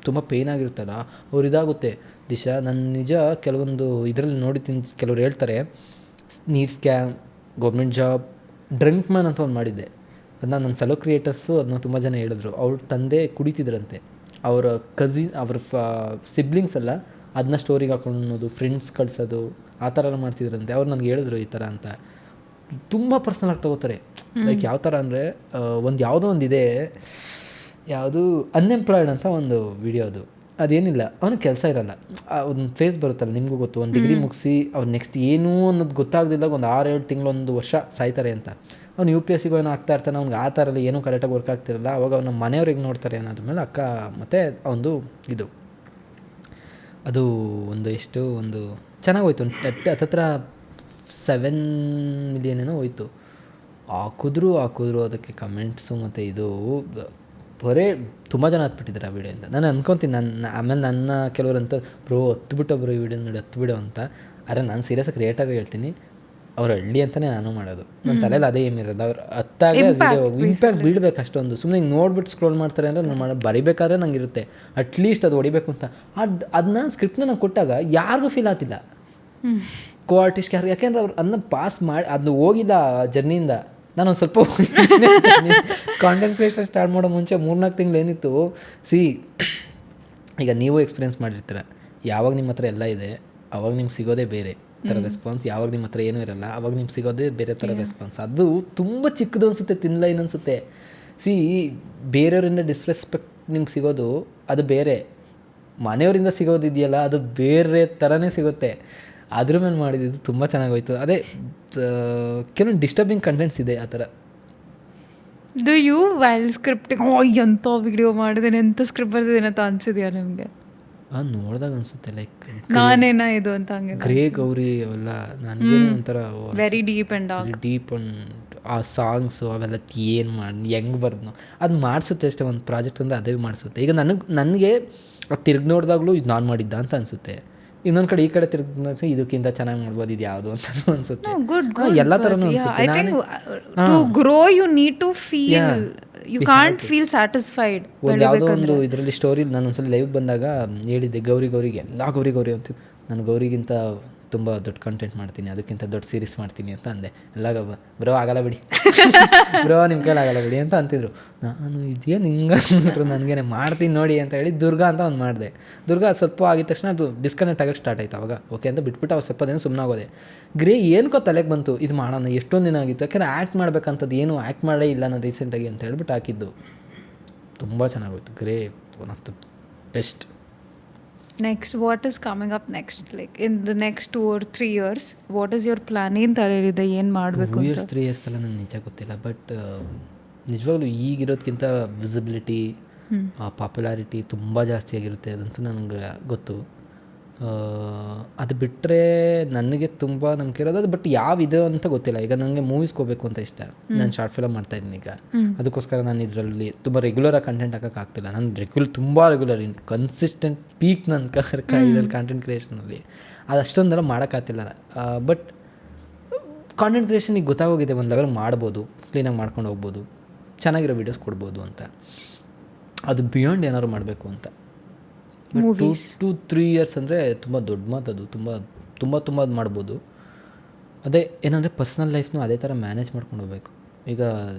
ತುಂಬ ಪೇಯ್ನ್ ಆಗಿರುತ್ತಲ್ಲ ಅವ್ರು ಇದಾಗುತ್ತೆ. ದಿಶಾ ನಾನು ನಿಜ ಕೆಲವೊಂದು ಇದರಲ್ಲಿ ನೋಡಿದ್ದೀನಿ, ಕೆಲವ್ರು ಹೇಳ್ತಾರೆ NEET scam, government job, drunk man ಅಂತ ಒಂದು ಮಾಡಿದ್ದೆ. ಅದನ್ನ ನನ್ನ ಫೆಲೋ ಕ್ರಿಯೇಟರ್ಸು ಅದನ್ನ ತುಂಬ ಜನ ಹೇಳಿದ್ರು. ಅವ್ರ ತಂದೆ ಕುಡಿತಿದ್ರಂತೆ, ಅವರ ಅವ್ರ ಸಿಬ್ಲಿಂಗ್ಸ್ ಎಲ್ಲ ಅದನ್ನ ಸ್ಟೋರಿಗೆ ಹಾಕೊಳ್ಳೋದು, ಫ್ರೆಂಡ್ಸ್ ಕಳಿಸೋದು, ಆ ಥರ ಎಲ್ಲ ಮಾಡ್ತಿದ್ರಂತೆ. ಅವ್ರು ನನಗೆ ಹೇಳಿದ್ರು ಈ ಥರ ಅಂತ. ತುಂಬ ಪರ್ಸ್ನಲಾಗಿ ತೊಗೋತಾರೆ. ಲೈಕ್ ಯಾವ ಥರ ಅಂದರೆ ಯಾವುದೋ ಒಂದಿದೆ, ಯಾವುದು ಅನ್ಎಂಪ್ಲಾಯ್ಡ್ ಅಂತ ಒಂದು ವಿಡಿಯೋ. ಅದೇನಿಲ್ಲ, ಅವನಿಗೆ ಕೆಲಸ ಇರಲ್ಲ. ಒಂದು ಫೇಸ್ ಬರುತ್ತಲ್ಲ, ನಿಮಗೂ ಗೊತ್ತು. ಒಂದು ಡಿಗ್ರಿ ಮುಗಿಸಿ ಅವ್ರು ನೆಕ್ಸ್ಟ್ ಏನೂ ಅನ್ನೋದು ಗೊತ್ತಾಗ್ದಿದ್ದಾಗ ಒಂದು 6-7 ತಿಂಗಳು, 1 ವರ್ಷ ಸಾಯ್ತಾರೆ ಅಂತ. ಅವ್ನು UPSCಗೂ ಏನೋ ಆಗ್ತಾ ಇರ್ತಾನೆ. ಅವ್ನಿಗೆ ಆ ಥರ ಎಲ್ಲ ಏನೂ ಕರೆಕ್ಟಾಗಿ ವರ್ಕ್ ಆಗ್ತಿರಲ್ಲ. ಅವಾಗ ಅವ್ನ ಮನೆಯವ್ರಿಗೆ ನೋಡ್ತಾರೆ ಅನ್ನೋದ್ರ ಮೇಲೆ ಅಕ್ಕ ಮತ್ತು ಒಂದು ಅದು ಒಂದು ಚೆನ್ನಾಗಿ ಹೋಯ್ತು. ಹತ್ತತ್ರ 7 million ಏನೋ ಹೋಯ್ತು. ಹಾಕಿದ್ರು ಅದಕ್ಕೆ ಕಮೆಂಟ್ಸು ಮತ್ತು ಇದು ಬರೇ ತುಂಬ ಜನ ಹತ್ಬಿಟ್ಟಿದ್ದಾರೆ ಆ ವಿಡಿಯೋಯಿಂದ. ನಾನು ಅನ್ಕೊತೀನಿ, ಆಮೇಲೆ ನನ್ನ ಕೆಲವ್ರು ಅಂತಾರೆ, ಬ್ರೋ ಹತ್ಬಿಟ್ಟು ಬ್ರೋ ಈ ವಿಡಿಯೋ ನೋಡಿ ಹತ್ಬಿಡೋ ಅಂತ. ಆದರೆ ನಾನು ಸೀರಿಯಸ್ಸಾಗಿ ಕ್ರಿಯೇಟರ್ ಹೇಳ್ತೀನಿ, ಅವ್ರು ಹಳ್ಳಿ ಅಂತಲೇ ನಾನು ಮಾಡೋದು. ನನ್ನ ತಲೆಯಲ್ಲಿ ಅದೇ ಏನಿರೋದು. ಅವ್ರು ಹತ್ತಾಗೆ ವಿಡಿಯೋ ಇಂಪ್ಯಾಕ್ಟ್ ಬೀಳ್ಬೇಕು ಅಷ್ಟೊಂದು. ಸುಮ್ಮನೆ ಹಿಂಗೆ ನೋಡ್ಬಿಟ್ಟು ಸ್ಕ್ರೋಲ್ ಮಾಡ್ತಾರೆ ಅಂದರೆ ನಾನು ಬರಿಬೇಕಾದ್ರೆ ನಂಗೆ ಇರುತ್ತೆ ಅಟ್ಲೀಸ್ಟ್ ಅದು ಹೊಡಿಬೇಕು ಅಂತ. ಅದನ್ನ ಸ್ಕ್ರಿಪ್ಟ್ನ ನಾನು ಕೊಟ್ಟಾಗ ಯಾರಿಗೂ ಫೀಲ್ ಆಗ್ತಿಲ್ಲ, ಕೋ ಆರ್ಟಿಸ್ಟ್ ಯಾರು. ಯಾಕೆಂದ್ರೆ ಅವ್ರು ಅದನ್ನ ಪಾಸ್ ಮಾಡಿ ಅದನ್ನ ಹೋಗಿಲ್ಲ ಜರ್ನಿಯಿಂದ. ನಾನು ಒಂದು ಸ್ವಲ್ಪ ಕಾಂಟೆಂಟ್ ಕ್ರಿಯೇಷನ್ ಸ್ಟಾರ್ಟ್ ಮಾಡೋ ಮುಂಚೆ 3-4 ತಿಂಗಳು ಏನಿತ್ತು, ಈಗ ನೀವು ಎಕ್ಸ್ಪೀರಿಯೆನ್ಸ್ ಮಾಡಿರ್ತೀರ. ಯಾವಾಗ ನಿಮ್ಮ ಹತ್ರ ಎಲ್ಲ ಇದೆ ಅವಾಗ ನಿಮ್ಗೆ ಸಿಗೋದೇ ಬೇರೆ ಥರ ರೆಸ್ಪಾನ್ಸ್. ಯಾವಾಗ ನಿಮ್ಮ ಹತ್ರ ಏನೂ ಇರಲ್ಲ ಅವಾಗ ನಿಮ್ಗೆ ಸಿಗೋದೇ ಬೇರೆ ಥರ ರೆಸ್ಪಾನ್ಸ್. ಅದು ತುಂಬ ಚಿಕ್ಕದು ಅನಿಸುತ್ತೆ, ತಿನ್ಲೈನ್ ಅನಿಸುತ್ತೆ. ಬೇರೆಯವರಿಂದ ಡಿಸ್ರೆಸ್ಪೆಕ್ಟ್ ನಿಮ್ಗೆ ಸಿಗೋದು ಅದು ಬೇರೆ, ಮನೆಯವರಿಂದ ಸಿಗೋದಿದೆಯಲ್ಲ ಅದು ಬೇರೆ ಥರನೇ ಸಿಗುತ್ತೆ. ಅದ್ರ ಮೇಲೆ ಮಾಡಿದ್ದು ತುಂಬ ಚೆನ್ನಾಗೋಯ್ತು. ಅದೇ ಕೆಲವೊಂದು ಡಿಸ್ಟರ್ಬಿಂಗ್ ಕಂಟೆಂಟ್ಸ್ ಇದೆ ಆ ಥರ. ಡು ಯು ವೈಲ್ ಸ್ಕ್ರಿಪ್ಟಿಂಗ್ ಎಂಥ ವಿಡಿಯೋ ಮಾಡಿದ್ದೇನೆ, ಎಂಥ ಸ್ಕ್ರಿಪ್ಟ್ ಬರ್ತಿದ್ದೇನೆ ಅಂತ ಅನ್ಸಿದ್ಯಾ ನಿಮಗೆ? ನೋಡಿದಾಗ ಅನಿಸುತ್ತೆ ಲೈಕ್ ನಾನೇನ ಇದು ಅಂತ ಹಂಗೆ ಗ್ರೇ ಗೌರಿ ಅವೆಲ್ಲ ನನಗೆ ಒಂಥರ very deep and dark. Deep and ಆ ಸಾಂಗ್ಸು ಅವೆಲ್ಲ ಏನು ಮಾಡಿ ಹೆಂಗೆ ಬರ್ದು ಅದು ಮಾಡಿಸುತ್ತೆ ಅಷ್ಟೇ. ಒಂದು ಪ್ರಾಜೆಕ್ಟ್ ಅಂದರೆ ಅದೇ ಮಾಡಿಸುತ್ತೆ. ಈಗ ನನಗೆ ಅದು ತಿರ್ಗಿ ನೋಡಿದಾಗಲೂ ಇದು ನಾನು ಮಾಡಿದ್ದ ಅಂತ ಅನಿಸುತ್ತೆ. ಇನ್ನೊಂದು ಕಡೆ ಈ ಕಡೆ ತಿರ್ಗಿ ಇದಕ್ಕಿಂತ ಚೆನ್ನಾಗಿ ಮಾಡ್ಬೋದು ಇದು ಯಾವುದು ಅಂತ ಅನಿಸುತ್ತೆ. ಎಲ್ಲ ಥರನೂ ಅನಿಸುತ್ತೆ. To grow you need to feel, you can't feel satisfied. ಒಂದು ಯಾವುದೋ ಒಂದು ಇದರಲ್ಲಿ ಸ್ಟೋರಿ ನಾನು ಒಂದ್ಸಲ ಲೈವ್ ಬಂದಾಗ ಹೇಳಿದ್ದೆ, ಗೌರಿಗೆ ಎಲ್ಲ ಗೌರಿ ಅಂತ. ನಾನು ಗೌರಿಗಿಂತ ತುಂಬ ದೊಡ್ಡ ಕಂಟೆಂಟ್ ಮಾಡ್ತೀನಿ, ಅದಕ್ಕಿಂತ ದೊಡ್ಡ ಸೀರೀಸ್ ಮಾಡ್ತೀನಿ ಅಂತ ಅಂದೆ. ಎಲ್ಲ ಬ್ರೋ ಆಗಲ್ಲ ಬಿಡಿ ಬ್ರೋ ನಿಮ್ಮ ಕೈಲಿ ಆಗಲ್ಲ ಬಿಡಿ ಅಂತ ಅಂತಿದ್ರು. ನಾನು ಇದೇನು ಹಿಂಗೆ ಅಂದ್ಬಿಟ್ರು ನನಗೇನೆ ಮಾಡ್ತೀನಿ ನೋಡಿ ಅಂತ ಹೇಳಿ ದುರ್ಗಾ ಅಂತ ಒಂದು ಮಾಡಿದೆ. ದುರ್ಗಾ ಸ್ವಲ್ಪ ಆಗಿದ ತಕ್ಷಣ ಅದು ಡಿಸ್ಕನೆಕ್ಟ್ ಆಗೋಕ್ಕೆ ಸ್ಟಾರ್ಟ್ ಆಯ್ತು. ಅವಾಗ ಓಕೆ ಅಂತ ಬಿಟ್ಬಿಟ್ಟು ಅವಾಗ ಸ್ವಲ್ಪ ದಿನ ಸುಮ್ಮನೆ ಆಗೋದೆ. ಗ್ರೇ ಏನಕ್ಕೋ ತಲೆಗೆ ಬಂತು ಇದು ಮಾಡೋಣ, ಎಷ್ಟೊಂದು ದಿನ ಆಗಿತ್ತು. ಯಾಕೆಂದರೆ ಆ್ಯಕ್ಟ್ ಮಾಡ್ಬೇಕಂಥದ್ದು ಏನು ಆ್ಯಕ್ಟ್ ಮಾಡೇ ಇಲ್ಲ ನಾನು ರೀಸೆಂಟಾಗಿ ಅಂತ ಹೇಳ್ಬಿಟ್ಟು ಹಾಕಿದ್ದು. ತುಂಬ ಚೆನ್ನಾಗೋಯ್ತು. Great one of the best. Next what is coming up next, like in the next 2 or 3 years what is your plan? ಏನು ತಲೆಯಲ್ಲಿದೆ, ಏನು ಮಾಡಬೇಕು? 2 years 3 years ಎಲ್ಲ ನನಗೆ ನಿಜ ಗೊತ್ತಿಲ್ಲ. ಬಟ್ ನಿಜವಾಗ್ಲೂ ಈಗಿರೋದಕ್ಕಿಂತ ವಿಸಿಬಿಲಿಟಿ ಪಾಪ್ಯುಲಾರಿಟಿ ತುಂಬ ಜಾಸ್ತಿ ಆಗಿರುತ್ತೆ, ಅದಂತೂ ನನಗೆ ಗೊತ್ತು. ಅದು ಬಿಟ್ಟರೆ ನನಗೆ ತುಂಬ ನಂಬಿಕೆ ಇರೋದು ಅದು. ಬಟ್ ಯಾವ ಇದು ಅಂತ ಗೊತ್ತಿಲ್ಲ. ಈಗ ನನಗೆ ಮೂವೀಸ್ಗೆ ಹೋಗ್ಬೇಕು ಅಂತ ಇಷ್ಟ. ನಾನು ಶಾರ್ಟ್ ಫಿಲಮ್ ಮಾಡ್ತಾಯಿದ್ದೀನಿ ಈಗ. ಅದಕ್ಕೋಸ್ಕರ ನಾನು ಇದರಲ್ಲಿ ತುಂಬ ರೆಗ್ಯುಲರಾಗಿ ಕಂಟೆಂಟ್ ಹಾಕೋಕ್ಕಾಗ್ತಿಲ್ಲ. ನಾನು ತುಂಬ ರೆಗ್ಯುಲರ್ ಕನ್ಸಿಸ್ಟೆಂಟ್ ಪೀಕ್ ನನ್ನ ಇದರಲ್ಲಿ ಕಂಟೆಂಟ್ ಕ್ರಿಯೇಷನಲ್ಲಿ ಅದು ಅಷ್ಟೊಂದೆಲ್ಲ ಮಾಡೋಕ್ಕಾಗ್ತಿಲ್ಲ. ಬಟ್ ಕಾಂಟೆಂಟ್ ಕ್ರಿಯೇಷನಿಗೆ ಗೊತ್ತಾಗೋಗಿದೆ, ಒಂದು ಲೆವೆಲ್ ಮಾಡ್ಬೋದು, ಕ್ಲೀನಾಗಿ ಮಾಡ್ಕೊಂಡು ಹೋಗ್ಬೋದು, ಚೆನ್ನಾಗಿರೋ ವೀಡಿಯೋಸ್ ಕೊಡ್ಬೋದು ಅಂತ. ಅದು ಬಿಯಾಂಡ್ ಏನಾದ್ರು ಮಾಡಬೇಕು ಅಂತ. 2 to 3 years ಅಂದರೆ ತುಂಬ ದೊಡ್ಡ ಮಾತು. ಅದು ತುಂಬ ತುಂಬ ತುಂಬ ಅದು ಮಾಡ್ಬೋದು. ಅದೇ ಏನಂದರೆ ಪರ್ಸ್ನಲ್ ಲೈಫ್ನೂ ಅದೇ ಥರ ಮ್ಯಾನೇಜ್ ಮಾಡ್ಕೊಂಡು ಹೋಗ್ಬೇಕು. ಈಗ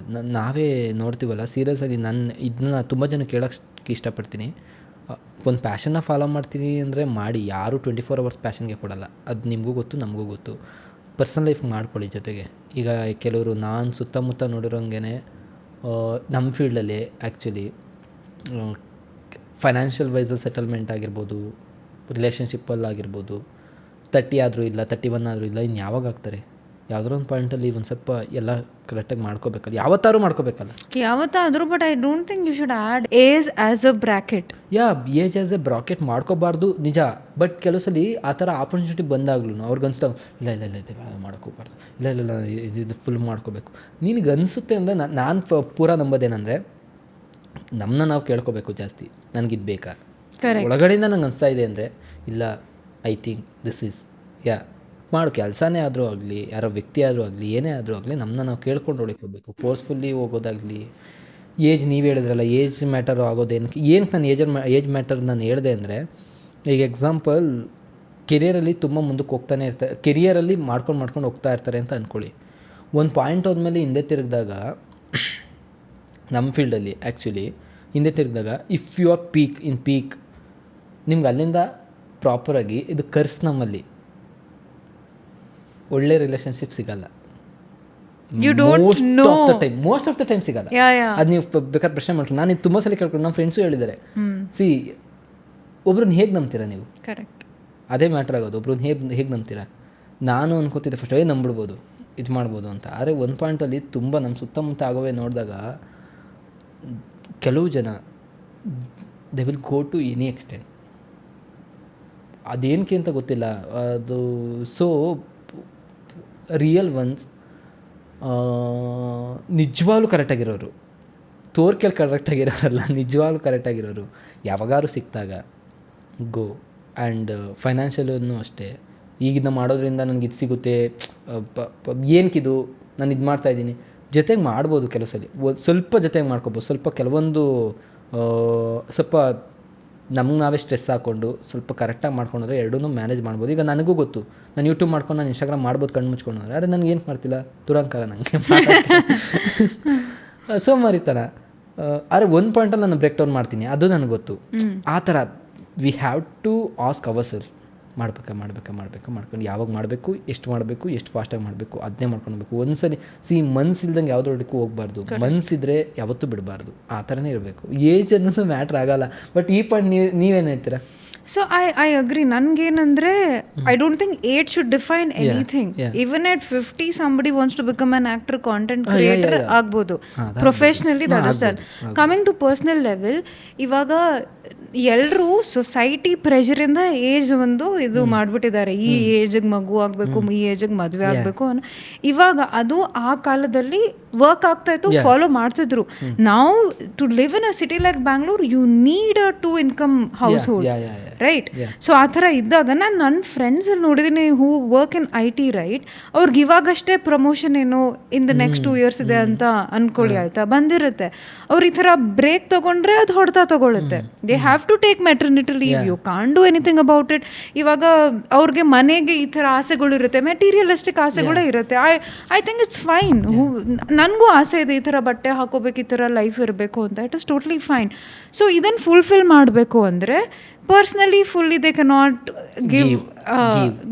ನಾವೇ ನೋಡ್ತೀವಲ್ಲ ಸೀರಿಯಸ್ಸಾಗಿ, ಇದನ್ನ ತುಂಬ ಜನ ಕೇಳೋಕ್ಕೆ ಇಷ್ಟಪಡ್ತೀನಿ. ಒಂದು ಪ್ಯಾಷನ್ನ ಫಾಲೋ ಮಾಡ್ತೀನಿ ಅಂದರೆ ಮಾಡಿ, ಯಾರೂ 24 hours ಪ್ಯಾಷನ್ಗೆ ಕೊಡಲ್ಲ. ಅದು ನಿಮಗೂ ಗೊತ್ತು, ನಮಗೂ ಗೊತ್ತು. ಪರ್ಸ್ನಲ್ ಲೈಫ್ ಮಾಡ್ಕೊಳ್ಳಿ ಜೊತೆಗೆ. ಈಗ ಕೆಲವರು ನಾನು ಸುತ್ತಮುತ್ತ ನೋಡಿರೋಂಗೆ ನಮ್ಮ ಫೀಲ್ಡಲ್ಲಿ ಆ್ಯಕ್ಚುಲಿ ಫೈನಾನ್ಷಿಯಲ್ ವೈಸಲ್ಲಿ ಸೆಟಲ್ಮೆಂಟ್ ಆಗಿರ್ಬೋದು, ರಿಲೇಷನ್ಶಿಪ್ಪಲ್ಲಾಗಿರ್ಬೋದು, 30 ಆದರೂ ಇಲ್ಲ, 31 ಆದರೂ ಇಲ್ಲ, ಇನ್ನು ಯಾವಾಗ ಆಗ್ತಾರೆ? ಯಾವುದೋ ಒಂದು ಪಾಯಿಂಟಲ್ಲಿ ಒಂದು ಸ್ವಲ್ಪ ಎಲ್ಲ ಕರೆಕ್ಟಾಗಿ ಮಾಡ್ಕೋಬೇಕಲ್ಲ, ಯಾವತ್ತಾದ್ರೂ ಮಾಡ್ಕೋಬೇಕಲ್ಲ. ಯಾವತ್ತಾದರೂ. But I don't think you should add age as a bracket. Age as a bracket ಮಾಡ್ಕೋಬಾರ್ದು ನಿಜ. ಬಟ್ ಕೆಲವು ಸಲ ಆ ಥರ ಆಪರ್ಚುನಿಟಿ ಬಂದಾಗ್ಲೂ ಅವ್ರಿಗೆ ಅನಿಸ್ತಾವೆ, ಇಲ್ಲ ಮಾಡ್ಕೋಬಾರ್ದು, ಇಲ್ಲ ಇದು ಫುಲ್ ಮಾಡ್ಕೋಬೇಕು. ನಿನಗೆ ಅನಿಸುತ್ತೆ ಅಂದರೆ ನಾನು ಪೂರಾ ನಂಬೋದೇನೆಂದರೆ ನಮ್ಮನ್ನ ನಾವು ಕೇಳ್ಕೋಬೇಕು ಜಾಸ್ತಿ. ನನಗಿದು ಬೇಕಾ, ಒಳಗಡೆಯಿಂದ ನಂಗೆ ಅನಿಸ್ತಾ ಇದೆ ಅಂದರೆ ಇಲ್ಲ, ಐ ಥಿಂಕ್ ದಿಸ್ ಈಸ್ ಮಾಡು. ಕೆಲಸನೇ ಆದರೂ ಆಗಲಿ, ಯಾರೋ ವ್ಯಕ್ತಿ ಆದರೂ ಆಗಲಿ, ಏನೇ ಆದರೂ ಆಗಲಿ, ನಮ್ಮನ್ನ ನಾವು ಕೇಳ್ಕೊಂಡು ಹೋಗ್ಬೇಕು. ಫೋರ್ಸ್ಫುಲ್ಲಿ ಹೋಗೋದಾಗಲಿ. ಏಜ್ ನೀವು ಹೇಳಿದ್ರಲ್ಲ, ಏಜ್ ಮ್ಯಾಟರ್ ಏನಕ್ಕೆ ನಾನು ಏಜ್ ಮ್ಯಾಟರ್ ನಾನು ಹೇಳಿದೆ ಅಂದರೆ, ಈಗ ಎಕ್ಸಾಂಪಲ್ ಕೆರಿಯರಲ್ಲಿ ತುಂಬ ಮುಂದಕ್ಕೆ ಹೋಗ್ತಾನೆ ಇರ್ತಾರೆ, ಕೆರಿಯರಲ್ಲಿ ಮಾಡ್ಕೊಂಡು ಹೋಗ್ತಾ ಇರ್ತಾರೆ ಅಂತ ಅಂದ್ಕೊಳ್ಳಿ. ಒಂದು ಪಾಯಿಂಟ್ ಹೋದ್ಮೇಲೆ ಹಿಂದೆ ತಿರುಗಿದಾಗ, ನಮ್ಮ ಫೀಲ್ಡಲ್ಲಿ ಆ್ಯಕ್ಚುಲಿ ಹಿಂದೆ ತಿರುಗಿದಾಗ, ಇಫ್ ಯು ಆರ್ ಪೀಕ್ ನಿಮ್ಗೆ ಅಲ್ಲಿಂದ ಪ್ರಾಪರಾಗಿ ಇದು ಕರ್ಸ್. ನಮ್ಮಲ್ಲಿ ಒಳ್ಳೆ ರಿಲೇಷನ್ಶಿಪ್ ಸಿಗಲ್ಲ ಮೋಸ್ಟ್ ಆಫ್ ದ ಟೈಮ್ ಸಿಗಲ್ಲ. ಅದು ನೀವು ಬೇಕಾದ್ರೆ ಪ್ರಶ್ನೆ ಮಾಡ್ಕೊಂಡು, ನಾನು ಇದು ತುಂಬ ಸಲ ಕೇಳ್ಕೊಂಡು ನಮ್ಮ ಫ್ರೆಂಡ್ಸು ಹೇಳಿದ್ದಾರೆ. ಒಬ್ರನ್ನ ಹೇಗೆ ನಂಬ್ತೀರಾ ನೀವು? ಕರೆಕ್ಟ್, ಅದೇ ಮ್ಯಾಟ್ರ್ ಆಗೋದು. ಒಬ್ರನ್ನ ಹೇಗೆ ನಂಬ್ತೀರಾ? ನಾನು ಅನ್ಕೋತಿದ್ದೆ ಫಸ್ಟ್ ನಂಬಿಡ್ಬೋದು, ಇದು ಮಾಡ್ಬೋದು ಅಂತ. ಆದರೆ ಒಂದು ಪಾಯಿಂಟಲ್ಲಿ ತುಂಬ ನಮ್ಮ ಸುತ್ತಮುತ್ತ ಆಗೋವೇ ನೋಡಿದಾಗ ಕೆಲವು ಜನ they will go to any extent. ಅದೇನಕ್ಕೆ ಅಂತ ಗೊತ್ತಿಲ್ಲ ಅದು. ಸೊ ರಿಯಲ್ ಒನ್ಸ್ ನಿಜವಾಗ್ಲೂ ಕರೆಕ್ಟಾಗಿರೋರು, ತೋರ್ಕೆಲ್ಲಿ ಕರೆಕ್ಟಾಗಿರೋರಲ್ಲ, ನಿಜವಾಗ್ಲೂ ಕರೆಕ್ಟಾಗಿರೋರು ಯಾವಾಗಾರು ಸಿಕ್ಕಿದಾಗ ಗೋ. ಆ್ಯಂಡ್ ಫೈನಾನ್ಷಿಯಲೂ ಅಷ್ಟೇ. ಈಗಿನ್ನ ಮಾಡೋದ್ರಿಂದ ನನಗೆ ಇದು ಸಿಗುತ್ತೆ, ಏನಕ್ಕಿದು, ನಾನು ಇದು ಮಾಡ್ತಾಯಿದ್ದೀನಿ, ಜೊತೆಗೆ ಮಾಡ್ಬೋದು. ಕೆಲವು ಸಲ ಸ್ವಲ್ಪ ಜೊತೆಗೆ ಮಾಡ್ಕೊಬೋದು. ಸ್ವಲ್ಪ ಕೆಲವೊಂದು ಸ್ವಲ್ಪ ನಮ್ಗೆ ನಾವೇ ಸ್ಟ್ರೆಸ್ ಹಾಕ್ಕೊಂಡು ಸ್ವಲ್ಪ ಕರೆಕ್ಟಾಗಿ ಮಾಡ್ಕೊಂಡ್ರೆ ಎರಡೂ ಮ್ಯಾನೇಜ್ ಮಾಡ್ಬೋದು. ಈಗ ನನಗೂ ಗೊತ್ತು, ನಾನು ಯೂಟ್ಯೂಬ್ ಮಾಡ್ಕೊಂಡು ನಾನು ಇನ್ಸ್ಟಾಗ್ರಾಮ್ ಮಾಡ್ಬೋದು ಕಣ್ಣು ಮುಚ್ಕೊಂಡ್ರೆ. ಆದರೆ ನನಗೆ ಏನು ಮಾಡ್ತಿಲ್ಲ, ದುರಂಕಾರ ನನಗೆ ಸೋಮಾರಿತನ. ಆದರೆ ಒಂದು ಪಾಯಿಂಟಲ್ಲಿ ನಾನು ಬ್ರೇಕ್ ಡೌನ್ ಮಾಡ್ತೀನಿ, ಅದು ನನಗೆ ಗೊತ್ತು. ಆ ಥರ we have to ask ourself, ಮಾಡ್ಕೊಂಡು ಯಾವಾಗ ಮಾಡಬೇಕು, ಎಷ್ಟು ಮಾಡಬೇಕು, ಎಷ್ಟು ಫಾಸ್ಟಾಗಿ ಮಾಡಬೇಕು, ಅದನ್ನೇ ಮಾಡ್ಕೊಳ್ಬೇಕು. ಒಂದ್ಸಲಿ ಮನ್ಸಿಲ್ದಂಗೆ ಯಾವುದ್ರೊಳಕ್ಕೂ ಹೋಗ್ಬಾರ್ದು. ಮನ್ಸಿದ್ರೆ ಯಾವತ್ತೂ ಬಿಡಬಾರ್ದು. ಆ ಥರನೇ ಇರಬೇಕು. ಏಜ್ ಅನ್ನೋದು ಮ್ಯಾಟ್ರ್ ಆಗೋಲ್ಲ. ಬಟ್ ಈ ಪಾಯಿಂಟ್ ನೀವೇನು ಹೇಳ್ತೀರಾ? So I agree. ನನಗೇನಂದರೆ I don't think age should define anything. Even at 50 somebody wants to become an actor, content creator ಆಗ್ಬೋದು, professionally. That is that. Coming to personal level, ಇವಾಗ ಎಲ್ಲರೂ society ಪ್ರೆಷರಿಂದ age ಒಂದು ಇದು ಮಾಡಿಬಿಟ್ಟಿದ್ದಾರೆ. ಈ ಏಜಿಗೆ ಮಗು ಆಗಬೇಕು, ಈ ಏಜಿಗೆ ಮದುವೆ ಆಗಬೇಕು ಅನ್ನೋ. ಇವಾಗ ಅದು ಆ ಕಾಲದಲ್ಲಿ ವರ್ಕ್ ಆಗ್ತಾ ಇತ್ತು, ಫಾಲೋ ಮಾಡ್ತಿದ್ರು. ನಾವು to live in a city like Bangalore, you need a 2 income household, right? So ಆ ಥರ ಇದ್ದಾಗ ನಾನು ನನ್ನ ಫ್ರೆಂಡ್ಸಲ್ಲಿ ನೋಡಿದ್ದೀನಿ who work in IT, right? ಅವ್ರಿಗೆ ಇವಾಗಷ್ಟೇ ಪ್ರಮೋಷನ್ ಏನು ಇನ್ ದ ನೆಕ್ಸ್ಟ್ 2 years ಇದೆ ಅಂತ ಅನ್ಕೊಳ್ಳಿ, ಆಯ್ತಾ, ಬಂದಿರುತ್ತೆ. ಅವ್ರು ಈ ಥರ ಬ್ರೇಕ್ ತೊಗೊಂಡ್ರೆ ಅದು ಹೊಡೆತ ತೊಗೊಳುತ್ತೆ. They have to take maternity leave. You can't do anything about it. ಇವಾಗ ಅವ್ರಿಗೆ ಮನೆಗೆ ಈ ಥರ ಆಸೆಗಳು ಇರುತ್ತೆ, ಮೆಟೀರಿಯಲಿಸ್ಟಿಕ್ ಆಸೆಗಳೇ ಇರುತ್ತೆ. I think it's fine. ನನಗೂ ಆಸೆ ಇದೆ ಈ ಥರ ಬಟ್ಟೆ ಹಾಕೋಬೇಕು, ಈ ಥರ ಲೈಫ್ ಇರಬೇಕು ಅಂತ. It is totally fine. So ಇದನ್ನು ಫುಲ್ಫಿಲ್ ಮಾಡಬೇಕು ಅಂದರೆ personally fully they cannot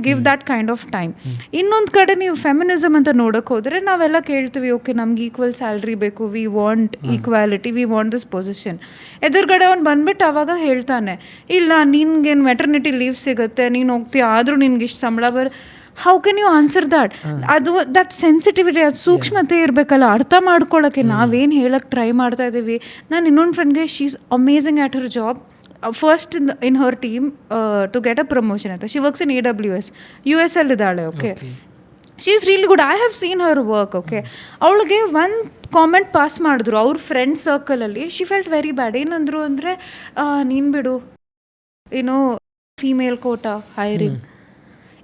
give that kind of time. ಇನ್ನೊಂದು ಕಡೆ ನೀವು ಫೆಮಿನಿಸಮ್ ಅಂತ ನೋಡೋಕೆ ಹೋದರೆ ನಾವೆಲ್ಲ ಕೇಳ್ತೀವಿ, ಓಕೆ ನಮ್ಗೆ ಈಕ್ವಲ್ ಸ್ಯಾಲ್ರಿ ಬೇಕು, we want equality, we want this position. ಎದುರುಗಡೆ ಅವ್ನು ಬಂದ್ಬಿಟ್ಟು ಆವಾಗ ಹೇಳ್ತಾನೆ, ಇಲ್ಲ ನಿನ್ಗೇನು ಮೆಟರ್ನಿಟಿ ಲೀವ್ ಸಿಗುತ್ತೆ, ನೀನು ಹೋಗ್ತೀಯ, ಆದರೂ ನಿನ್ಗೆ ಇಷ್ಟು ಸಂಬಳ how can you answer that? ಅದು ದಟ್ ಸೆನ್ಸಿಟಿವಿಟಿ, ಅದು ಸೂಕ್ಷ್ಮತೆ ಇರಬೇಕಲ್ಲ, ಅರ್ಥ ಮಾಡ್ಕೊಳ್ಳೋಕ್ಕೆ. ನಾವೇನು ಹೇಳಕ್ಕೆ ಟ್ರೈ ಮಾಡ್ತಾ ಇದ್ದೀವಿ. ನಾನು ಇನ್ನೊಂದು ಫ್ರೆಂಡ್ಗೆ, she is amazing at her job. First in her team to get a promotion. She works in AWS, US ಅಲ್ಲಿದ್ದಾಳೆ. Okay, she is really good. I have seen her work. Okay, ಅವಳಿಗೆ ಒಂದು comment pass ಮಾಡಿದ್ರು ಅವ್ರ friend ಸರ್ಕಲಲ್ಲಿ. She felt very bad. ಏನಂದ್ರು ಅಂದರೆ, ನೀನು ಬಿಡು, ಏನೋ female quota hiring.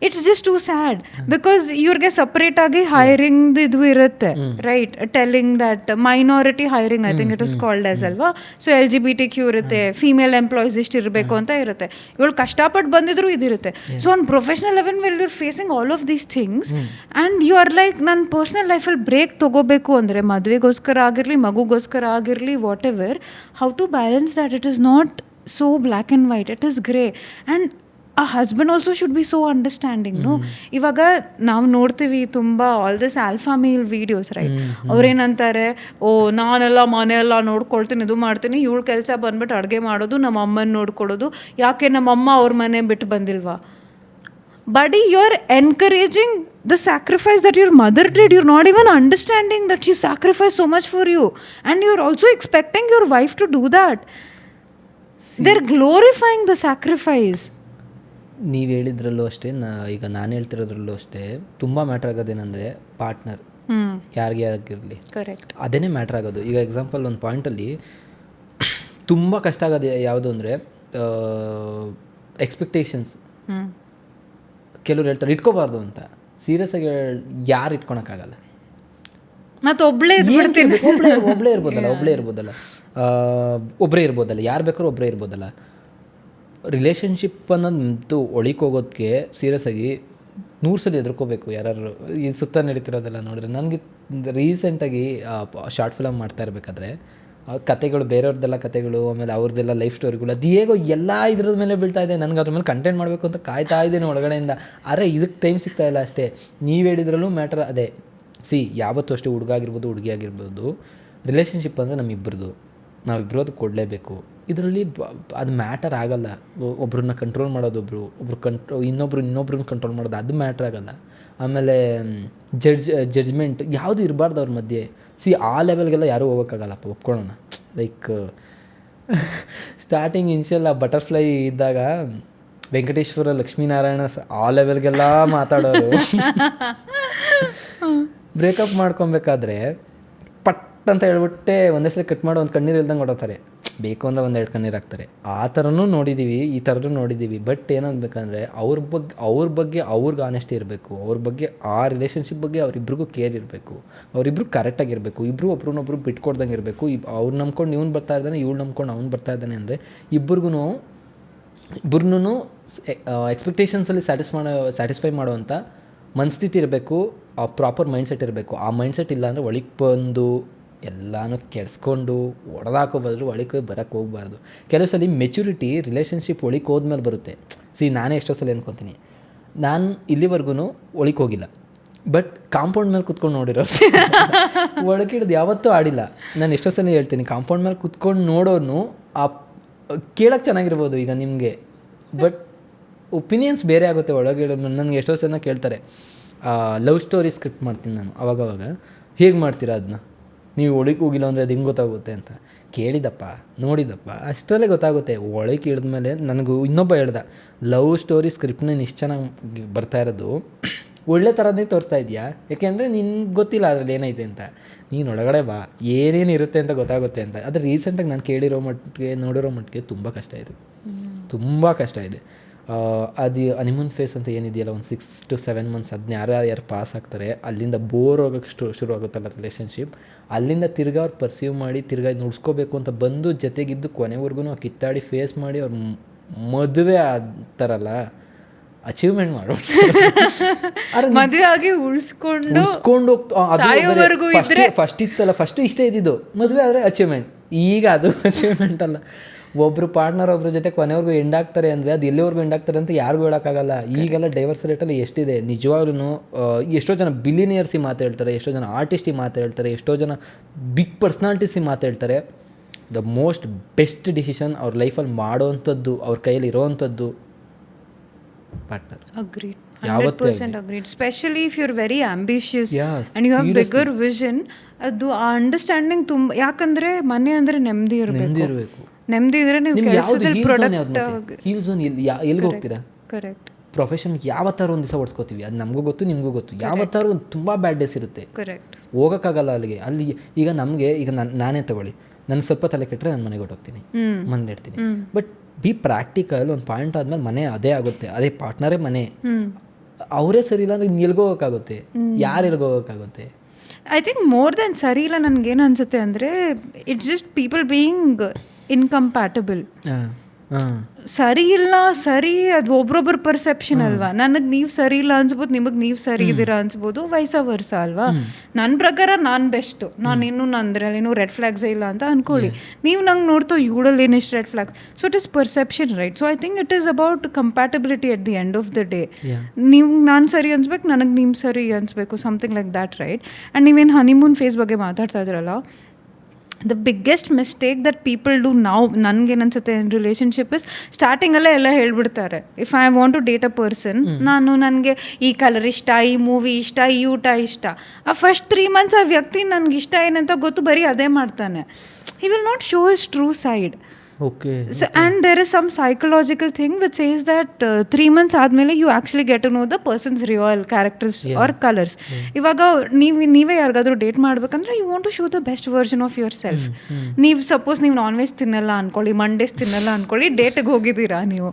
It's just too sad. Because ಇವ್ರಿಗೆ ಸಪ್ರೇಟ್ ಆಗಿ ಹೈರಿಂಗ್ ಇದು ಇರುತ್ತೆ, right? Telling that minority hiring, I think it is called as, ಅಲ್ವಾ? ಸೊ LGBTQ ಇರುತ್ತೆ, ಫೀಮೇಲ್ ಎಂಪ್ಲಾಯೀಸ್ ಇಷ್ಟು ಇರಬೇಕು ಅಂತ ಇರುತ್ತೆ. ಇವಳು ಕಷ್ಟಪಟ್ಟು ಬಂದಿದ್ರು ಇದಿರುತ್ತೆ. So on professional level well you're facing all of these things and you are like, ನನ್ನ ಪರ್ಸ್ನಲ್ ಲೈಫಲ್ಲಿ ಬ್ರೇಕ್ ತೊಗೋಬೇಕು ಅಂದರೆ, ಮದುವೆಗೋಸ್ಕರ ಆಗಿರಲಿ, ಮಗುಗೋಸ್ಕರ ಆಗಿರಲಿ, whatever, how to balance that? It is not so black and white, it is grey. And a husband also should be so understanding. ಇವಾಗ ನಾವು ನೋಡ್ತೀವಿ ತುಂಬ all this alpha male videos, right? ಅವ್ರೇನಂತಾರೆ, ಓ ನಾನೆಲ್ಲ ಮನೆಯೆಲ್ಲ ನೋಡ್ಕೊಳ್ತೀನಿ, ಇದು ಮಾಡ್ತೀನಿ, ಇವಳು ಕೆಲಸ ಬಂದ್ಬಿಟ್ಟು ಅಡುಗೆ ಮಾಡೋದು, ನಮ್ಮ ಅಮ್ಮನ ನೋಡ್ಕೊಡೋದು. ಯಾಕೆ ನಮ್ಮಮ್ಮ ಅವ್ರ ಮನೆ ಬಿಟ್ಟು ಬಂದಿಲ್ವಾ? Buddy, you're encouraging the sacrifice that your mother did. You're not even understanding that she sacrificed so much for you. And you're also expecting your wife to do that. They're glorifying the sacrifice. ನೀವು ಹೇಳಿದ್ರಲ್ಲೂ ಅಷ್ಟೇ, ಈಗ ನಾನು ಹೇಳ್ತಿರೋದ್ರಲ್ಲೂ ಅಷ್ಟೇ, ತುಂಬ matter ಆಗೋದೇನೆಂದರೆ partner ಯಾರಿಗೆ ಆಗಿರಲಿ, correct, ಅದೇನೇ matter ಆಗೋದು. ಈಗ ಎಕ್ಸಾಂಪಲ್ ಒಂದು ಪಾಯಿಂಟಲ್ಲಿ ತುಂಬ ಕಷ್ಟ ಆಗೋದು ಯಾವುದು ಅಂದರೆ ಎಕ್ಸ್ಪೆಕ್ಟೇಷನ್ಸ್. ಕೆಲವ್ರು ಹೇಳ್ತಾರೆ ಇಟ್ಕೋಬಾರ್ದು ಅಂತ. ಸೀರಿಯಸ್ ಆಗಿ ಯಾರು ಇಟ್ಕೊಳಕ್ಕಾಗಲ್ಲ. ಮತ್ತು ಒಬ್ಬಳೇ ಇರ್ಬೋದಲ್ಲ, ಒಬ್ಬರೇ ಇರ್ಬೋದಲ್ಲ, ಯಾರು ಬೇಕಾದ್ರೂ ಒಬ್ಬರೇ ಇರ್ಬೋದಲ್ಲ. ರಿಲೇಷನ್ಶಿಪ್ ಅನ್ನೋದು ಒಳಿಕೆ ಹೋಗೋದಕ್ಕೆ ಸೀರಿಯಸ್ ಆಗಿ 100 ಸಲ ಎದುರ್ಕೋಬೇಕು ಯಾರು. ಈ ಸುತ್ತ ನಡೀತಿರೋದೆಲ್ಲ ನೋಡಿದ್ರೆ, ನನಗೆ ರೀಸೆಂಟಾಗಿ ಶಾರ್ಟ್ ಫಿಲಮ್ ಮಾಡ್ತಾ ಇರಬೇಕಾದ್ರೆ ಕತೆಗಳು, ಬೇರೆಯವ್ರದ್ದೆಲ್ಲ ಕತೆಗಳು, ಆಮೇಲೆ ಅವ್ರದ್ದೆಲ್ಲ ಲೈಫ್ ಸ್ಟೋರಿಗಳು, ಅದು ಹೇಗೋ ಎಲ್ಲ ಇದ್ರದ ಮೇಲೆ ಬೀಳ್ತಾ ಇದೆ. ನನಗೆ ಅದ್ರ ಮೇಲೆ ಕಂಟೆಂಟ್ ಮಾಡಬೇಕು ಅಂತ ಕಾಯ್ತಾ ಇದ್ದೇನೆ ಒಳಗಡೆಯಿಂದ. ಆದರೆ ಇದಕ್ಕೆ ಟೈಮ್ ಸಿಗ್ತಾ ಇಲ್ಲ ಅಷ್ಟೇ. ನೀವು ಹೇಳಿದ್ರಲ್ಲೂ ಮ್ಯಾಟ್ರ್ ಅದೇ. ಯಾವತ್ತೂ ಅಷ್ಟೇ, ಹುಡುಗ ಆಗಿರ್ಬೋದು, ಹುಡುಗಿ ಆಗಿರ್ಬೋದು, ರಿಲೇಷನ್ಶಿಪ್ ಅಂದರೆ ನಮ್ಮಿಬ್ಬರದು, ನಾವಿಬ್ಬರು ಅದು ಕೊಡಲೇಬೇಕು. ಇದರಲ್ಲಿ ಅದು ಮ್ಯಾಟರ್ ಆಗಲ್ಲ. ಒಬ್ರನ್ನ ಕಂಟ್ರೋಲ್ ಮಾಡೋದು, ಒಬ್ರು ಇನ್ನೊಬ್ರನ್ನ ಕಂಟ್ರೋಲ್ ಮಾಡೋದು, ಅದು ಮ್ಯಾಟ್ರ್ ಆಗಲ್ಲ. ಆಮೇಲೆ ಜಡ್ಜ್ಮೆಂಟ್ ಯಾವುದು ಇರಬಾರ್ದು ಅವ್ರ ಮಧ್ಯೆ. ಆ ಲೆವೆಲ್ಗೆಲ್ಲ ಯಾರೂ ಹೋಗೋಕ್ಕಾಗಲ್ಲಪ್ಪ, ಒಪ್ಕೊಳ್ಳೋಣ. ಲೈಕ್ ಸ್ಟಾರ್ಟಿಂಗ್ ಇನ್ಷಿಯಲ್ ಬಟರ್ಫ್ಲೈ ಇದ್ದಾಗ ವೆಂಕಟೇಶ್ವರ, ಲಕ್ಷ್ಮೀನಾರಾಯಣ ಆ ಲೆವೆಲ್ಗೆಲ್ಲ ಮಾತಾಡೋರು. ಬ್ರೇಕಪ್ ಮಾಡ್ಕೊಬೇಕಾದ್ರೆ ಪಟ್ ಅಂತ ಹೇಳ್ಬಿಟ್ಟೆ ಒಂದೇ ಸಲ ಕಟ್ ಮಾಡೋ, ಒಂದು ಕಣ್ಣೀರು ಇಲ್ದಂಗೆ ಹೊಡೋತಾರೆ. ಬೇಕು ಅಂದರೆ 1-2 ಕಣ್ಣೀರು ಹಾಕ್ತಾರೆ. ಆ ಥರನೂ ನೋಡಿದ್ದೀವಿ, ಈ ಥರನೂ ನೋಡಿದ್ದೀವಿ. ಬಟ್ ಏನಂದ್ಬೇಕಂದ್ರೆ ಅವ್ರ ಬಗ್ಗೆ ಅವ್ರಿಗೆ ಆನೆಸ್ಟಿ ಇರಬೇಕು. ಅವ್ರ ಬಗ್ಗೆ, ಆ ರಿಲೇಷನ್ಶಿಪ್ ಬಗ್ಗೆ ಅವರಿಬ್ರಿಗೂ ಕೇರ್ ಇರಬೇಕು. ಅವರಿಬ್ರು ಕರೆಕ್ಟಾಗಿರಬೇಕು. ಇಬ್ಬರು ಒಬ್ರನ್ನೊಬ್ರು ಬಿಟ್ಕೊಡ್ದಂಗೆ ಇರಬೇಕು. ಅವ್ರು ನಂಬ್ಕೊಂಡು ಇವ್ನು ಬರ್ತಾ ಇದ್ದಾನೆ, ಇವ್ಳು ನಂಬ್ಕೊಂಡು ಅವ್ನು ಬರ್ತಾ ಇದ್ದಾನೆ ಅಂದರೆ ಇಬ್ಬರಿಗೂ ಎಕ್ಸ್ಪೆಕ್ಟೇಷನ್ಸಲ್ಲಿ ಸ್ಯಾಟಿಸ್ಫೈ ಮಾಡೋವಂಥ ಮನಸ್ಥಿತಿ ಇರಬೇಕು. ಆ ಪ್ರಾಪರ್ ಮೈಂಡ್ಸೆಟ್ ಇರಬೇಕು. ಆ ಮೈಂಡ್ಸೆಟ್ ಇಲ್ಲ ಅಂದರೆ ಒಳಗೆ ಬಂದು ಎಲ್ಲನೂ ಕೆಡಿಸ್ಕೊಂಡು ಹೊಡೆದಾಕೋ ಬದಲು ಒಳಗೆ ಬರೋಕ್ಕೆ ಹೋಗ್ಬಾರ್ದು. ಕೆಲವು ಸಲ ಮೆಚುರಿಟಿ ರಿಲೇಷನ್ಶಿಪ್ ಒಳಗೆ ಹೋದ್ಮೇಲೆ ಬರುತ್ತೆ. ನಾನೇ ಎಷ್ಟೋ ಸಲ ಅನ್ಕೊತೀನಿ, ನಾನು ಇಲ್ಲಿವರೆಗೂ ಒಳಗೆ ಹೋಗಿಲ್ಲ, ಬಟ್ ಕಾಂಪೌಂಡ್ ಮೇಲೆ ಕುತ್ಕೊಂಡು ನೋಡಿರೋ, ಒಳಗಿಡ್ದು ಯಾವತ್ತೂ ಆಡಿಲ್ಲ. ನಾನು ಎಷ್ಟೋ ಸಲ ಹೇಳ್ತೀನಿ, ಕಾಂಪೌಂಡ್ ಮೇಲೆ ಕುತ್ಕೊಂಡು ನೋಡೋನು ಆ ಕೇಳೋಕ್ಕೆ ಚೆನ್ನಾಗಿರ್ಬೋದು. ಈಗ ನಿಮಗೆ ಬಟ್ ಒಪಿನಿಯನ್ಸ್ ಬೇರೆ ಆಗುತ್ತೆ ಒಳಗೆ. ನನಗೆ ಎಷ್ಟೋ ಜನ ಕೇಳ್ತಾರೆ ಲವ್ ಸ್ಟೋರಿ ಸ್ಕ್ರಿಪ್ಟ್ ಮಾಡ್ತೀನಿ ನಾನು ಅವಾಗವಾಗ, ಹೇಗೆ ಮಾಡ್ತೀರಾ ಅದನ್ನ, ನೀವು ಒಳಗೆ ಹೋಗಿಲ್ಲ ಅಂದರೆ ಅದು ಹೆಂಗೆ ಗೊತ್ತಾಗುತ್ತೆ ಅಂತ. ಕೇಳಿದಪ್ಪ ನೋಡಿದಪ್ಪ ಅಷ್ಟರಲ್ಲೇ ಗೊತ್ತಾಗುತ್ತೆ. ಒಳಗೆ ಇಳಿದ್ಮೇಲೆ ನನಗೂ ಇನ್ನೊಬ್ಬ ಹೇಳ್ದ, ಲವ್ ಸ್ಟೋರಿ ಸ್ಕ್ರಿಪ್ಟ್ನ ಇಷ್ಟು ಚೆನ್ನಾಗಿ ಬರ್ತಾ ಇರೋದು ಒಳ್ಳೆ ಥರನೇ ತೋರಿಸ್ತಾ ಇದೆಯಾ, ಯಾಕೆಂದರೆ ನಿನ್ಗೆ ಗೊತ್ತಿಲ್ಲ ಅದರಲ್ಲಿ ಏನೈತೆ ಅಂತ, ನೀನು ಒಳಗಡೆ ಬಾ ಏನೇನು ಇರುತ್ತೆ ಅಂತ ಗೊತ್ತಾಗುತ್ತೆ ಅಂತ. ಆದರೆ ರೀಸೆಂಟಾಗಿ ನಾನು ಕೇಳಿರೋ ಮಟ್ಟಿಗೆ ನೋಡಿರೋ ಮಟ್ಟಿಗೆ ತುಂಬ ಕಷ್ಟ ಇದೆ, ತುಂಬ ಕಷ್ಟ ಇದೆ. ಅದು ಹನಿಮೂನ್ ಫೇಸ್ ಅಂತ ಏನಿದೆಯಲ್ಲ, ಒಂದು 6 to 7 months ಅದನ್ನ ಯಾರು ಪಾಸ್ ಆಗ್ತಾರೆ, ಅಲ್ಲಿಂದ ಬೋರ್ ಹೋಗೋಕ್ಕೆ ಶುರು ಆಗುತ್ತಲ್ಲ ರಿಲೇಷನ್ಶಿಪ್, ಅಲ್ಲಿಂದ ತಿರ್ಗಾ ಅವ್ರು ಪರ್ಸೀವ್ ಮಾಡಿ ತಿರ್ಗಾ ನುಡ್ಸ್ಕೋಬೇಕು ಅಂತ ಬಂದು ಜೊತೆಗಿದ್ದು ಕೊನೆವರೆಗೂ ಕಿತ್ತಾಡಿ ಫೇಸ್ ಮಾಡಿ ಅವ್ರು ಮದುವೆ ಆಗ್ತಾರಲ್ಲ, ಅಚೀವ್ಮೆಂಟ್ ಮಾಡೋ ಮದುವೆ ಆಗಿ ಉಳಿಸ್ಕೊಂಡು ಫಸ್ಟ್ ಇತ್ತಲ್ಲ, ಫಸ್ಟು ಇಷ್ಟೇ ಇದ್ದಿದ್ದು ಮದುವೆ ಆದರೆ ಅಚೀವ್ಮೆಂಟ್. ಈಗ ಅದು ಅಚೀವ್ಮೆಂಟ್ ಅಲ್ಲ. ಒಬ್ಬರು ಪಾರ್ಟ್ನರ್ ಒಬ್ಬರ ಜೊತೆ ಕೊನೆವರೆಗೂ ಎಂಡ್ ಆಗ್ತಾರೆ ಅಂದರೆ ಅದು ಎಲ್ಲಿವರೆಗೂ ಎಂಡ್ ಆಗ್ತಾರೆ ಅಂತ ಯಾರಿಗೂ ಹೇಳೋಕ್ಕಾಗಲ್ಲ. ಈಗೆಲ್ಲ ಡೈವರ್ಸ್ ರೇಟಲ್ಲಿ ಎಷ್ಟಿದೆ ನಿಜವಾಗ್ಲೂ. ಎಷ್ಟೋ ಜನ ಬಿಲಿನಿಯರ್ಸಿ ಮಾತಾಡ್ತಾರೆ, ಎಷ್ಟೋ ಜನ ಆರ್ಟಿಸ್ಟಿಗೆ ಮಾತಾಡ್ತಾರೆ, ಎಷ್ಟೋ ಜನ ಬಿಗ್ ಪರ್ಸ್ನಾಲಿಟೀಸಿ ಮಾತಾಡ್ತಾರೆ. ದ ಮೋಸ್ಟ್ ಬೆಸ್ಟ್ ಡಿಸಿಷನ್ ಅವ್ರ ಲೈಫಲ್ಲಿ ಮಾಡೋವಂಥದ್ದು, ಅವ್ರ ಕೈಯಲ್ಲಿ ಇರೋವಂಥದ್ದು partner. Agreed. 100% agreed. Especially if you're very ambitious and you have bigger vision. ಅದು ಆ ಅಂಡರ್ಸ್ಟ್ಯಾಂಡಿಂಗ್ ತುಂಬ, ಯಾಕಂದರೆ ಮನೆ ಅಂದರೆ ನೆಮ್ಮದಿ ಇರಬೇಕು. ನೆಮ್ಮದಿ ಇದ್ರೆ ನೀವು ಕೆಲಸದಲ್ಲಿ ಪ್ರಾಡಕ್ಟ್ ಹೀಲ್ ಝೋನ್ ಎಲ್ಲಿಗೆ ಹೋಗ್ತೀರಾ? ಕರೆಕ್ಟ್. ಪ್ರೊಫೆಷನ್ಗೆ ಯಾವತ್ತಾರು ಒಂದು ದಿವಸ ಓಡಿಸ್ಕೋತೀವಿ, ಅದು ನಮಗೂ ಗೊತ್ತು ನಿಮಗೂ ಗೊತ್ತು. ಯಾವತ್ತಾರು ಒಂದು ತುಂಬ ಬ್ಯಾಡ್ ಡೇಸ್ ಇರುತ್ತೆ, ಕರೆಕ್ಟ್, ಹೋಗೋಕ್ಕಾಗಲ್ಲ ಅಲ್ಲಿಗೆ. ಅಲ್ಲಿ ಈಗ ನಮಗೆ ಈಗ ನಾನೇ ತಗೊಳ್ಳಿ, ನನಗೆ ಸ್ವಲ್ಪ ತಲೆ ಕೆಟ್ಟರೆ ನಾನು ಮನೆಗೆ ಹೊಟ್ಟೋಗ್ತೀನಿ, ಮನೇಲಿ ಇರ್ತೀನಿ. ಬಟ್ ಬಿ ಪ್ರಾಕ್ಟಿಕಲ್, ಒಂದು ಪಾಯಿಂಟ್ ಆದ್ಮೇಲೆ ಮನೆ ಅದೇ ಆಗುತ್ತೆ, ಅದೇ ಪಾರ್ಟ್ನರೇ ಮನೆ. ಅವರೇ ಸರಿ ಇಲ್ಲ ಅಂದ್ರೆ ಎಲ್ಗೋಗೋಕ್ಕಾಗುತ್ತೆ, ಯಾರು ಎಲ್ಗೋಗೋಕ್ಕಾಗುತ್ತೆ? ಐ ಥಿಂಕ್ ಮೋರ್ ದೆನ್ ಸರಿ ಇಲ್ಲ, ನನಗೇನು ಅನ್ಸುತ್ತೆ ಅಂದರೆ it's just people being incompatible. ಸರಿ ಇಲ್ಲ, ಸರಿ ಅದು ಒಬ್ರೊಬ್ಬರ ಪರ್ಸೆಪ್ಷನ್ ಅಲ್ವಾ. ನನಗೆ ನೀವು ಸರಿ ಇಲ್ಲ ಅನ್ಸ್ಬೋದು, ನಿಮಗೆ ನೀವು ಸರಿ ಇದ್ದೀರಾ ಅನ್ಸ್ಬೋದು, ವೈಸ ವರ್ಸ ಅಲ್ವಾ. ನನ್ನ ಪ್ರಕಾರ ನಾನು ಬೆಸ್ಟು, ನಾನಿನ್ನೂ ನಂದ್ರಲ್ಲೇನು ರೆಡ್ ಫ್ಲಾಗ್ಸೇ ಇಲ್ಲ ಅಂತ ಅಂದ್ಕೊಳ್ಳಿ. ನೀವು ನಂಗೆ ನೋಡ್ತೋ ಇವಳಲ್ಲಿ ಏನಿಷ್ಟು red flags. So it is perception, right? So I think it is about compatibility at the end of the day. ನೀವು ನಾನು ಸರಿ ಅನ್ಸ್ಬೇಕು, ನನಗೆ ನೀವು ಸರಿ ಅನ್ಸ್ಬೇಕು, something like that, right? And ನೀವೇನು ಹನಿಮೂನ್ ಫೇಸ್ ಬಗ್ಗೆ ಮಾತಾಡ್ತಾ ಇದ್ರಲ್ಲ, the biggest mistake that people do ನಾವು, ನನಗೇನು ಅನ್ಸುತ್ತೆ ಇನ್ ರಿಲೇಷನ್ಶಿಪ್ ಇಸ್, ಸ್ಟಾರ್ಟಿಂಗಲ್ಲೇ ಎಲ್ಲ ಹೇಳ್ಬಿಡ್ತಾರೆ, if I want to date a person, ನನಗೆ ಈ ಕಲರ್ ಇಷ್ಟ, ಈ ಮೂವಿ ಇಷ್ಟ, ಈ ಊಟ ಇಷ್ಟ. ಆ ಫಸ್ಟ್ 3 months ಆ ವ್ಯಕ್ತಿ ನನಗೆ ಇಷ್ಟ ಏನಂತ ಗೊತ್ತು, ಬರೀ ಅದೇ ಮಾಡ್ತಾನೆ. He will not show his true side. Okay. So, and there is some psychological thing which says that 3 months ಆದಮೇಲೆ you actually get to know the person's real characters or colors. ಇವಾಗ ನೀವೇ ಯಾರಿಗಾದ್ರೂ ಡೇಟ್ ಮಾಡ್ಬೇಕಂದ್ರೆ you want to show the best version of yourself. ನೀವು suppose ನೀವು non veg ತಿನ್ನಲ್ಲ ಅನ್ಕೊಳ್ಳಿ, Mondays ತಿನ್ನಲ್ಲ ಅನ್ಕೊಳ್ಳಿ, ಡೇಟಿಗೆ ಹೋಗಿದ್ದೀರಾ ನೀವು,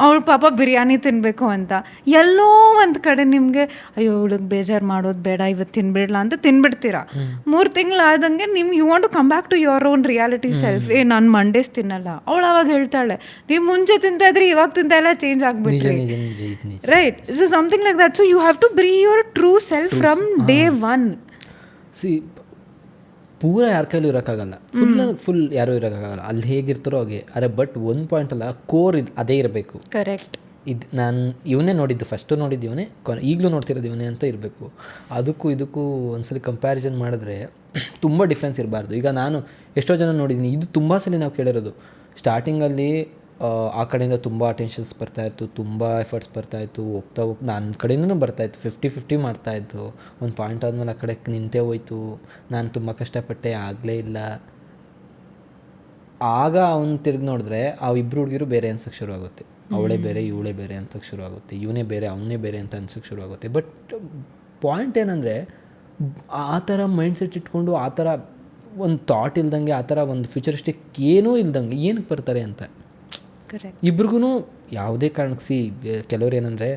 ಅವಳು ಪಾಪ ಬಿರಿಯಾನಿ ತಿನ್ನಬೇಕು ಅಂತ, ಎಲ್ಲೋ ಒಂದು ಕಡೆ ನಿಮಗೆ ಅಯ್ಯೋ ಇವಳಿಗೆ ಬೇಜಾರು ಮಾಡೋದು ಬೇಡ, ಇವತ್ತು ತಿನ್ಬಿಡ್ಲಾ ಅಂತ ತಿನ್ಬಿಡ್ತೀರಾ. 3 ತಿಂಗಳಾದಂಗೆ ನಿಮ್ಗೆ you want to come back to your own reality self. ನಾನು ಮಂಡೇಸ್ ತಿನ್ನಲ್ಲ, ಅವಳು ಅವಾಗ ಹೇಳ್ತಾಳೆ ನೀವು ಮುಂಚೆ ತಿಂತಾ ಇದ್ರಿ ಇವಾಗ ತಿಂತಾ ಎಲ್ಲ ಚೇಂಜ್ ಆಗ್ಬಿಟ್ರಿ, right? So something like that. So you have to be your true self from day 1. ಸಿ ಪೂರ ಯಾರ ಕೈಲೂ ಇರೋಕ್ಕಾಗಲ್ಲ, ಫುಲ್ ಯಾರೂ ಇರೋಕ್ಕಾಗಲ್ಲ, ಅಲ್ಲಿ ಹೇಗಿರ್ತಾರೋ ಹಾಗೆ. ಅರೆ ಬಟ್ ಒಂದು ಪಾಯಿಂಟ್ ಅಲ್ಲ, ಕೋರ್ ಅದೇ ಇರಬೇಕು. ಕರೆಕ್ಟ್. ಇದು ನಾನು ಇವನೇ ನೋಡಿದ್ದು, ಫಸ್ಟು ನೋಡಿದ್ದು ಇವನೇ, ಈಗಲೂ ನೋಡ್ತಿರೋದು ಇವನೇ ಅಂತ ಇರಬೇಕು. ಅದಕ್ಕೂ ಇದಕ್ಕೂ ಒಂದ್ಸಲಿ ಕಂಪ್ಯಾರಿಸನ್ ಮಾಡಿದ್ರೆ ತುಂಬ ಡಿಫ್ರೆನ್ಸ್ ಇರಬಾರ್ದು. ಈಗ ನಾನು ಎಷ್ಟೋ ಜನ ನೋಡಿದ್ದೀನಿ, ಇದು ತುಂಬ ಸಲ ನಾವು ಕೇಳಿರೋದು, ಸ್ಟಾರ್ಟಿಂಗಲ್ಲಿ ಆ ಕಡೆಯಿಂದ ತುಂಬ ಅಟೆನ್ಷನ್ಸ್ ಬರ್ತಾಯಿತ್ತು, ತುಂಬ ಎಫರ್ಟ್ಸ್ ಬರ್ತಾಯಿತ್ತು, ಹೋಗ್ತಾ ನನ್ನ ಕಡೆಯಿಂದನೂ ಬರ್ತಾಯಿತ್ತು, 50-50 ಮಾಡ್ತಾಯಿತ್ತು. ಒಂದು ಪಾಯಿಂಟ್ ಆದಮೇಲೆ ಆ ಕಡೆ ನಿಂತೇ ಹೋಯ್ತು, ನಾನು ತುಂಬ ಕಷ್ಟಪಟ್ಟೆ, ಆಗಲೇ ಇಲ್ಲ. ಆಗ ಅವ್ನು ತಿರ್ಗಿ ನೋಡಿದ್ರೆ ಆ ಇಬ್ಬರು ಹುಡುಗಿರು ಬೇರೆ ಅನ್ಸೋಕ್ಕೆ ಶುರು ಆಗುತ್ತೆ, ಅವಳೇ ಬೇರೆ ಇವಳೇ ಬೇರೆ ಅಂತಕ್ಕೆ ಶುರು ಆಗುತ್ತೆ, ಇವನೇ ಬೇರೆ ಅವನೇ ಬೇರೆ ಅಂತ ಅನ್ಸೋಕ್ಕೆ ಶುರು ಆಗುತ್ತೆ. ಬಟ್ ಪಾಯಿಂಟ್ ಏನಂದರೆ, ಆ ಥರ ಮೈಂಡ್ ಸೆಟ್ ಇಟ್ಕೊಂಡು ಆ ಥರ ಒಂದು ಥಾಟ್ ಇಲ್ದಂಗೆ, ಆ ಥರ ಒಂದು ಫ್ಯೂಚರಿಸ್ಟಿಕ್ ಏನೂ ಇಲ್ದಂಗೆ ಏನಕ್ಕೆ ಬರ್ತಾರೆ ಅಂತ. ಇಬ್ರಿಗೂ ಯಾವುದೇ ಕಾರಣಕ್ಕೆ ಸಿ ಕೆಲವ್ರು ಏನಂದರೆ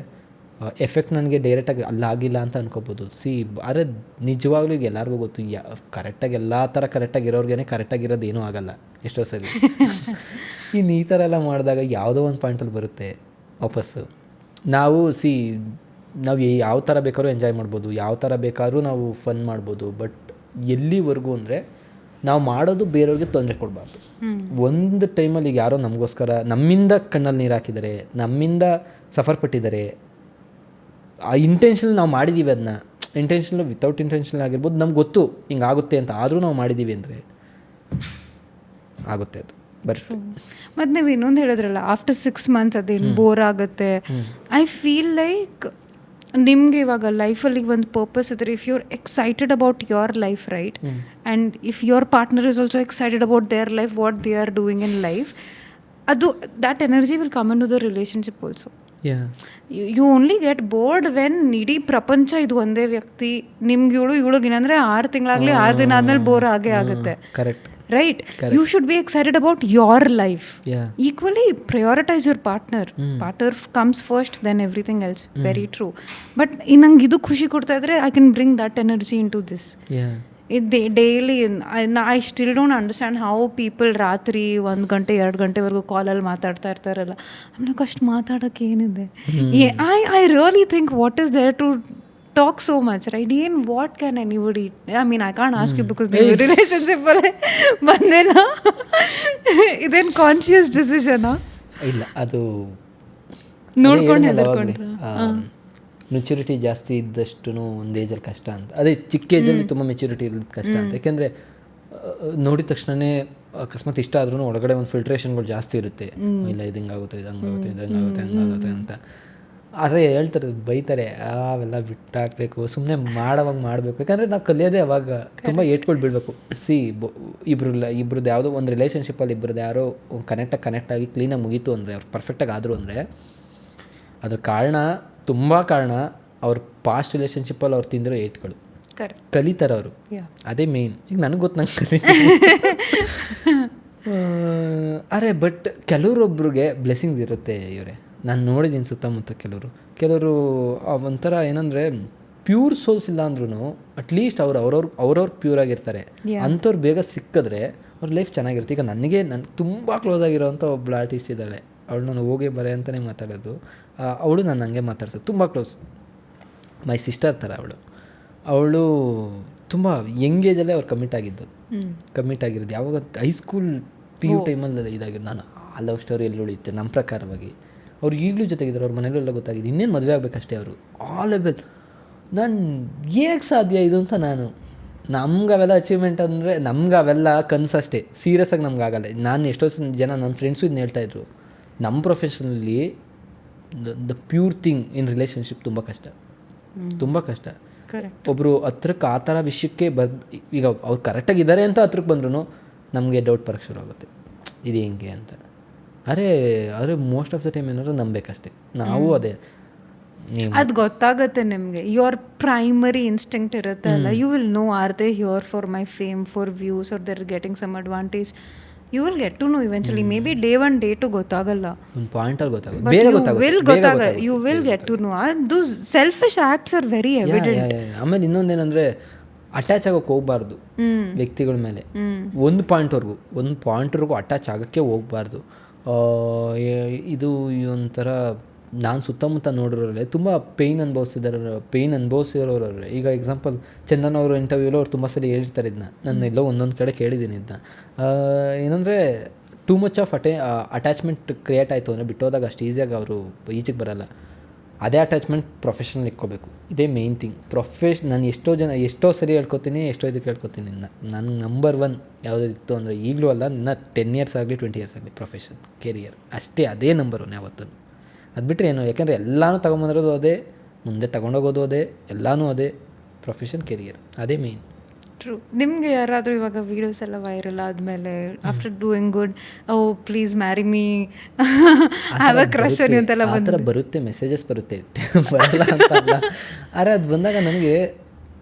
ಎಫೆಕ್ಟ್ ನನಗೆ ಡೈರೆಕ್ಟಾಗಿ ಅಲ್ಲಾಗಿಲ್ಲ ಅಂತ ಅನ್ಕೋಬೋದು. ಸಿ ಅರೆ ನಿಜವಾಗ್ಲೂ ಈಗ ಎಲ್ಲರಿಗೂ ಗೊತ್ತು, ಕರೆಕ್ಟಾಗಿ ಎಲ್ಲ ಥರ ಕರೆಕ್ಟಾಗಿರೋರ್ಗೇ ಕರೆಕ್ಟಾಗಿರೋದು ಏನೂ ಆಗೋಲ್ಲ ಎಷ್ಟೋ ಸರಿ. ಇನ್ನು ಈ ಥರ ಎಲ್ಲ ಮಾಡಿದಾಗ ಯಾವುದೋ ಒಂದು ಪಾಯಿಂಟಲ್ಲಿ ಬರುತ್ತೆ ವಾಪಸ್ಸು. ನಾವು ಯಾವ ಥರ ಬೇಕಾದ್ರೂ ಎಂಜಾಯ್ ಮಾಡ್ಬೋದು, ಯಾವ ಥರ ಬೇಕಾದ್ರೂ ನಾವು ಫನ್ ಮಾಡ್ಬೋದು. ಬಟ್ ಎಲ್ಲಿವರೆಗೂ ಅಂದರೆ ನಾವು ಮಾಡೋದು ಬೇರೆಯವ್ರಿಗೆ ತೊಂದರೆ ಕೊಡಬಾರ್ದು. ಒಂದು ಟೈಮಲ್ಲಿ ಈಗ ಯಾರೋ ನಮಗೋಸ್ಕರ ನಮ್ಮಿಂದ ಕಣ್ಣಲ್ಲಿ ನೀರು ಹಾಕಿದ್ದಾರೆ, ನಮ್ಮಿಂದ ಸಫರ್ ಪಟ್ಟಿದ್ದಾರೆ, ಆ ಇಂಟೆನ್ಷನ್ ನಾವು ಮಾಡಿದ್ದೀವಿ, ಅದನ್ನ ಇಂಟೆನ್ಷನಲ್ ವಿತೌಟ್ ಇಂಟೆನ್ಷನಲ್ ಆಗಿರ್ಬೋದು, ನಮ್ಗೆ ಗೊತ್ತು ಹಿಂಗಾಗುತ್ತೆ ಅಂತ, ಆದರೂ ನಾವು ಮಾಡಿದ್ದೀವಿ ಅಂದರೆ ಆಗುತ್ತೆ ಅದು. ಬರುತ್ತೆ. ಮತ್ತು ನೀವು ಇನ್ನೊಂದು ಹೇಳಿದ್ರಲ್ಲ ಆಫ್ಟರ್ 6 months ಅದೇನು ಬೋರ್ ಆಗುತ್ತೆ. ಐ ಫೀಲ್ ಲೈಕ್ ನಿಮಗೆ ಇವಾಗ ಲೈಫಲ್ಲಿ ಒಂದು ಪರ್ಪಸ್ ಇದ್ರೆ, if you are excited about your life right, and if your partner is also excited about their life, what they are doing in life, ಅದು that energy will come into the relationship also. You only get bored when ಇಡೀ ಪ್ರಪಂಚ ಇದು ಒಂದೇ ವ್ಯಕ್ತಿ, ನಿಮ್ಗೆ ಇವಳಿಗೇನಂದರೆ 6 ತಿಂಗಳಾಗಲಿ 6 ದಿನ ಆದಮೇಲೆ bore ಆಗೇ ಆಗುತ್ತೆ. Correct Right? You should be excited about your life. Equally, prioritize your partner. Partner comes first, then everything else. Very true. But ನಂಗೆ ಇದು ಖುಷಿ ಕೊಡ್ತಾ ಇದ್ರೆ, I can bring that energy into this. Daily I still don't understand how people ರಾತ್ರಿ 1 ಗಂಟೆ 2 ಗಂಟೆವರೆಗೂ ಕಾಲಲ್ಲಿ ಮಾತಾಡ್ತಾ ಇರ್ತಾರಲ್ಲ. ಆಮೇಲೆ ಅಷ್ಟು ಮಾತಾಡೋಕ್ಕೆ ಏನಿದೆ? I really think what is there to talk so much, right? What can anybody, I mean, I can't ask you because the relationship ಬಂದಿಲ್ಲ. ಇದೇನು ಕಾನ್ಶಿಯಸ್ ಡಿಸಿಷನ್ ಇಲ್ಲ, ಅದು ನೋಡ್ಕೊಂಡು ಹೆದರ್ಕೊಂಡ್ರೆ ಮೆಚುರಿಟಿ ಜಾಸ್ತಿ ಇದ್ದಷ್ಟು ಒಂದು ಏಜಲ್ಲಿ ಕಷ್ಟ ಅಂತ. ಅದೇ ಚಿಕ್ಕ ಏಜಲ್ಲಿ ತುಂಬ ಮೆಚುರಿಟಿ ಇರೋದು ಕಷ್ಟ ಅಂತ. ಯಾಕೆಂದರೆ ನೋಡಿದ ತಕ್ಷಣವೇ ಅಕಸ್ಮಾತ್ ಇಷ್ಟ ಆದ್ರೂ ಒಳಗಡೆ ಒಂದು ಫಿಲ್ಟ್ರೇಷನ್ಗಳು ಜಾಸ್ತಿ ಇರುತ್ತೆ. ಇಲ್ಲ ಇದು ಹಿಂಗಾಗುತ್ತೆ, ಇದು ಹಂಗಾಗುತ್ತೆ, ಇದು ಹಂಗಾಗುತ್ತೆ, ಹಂಗಾಗುತ್ತೆ ಅಂತ. ಆದರೆ ಹೇಳ್ತಾರೆ, ಬೈತಾರೆ, ಅವೆಲ್ಲ ಬಿಟ್ಟಾಕಬೇಕು, ಸುಮ್ಮನೆ ಮಾಡೋವಾಗ ಮಾಡಬೇಕು. ಯಾಕಂದರೆ ನಾವು ಕಲಿಯೋದೇ ಅವಾಗ. ತುಂಬ ಏಟ್ಗಳು ಬೀಳಬೇಕು. ಇಬ್ರದ್ದು ಯಾವುದೋ ಒಂದು ರಿಲೇಷನ್ಶಿಪ್ಪಲ್ಲಿ ಇಬ್ಬರದ್ದು ಯಾರೋ ಕನೆಕ್ಟ್ ಆಗಿ ಕ್ಲೀನಾಗಿ ಮುಗೀತು ಅಂದರೆ, ಅವ್ರು ಪರ್ಫೆಕ್ಟಾಗಿ ಆದರು ಅಂದರೆ, ಅದ್ರ ತುಂಬ ಕಾರಣ ಅವ್ರ ಪಾಸ್ಟ್ ರಿಲೇಷನ್ಶಿಪ್ಪಲ್ಲಿ ಅವ್ರು ತಿಂದಿರೋ ಏಟ್ಗಳು. ಕಲಿತಾರೆ ಅವರು, ಅದೇ ಮೇಯ್ನ್. ಈಗ ನನಗೆ ಗೊತ್ತು, ನಂಗೆ ಕಲಿತೀನಿ. ಅರೆ ಬಟ್ ಕೆಲವರೊಬ್ರಿಗೆ ಬ್ಲೆಸ್ಸಿಂಗ್ಸ್ ಇರುತ್ತೆ ಇವರೇ. ನಾನು ನೋಡಿದ್ದೀನಿ ಸುತ್ತಮುತ್ತ ಕೆಲವರು ಒಂಥರ ಏನಂದರೆ ಪ್ಯೂರ್ ಸೋಲ್ಸ್ ಇಲ್ಲ ಅಂದ್ರೂ ಅಟ್ಲೀಸ್ಟ್ ಅವ್ರವ್ರು ಪ್ಯೂರ್ ಆಗಿರ್ತಾರೆ. ಅಂಥವ್ರು ಬೇಗ ಸಿಕ್ಕಿದ್ರೆ ಅವ್ರ ಲೈಫ್ ಚೆನ್ನಾಗಿರುತ್ತೆ. ಈಗ ನನಗೆ ತುಂಬ ಕ್ಲೋಸ್ ಆಗಿರೋವಂಥ ಒಬ್ಬಳು ಆರ್ಟಿಸ್ಟ್ ಇದ್ದಾಳೆ. ಅವಳು ನಾನು ಹೋಗಿ ಬರೆ ಅಂತಲೇ ಮಾತಾಡೋದು. ಅವಳು ನಾನು ಹಂಗೆ ಮಾತಾಡ್ಸೋದು, ತುಂಬ ಕ್ಲೋಸ್, ಮೈ ಸಿಸ್ಟರ್ ಥರ ಅವಳು ತುಂಬ ಯಂಗ್ ಏಜಲ್ಲೇ ಅವ್ರು ಕಮಿಟ್ ಆಗಿರೋದು. ಯಾವಾಗ ಹೈಸ್ಕೂಲ್ PU ಟೈಮಲ್ಲಿ ಇದಾಗಿದ್ದು. ನಾನು ಆ ಲವ್ ಸ್ಟೋರಿ ಎಲ್ಲಿ ಉಳಿಯುತ್ತೆ ನಮ್ಮ ಪ್ರಕಾರವಾಗಿ. ಅವ್ರು ಈಗಲೂ ಜೊತೆಗಿದ್ದಾರೆ, ಅವ್ರ ಮನೇಲೆಲ್ಲ ಗೊತ್ತಾಗಿದೆ. ಇನ್ನೇನು ಮದುವೆ ಆಗಬೇಕಷ್ಟೇ ಅವರು. ಆ ಲೆವೆಲ್ ನಾನು ಹೇಗೆ ಸಾಧ್ಯ ಇದು ಅಂತ ನಮ್ಗೆ ಅವೆಲ್ಲ ಅಚೀವ್ಮೆಂಟ್ ಅಂದರೆ ನಮ್ಗೆ ಅವೆಲ್ಲ ಕನಸಷ್ಟೇ. ಸೀರಿಯಸ್ಸಾಗಿ ನಮ್ಗೆ ಆಗಲ್ಲ. ನಾನು ಎಷ್ಟೋ ಜನ ನನ್ನ ಫ್ರೆಂಡ್ಸು ಇದನ್ನ ಹೇಳ್ತಾಯಿದ್ರು, ನಮ್ಮ ಪ್ರೊಫೆಷನಲ್ಲಿ the pure thing in relationship ತುಂಬ ಕಷ್ಟ. ಒಬ್ಬರು ಹತ್ರಕ್ಕೆ ಆ ಥರ ವಿಷಯಕ್ಕೆ ಈಗ ಅವ್ರು ಕರೆಕ್ಟಾಗಿದ್ದಾರೆ ಅಂತ ಹತ್ರಕ್ಕೆ ಬಂದ್ರೂ ನಮಗೆ ಡೌಟ್ ಬರೋಕ್ಕೆ ಶುರು ಆಗುತ್ತೆ, ಇದು ಹೆಂಗೆ ಅಂತ. ಅರೆ ಮೋಸ್ಟ್ ಆಫ್ ದ ಟೈಮ್ ಏನಾದ್ರು ನಂಬೇಕಷ್ಟೇ ನಾವು. ಅದೇ ಅದು ಗೊತ್ತಾಗುತ್ತೆ ನಿಮಗೆ. ಯುವರ್ ಪ್ರೈಮರಿ ಇನ್ಸ್ಟಿಂಕ್ಟ್ ಇರುತ್ತೆ ಅಲ್ಲ, you will know are they here for my fame, for views, are they're getting some advantage. You will get to know eventually. Maybe day 1 day 2 ಗೊತ್ತಾಗಲ್ಲ, ಒಂದು ಪಾಯಿಂಟಲ್ಲಿ ಗೊತ್ತಾಗುತ್ತೆ, you will get to know. Those selfish acts are very evident. ಆಮೇಲೆ ಇನ್ನೊಂದೇನೆಂದರೆ attach ಆಗೋಕ್ಕೆ ಹೋಗ್ಬಾರ್ದು ವ್ಯಕ್ತಿಗಳ ಮೇಲೆ. ಒಂದು ಪಾಯಿಂಟ್ವರೆಗೂ ಅಟ್ಯಾಚ್ ಆಗೋಕ್ಕೆ ಹೋಗ್ಬಾರ್ದು. ಇದು ಒಂಥರ ನಾನು ಸುತ್ತಮುತ್ತ ನೋಡಿರೋರಲ್ಲೇ ತುಂಬ ಪೇಯ್ನ್ ಅನುಭವಿಸಿರೋರವ್ರೆ. ಈಗ ಎಕ್ಸಾಂಪಲ್ ಚಂದನ್ ಅವರು ಇಂಟರ್ವ್ಯೂಲು ಅವ್ರು ತುಂಬ ಸಲ ಹೇಳಿರ್ತಾರೆ ಇದನ್ನ. ನಾನು ಎಲ್ಲೋ ಒಂದೊಂದು ಕಡೆ ಕೇಳಿದ್ದೀನಿ ಇದನ್ನ. ಏನಂದರೆ too much of attachment create ಆಯಿತು ಅಂದರೆ ಬಿಟ್ಟೋದಾಗ ಅಷ್ಟು ಈಸಿಯಾಗಿ ಅವರು ಈಚೆಗೆ ಬರೋಲ್ಲ. ಅದೇ ಅಟ್ಯಾಚ್ಮೆಂಟ್ ಪ್ರೊಫೆಷನಲ್ ಇಟ್ಕೋಬೇಕು. ಇದೇ ಮೇಯ್ನ್ ಥಿಂಗ್. ನಾನು ಎಷ್ಟೋ ಸರಿ ಹೇಳ್ಕೊತೀನಿ, ಎಷ್ಟೋ ಇದಕ್ಕೆ ಹೇಳ್ಕೊತೀನಿ. ನನ್ನ ನಂಬರ್ 1 ಯಾವುದೋ ಇತ್ತು ಅಂದರೆ ಈಗಲೂ ಅಲ್ಲ, ನನ್ನ 10 years ಆಗಲಿ 20 years ಆಗಲಿ ಪ್ರೊಫೆಷನ್ ಕೆರಿಯರ್ ಅಷ್ಟೇ. ಅದೇ ನಂಬರ್ 1 ಯಾವತ್ತೂ. ಅದು ಬಿಟ್ಟರೆ ಏನು, ಯಾಕೆಂದರೆ ಎಲ್ಲನೂ ತೊಗೊಂಬಂದಿರೋದು ಅದೇ, ಮುಂದೆ ತೊಗೊಂಡೋಗೋದು ಅದೇ, ಎಲ್ಲನೂ ಅದೇ. ಪ್ರೊಫೆಷನ್ ಕೆರಿಯರ್ ಅದೇ ಮೇಯ್ನ್. ಟ್ರೂ. ನಿಮಗೆ ಯಾರಾದರೂ ಇವಾಗ ವೀಡಿಯೋಸ್ ಎಲ್ಲ ವೈರಲ್ ಆದಮೇಲೆ after doing good, oh please marry me, have a crush on you ಅಂತೆಲ್ಲ ಬರುತ್ತೆ, ಮೆಸೇಜಸ್ ಬರುತ್ತೆ, ಬರಲ್ಲ ಅಂತಲ್ಲ. ಆದರೆ ಅದು ಬಂದಾಗ ನನಗೆ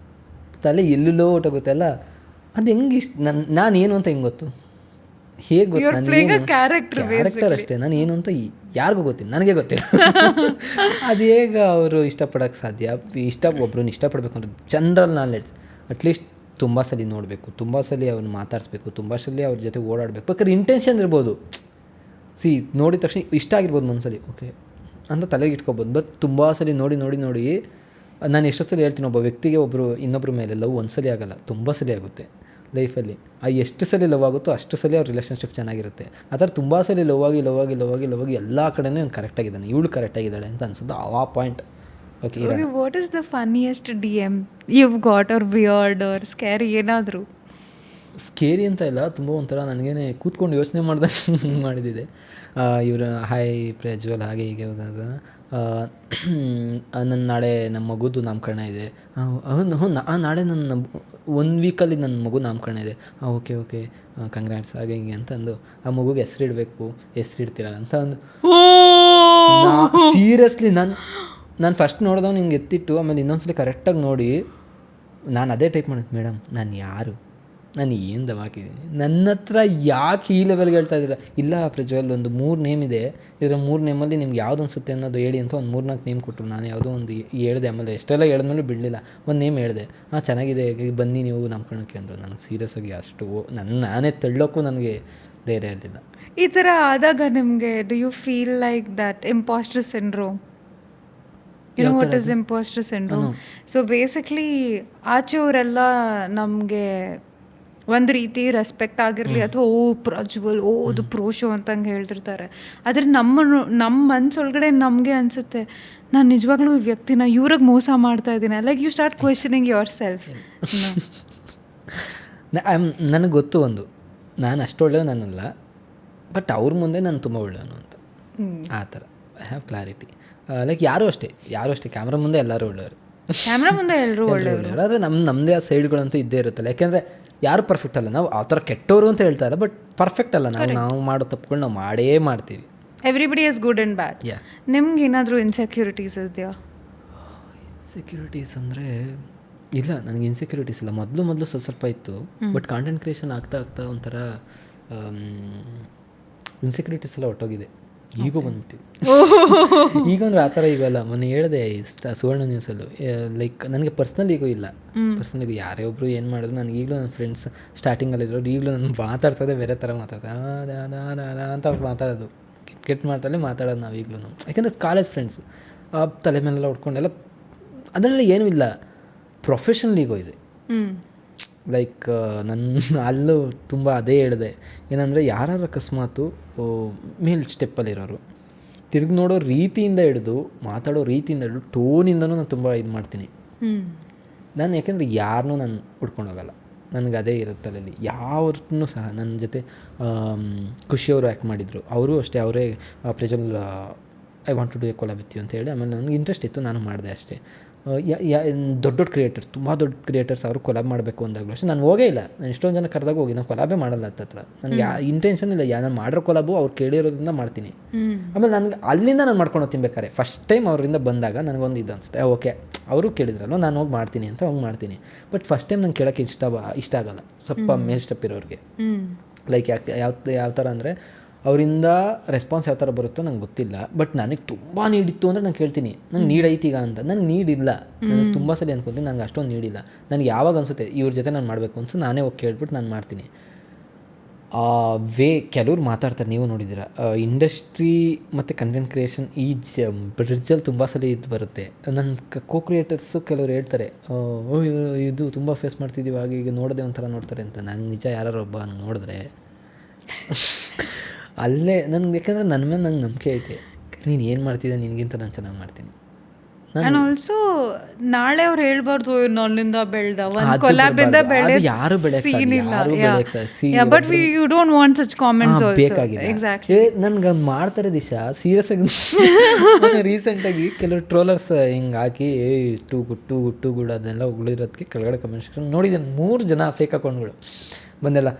ತಲೆ ಎಲ್ಲೆಲ್ಲೋ ಹೊಟ್ಟೋಗುತ್ತೆ ಅಲ್ಲ. ಅದು ಹೆಂಗೆ ನಾನು ಏನು ಅಂತ ಹೆಂಗೆ ಗೊತ್ತು, ಹೇಗೆ ಗೊತ್ತು, ನಾನು ಕ್ಯಾರೆಕ್ಟರ್ ಅಷ್ಟೇ. ನಾನು ಏನು ಅಂತ ಯಾರಿಗೂ ಗೊತ್ತಿಲ್ಲ, ನನಗೆ ಗೊತ್ತಿಲ್ಲ. ಅದು ಹೇಗೆ ಅವರು ಇಷ್ಟಪಡೋಕ್ಕೆ ಸಾಧ್ಯ? ಒಬ್ಬರನ್ನ ಇಷ್ಟಪಡಬೇಕು ಅಂದರೆ ಜನರಲ್ ನಾಲೆಡ್ಜ್ ಅಟ್ಲೀಸ್ಟ್ ತುಂಬ ಸಲ ನೋಡಬೇಕು, ತುಂಬ ಸಲ ಅವ್ರನ್ನ ಮಾತಾಡಿಸ್ಬೇಕು, ತುಂಬ ಸಲ ಅವ್ರ ಜೊತೆ ಓಡಾಡಬೇಕು. ಬೇಕಾದ್ರೆ ಇಂಟೆನ್ಷನ್ ಇರ್ಬೋದು, ನೋಡಿದ ತಕ್ಷಣ ಇಷ್ಟ ಆಗಿರ್ಬೋದು ಮನಸ್ಸಲ್ಲಿ, ಓಕೆ ಅಂತ ತಲೆಗೆ ಇಟ್ಕೊಬೋದು. ಬಟ್ ತುಂಬ ಸಲ ನೋಡಿ ನಾನು ಎಷ್ಟೋ ಸಲ ಹೇಳ್ತೀನಿ, ಒಬ್ಬ ವ್ಯಕ್ತಿಗೆ ಇನ್ನೊಬ್ಬರ ಮೇಲೆ ಲವ್ ಒಂದು ಸಲ ಆಗಲ್ಲ, ತುಂಬ ಸಲ ಆಗುತ್ತೆ ಲೈಫಲ್ಲಿ. ಎಷ್ಟು ಸಲ ಲವ್ ಆಗುತ್ತೋ ಅಷ್ಟು ಸಲ ಅವ್ರ ರಿಲೇಷನ್ಶಿಪ್ ಚೆನ್ನಾಗಿರುತ್ತೆ. ಆ ಥರ ತುಂಬ ಸಲ ಲವ್ ಆಗಿ ಎಲ್ಲ ಕಡೆನೇ ಅವ್ನು ಕರೆಕ್ಟಾಗಿದ್ದಾನೆ, ಇವಳು ಕರೆಕ್ಟಾಗಿದ್ದಾಳೆ ಅಂತ ಅನ್ಸೋದು ಆ point. Okay, what is the funniest DM you've got or weird or scary ಏನಾದರೂ? ಸ್ಕೇರಿ ಅಂತ ಇಲ್ಲ, ತುಂಬ ಒಂಥರ ನನಗೇನೆ ಕೂತ್ಕೊಂಡು ಯೋಚನೆ ಮಾಡ್ದಂಗೆ ಮಾಡಿದ್ದಿದೆ. ಇವರು ಹಾಯ್ ಪ್ರಜ್ವಲ್ ಹಾಗೆ ಹೀಗೆ ಹೋದಾಗ ನನ್ನ ನಾಳೆ ನಮ್ಮ ಮಗುದು ನಾಮಕರಣ ಇದೆ. ನಾಳೆ ನನ್ನ 1 ವೀಕಲ್ಲಿ ನನ್ನ ಮಗು ನಾಮಕರಣ ಇದೆ. ಓಕೆ ಓಕೆ ಕಂಗ್ರಾಟ್ಸ್ ಹಾಗೆ ಹಿಂಗೆ ಅಂತ ಅಂದು ಆ ಮಗುಗೆ ಹೆಸರಿಡಬೇಕು, ಹೆಸರಿಡ್ತೀರಾ ಅಂತ ಅಂದು ಸೀರಿಯಸ್ಲಿ ನಾನು ಫಸ್ಟ್ ನೋಡಿದವ್ ಹಿಂಗೆ ಎತ್ತಿಟ್ಟು ಆಮೇಲೆ ಇನ್ನೊಂದ್ಸಲಿ ಕರೆಕ್ಟಾಗಿ ನೋಡಿ ನಾನು ಅದೇ ಟೈಪ್ ಮಾಡಿದೆ, ಮೇಡಮ್ ನಾನು ಯಾರು, ನಾನು ಏನು ದವಾಕಿದ್ದೀನಿ, ನನ್ನ ಹತ್ರ ಯಾಕೆ ಈ ಲೆವೆಲ್ಗೆ ಹೇಳ್ತಾ ಇದ್ದೀರಾ? ಇಲ್ಲ ಪ್ರಜ್ವಲ್ ಒಂದು 3 ನೇಮ್ ಇದೆ, ಇದರ 3 ನೇಮಲ್ಲಿ ನಿಮ್ಗೆ ಯಾವ್ದು ಅನಿಸುತ್ತೆ ಅನ್ನೋದು ಹೇಳಿ ಅಂತ ಒಂದು 3-4 ನೇಮ್ ಕೊಟ್ಟರು. ನಾನು ಯಾವುದೋ ಒಂದು ಹೇಳಿದೆ, ಆಮೇಲೆ ಎಷ್ಟೆಲ್ಲ ಹೇಳಿದ್ಮೇಲೆ ಬಿಡಲಿಲ್ಲ, ಒಂದು ನೇಮ್ ಹೇಳಿದೆ. ಚೆನ್ನಾಗಿದೆ ಬನ್ನಿ ನೀವು ನಾಮಕರಣಕ್ಕೆ ಅಂದರು. ನನಗೆ ಸೀರಿಯಸ್ ಆಗಿ ಅಷ್ಟು ನಾನೇ ತಳ್ಳೋಕ್ಕೂ ನನಗೆ ಧೈರ್ಯ ಇರಲಿಲ್ಲ. ಈ ಥರ ಆದಾಗ ನಿಮಗೆ do you feel like that imposter syndrome? You know what is imposter syndrome? So basically ಆಚೆಯವರೆಲ್ಲ ನಮಗೆ ಒಂದು ರೀತಿ ರೆಸ್ಪೆಕ್ಟ್ ಆಗಿರಲಿ ಅಥವಾ ಪ್ರಜ್ವಲ್ ಅದು ಪ್ರೋಶೋ ಅಂತಂಗೆ ಹೇಳ್ತಿರ್ತಾರೆ. ಆದರೆ ನಮ್ಮ ಮನಸ್ಸೊಳಗಡೆ ನಮಗೆ ಅನಿಸುತ್ತೆ, ನಾನು ನಿಜವಾಗ್ಲೂ ಈ ವ್ಯಕ್ತಿನ ಇವ್ರಿಗೆ ಮೋಸ ಮಾಡ್ತಾ ಇದ್ದೀನಿ. Like you start questioning yourself. ನನಗೆ ಗೊತ್ತು ಒಂದು, ನಾನು ಅಷ್ಟು ಒಳ್ಳೆಯವನಲ್ಲ, ಬಟ್ ಅವ್ರ ಮುಂದೆ ನಾನು ತುಂಬ ಒಳ್ಳೆಯವನು ಅಂತ. ಆ ಥರ ಐ ಹ್ಯಾವ್ ಕ್ಲಾರಿಟಿ. ಲೈಕ್ ಯಾರೂ ಅಷ್ಟೇ ಕ್ಯಾಮ್ರಾ ಮುಂದೆ ಎಲ್ಲರೂ ಒಳ್ಳೆಯವರು, ಕ್ಯಾಮ್ರಾ ಮುಂದೆ ಎಲ್ಲರೂ ಒಳ್ಳೆಯವರು. ಆದರೆ ನಮ್ಮದೇ ಆ ಸೈಡ್ಗಳಂತೂ ಇದ್ದೇ ಇರುತ್ತಲ್ಲ. ಯಾಕೆಂದರೆ ಯಾರು ಪರ್ಫೆಕ್ಟ್ ಅಲ್ಲ, ನಾವು ಆ ಥರ ಕೆಟ್ಟವರು ಅಂತ ಹೇಳ್ತಾ ಇಲ್ಲ, ಬಟ್ ಪರ್ಫೆಕ್ಟ್ ಅಲ್ಲ. ನಾವು ಮಾಡೋ ತಪ್ಪುಗಳು ನಾವು ಮಾಡೇ ಮಾಡ್ತೀವಿ. Everybody is good and bad. ನಿಮ್ಗೆ ಏನಾದರೂ ಇನ್ಸೆಕ್ಯೂರಿಟೀಸ್ ಇದೆಯಾ? ಇನ್ಸೆಕ್ಯೂರಿಟೀಸ್ ಅಂದರೆ ಇಲ್ಲ, ನನಗೆ ಇನ್ಸೆಕ್ಯೂರಿಟೀಸ್ ಇಲ್ಲ. ಮೊದಲು ಸ್ವಲ್ಪ ಇತ್ತು, ಬಟ್ ಕಾಂಟೆಂಟ್ ಕ್ರಿಯೇಷನ್ ಆಗ್ತಾ ಒಂಥರ ಇನ್ಸೆಕ್ಯೂರಿಟೀಸ್ ಎಲ್ಲ ಹೊಟ್ಟೋಗಿದೆ. ಈಗೂ ಬಂದ್ಬಿಟ್ಟಿದೆ. ಈಗ ಅಂದ್ರೆ ಆ ಥರ ಈಗಲ್ಲ. ಮೊನ್ನೆ ಹೇಳಿದೆ ಸುವರ್ಣ ನ್ಯೂಸಲ್ಲೂ, ಲೈಕ್ ನನಗೆ ಪರ್ಸ್ನಲ್ ಈಗೂ ಇಲ್ಲ. ಪರ್ಸ್ನಲ್ ಈಗೂ ಯಾರೇ ಒಬ್ಬರು ಏನು ಮಾಡಿದ್ರು ನನಗೆ ಈಗಲೂ ನನ್ನ ಫ್ರೆಂಡ್ಸ್ ಸ್ಟಾರ್ಟಿಂಗಲ್ಲಿರೋರು ಈಗಲೂ ನಾನು ಮಾತಾಡ್ಸೋದೇ ಬೇರೆ ಥರ ಮಾತಾಡ್ತಾರೆ ಅಂತ ಮಾತಾಡೋದು, ಕೆಟ್ಟ ಮಾತಾಡೋದು ನಾವು ಈಗಲೂ. ಯಾಕೆಂದರೆ ಕಾಲೇಜ್ ಫ್ರೆಂಡ್ಸ್ ತಲೆ ಮೇಲೆಲ್ಲ ಹೊಡ್ಕೊಂಡೆಲ್ಲ ಅದರಲ್ಲ ಏನೂ ಇಲ್ಲ. ಪ್ರೊಫೆಷನಲ್ ಈಗೋ ಇದೆ. ಲೈಕ್ ಅಲ್ಲೂ ತುಂಬ ಅದೇ ಹೇಳಿದೆ, ಏನಂದರೆ ಯಾರು ಅಕಸ್ಮಾತು ಮೇಲ್ ಸ್ಟೆಪ್ಪಲ್ಲಿರೋರು ತಿರುಗಿ ನೋಡೋ ರೀತಿಯಿಂದ ಹಿಡಿದು ಮಾತಾಡೋ ರೀತಿಯಿಂದ ಹಿಡಿದು ಟೋನಿಂದನೂ ನಾನು ತುಂಬ ಇದು ಮಾಡ್ತೀನಿ ನಾನು. ಯಾಕೆಂದರೆ ಯಾರನ್ನೂ ನಾನು ಹುಡ್ಕೊಂಡೋಗಲ್ಲ, ನನಗೆ ಅದೇ ಇರುತ್ತೆ ಅಲ್ಲಿ. ಯಾವತ್ತೂ ಸಹ ನನ್ನ ಜೊತೆ ಖುಷಿಯವರು ಆ್ಯಕ್ಟ್ ಮಾಡಿದರು, ಅವರು ಅಷ್ಟೇ, ಅವರೇ Prajwal I want to do a collab with you ಅಂತ ಹೇಳಿ. ಆಮೇಲೆ ನನಗೆ ಇಂಟ್ರೆಸ್ಟ್ ಇತ್ತು, ನಾನು ಮಾಡಿದೆ ಅಷ್ಟೇ. ದೊಡ್ಡ ಕ್ರಿಯೇಟರ್ಸ್, ತುಂಬ ದೊಡ್ಡ ಕ್ರಿಯೇಟರ್ಸ್ ಅವರು ಕೊಲಾಬ್ ಮಾಡಬೇಕು ಅಂದಾಗಲೂ ಅಷ್ಟೇ ನಾನು ಹೋಗೇ ಇಲ್ಲ. ನಾನು ಎಷ್ಟೊಂದು ಜನ ಕರೆದಾಗ ಹೋಗಿ ನಾನು ಕೊಲಾಬೇ ಮಾಡಲ್ಲ ಹತ್ರ. ನನಗೆ ಇಂಟೆನ್ಷನ್ ಇಲ್ಲ, ನಾನು ಮಾಡಿರೋ ಕೊಲಾಬು ಅವ್ರು ಕೇಳಿರೋದ್ರಿಂದ ಮಾಡ್ತೀನಿ. ಆಮೇಲೆ ನನಗೆ ಅಲ್ಲಿಂದ ನಾನು ಮಾಡ್ಕೊಂಡು ಹೋಗ್ತೀನಿ. ಬೇಕಾದ್ರೆ ಫಸ್ಟ್ ಟೈಮ್ ಅವರಿಂದ ಬಂದಾಗ ನನಗೊಂದು ಇದು ಅನಿಸುತ್ತೆ, ಓಕೆ ಅವರು ಕೇಳಿದ್ರಲ್ಲ ನಾನು ಹೋಗಿ ಮಾಡ್ತೀನಿ ಅಂತ ಹೋಗಿ ಮಾಡ್ತೀನಿ. ಬಟ್ ಫಸ್ಟ್ ಟೈಮ್ ನಂಗೆ ಕೇಳೋಕ್ಕೆ ಇಷ್ಟ ಆಗಲ್ಲ, ಸ್ವಲ್ಪ ಮೇಲ್ ಸ್ಟೆಪ್ ಇರೋರಿಗೆ. ಲೈಕ್ ಯಾವ ಥರ ಅಂದರೆ ಅವರಿಂದ ರೆಸ್ಪಾನ್ಸ್ ಯಾವ ಥರ ಬರುತ್ತೋ ನಂಗೆ ಗೊತ್ತಿಲ್ಲ, ಬಟ್ ನನಗೆ ತುಂಬ ನೀಡಿತ್ತು ಅಂದರೆ ನಾನು ಕೇಳ್ತೀನಿ, ನಂಗೆ ನೀಡೈತಿ ಈಗ ಅಂತ. ನನಗೆ ನೀಡಿಲ್ಲ, ನನಗೆ ತುಂಬ ಸಲ ಅನ್ಕೊತೀನಿ ನನಗೆ ಅಷ್ಟೊಂದು ನೀಡಿಲ್ಲ. ನನಗೆ ಯಾವಾಗ ಅನಿಸುತ್ತೆ ಇವ್ರ ಜೊತೆ ನಾನು ಮಾಡಬೇಕು ಅನ್ಸು, ನಾನೇ ಹೋಗಿ ಕೇಳ್ಬಿಟ್ಟು ನಾನು ಮಾಡ್ತೀನಿ. ಕೆಲವ್ರು ಮಾತಾಡ್ತಾರೆ, ನೀವು ನೋಡಿದ್ದೀರ ಇಂಡಸ್ಟ್ರಿ ಮತ್ತು ಕಂಟೆಂಟ್ ಕ್ರಿಯೇಷನ್ ಈ ಬ್ರಿಡ್ಜಲ್ಲಿ ತುಂಬ ಸಲ ಇದು ಬರುತ್ತೆ. ನನ್ನ ಕೋ ಕ್ರಿಯೇಟರ್ಸು ಕೆಲವ್ರು ಹೇಳ್ತಾರೆ, ಇದು ತುಂಬ ಫೇಸ್ ಮಾಡ್ತಿದ್ದೀವಿ ಹಾಗೆ ಈಗ ನೋಡದೆ ಒಂಥರ ನೋಡ್ತಾರೆ ಅಂತ. ನಾನು ನಿಜ ಯಾರು ಒಬ್ಬ ನೋಡಿದ್ರೆ ಅಲ್ಲೇ ನನಗೆ, ಯಾಕಂದರೆ ನನ್ನ ಮೇಲೆ ನಂಗೆ ನಂಬಿಕೆ ಐತೆ, ನೀನು ಏನು ಮಾಡ್ತಿದ್ದೆ ನಿನಗಿಂತ ನಾನು ಚೆನ್ನಾಗಿ ಮಾಡ್ತೀನಿ. ಆ್ಯಂಡ್ ಆಲ್ಸೋ ನಾಳೆ ಅವ್ರು ಹೇಳ್ಬಾರ್ದು ನನ್ನಿಂದ ಬೆಳೆದ ಒಂದು ಕೊಲಾಬಿಂದ ಬೆಳೆ ಯಾರು but you don't want such comments ಬೇಕಾಗಿದೆ. ಎಕ್ಸಾಕ್ಟ್ಲಿ ನನ್ಗೆ ಮಾಡ್ತಾರೆ ದಿಶಾ ಸೀರಿಯಸ್ ಆಗಿ. ರೀಸೆಂಟಾಗಿ ಕೆಲವು ಟ್ರೋಲರ್ಸ್ ಹಿಂಗೆ ಹಾಕಿ ಟು ಗುಡ್ ಅದನ್ನೆಲ್ಲ ಉಳಿರೋದಕ್ಕೆ ಕೆಳಗಡೆ ಕಮೆಂಟ್ ಸೆಕ್ಷನ್ ನೋಡಿದ್ದೇನೆ. 3 ಜನ ಫೇಕ್ ಅಕೌಂಟ್ಗಳು ಬಂದೆಲ್ಲ,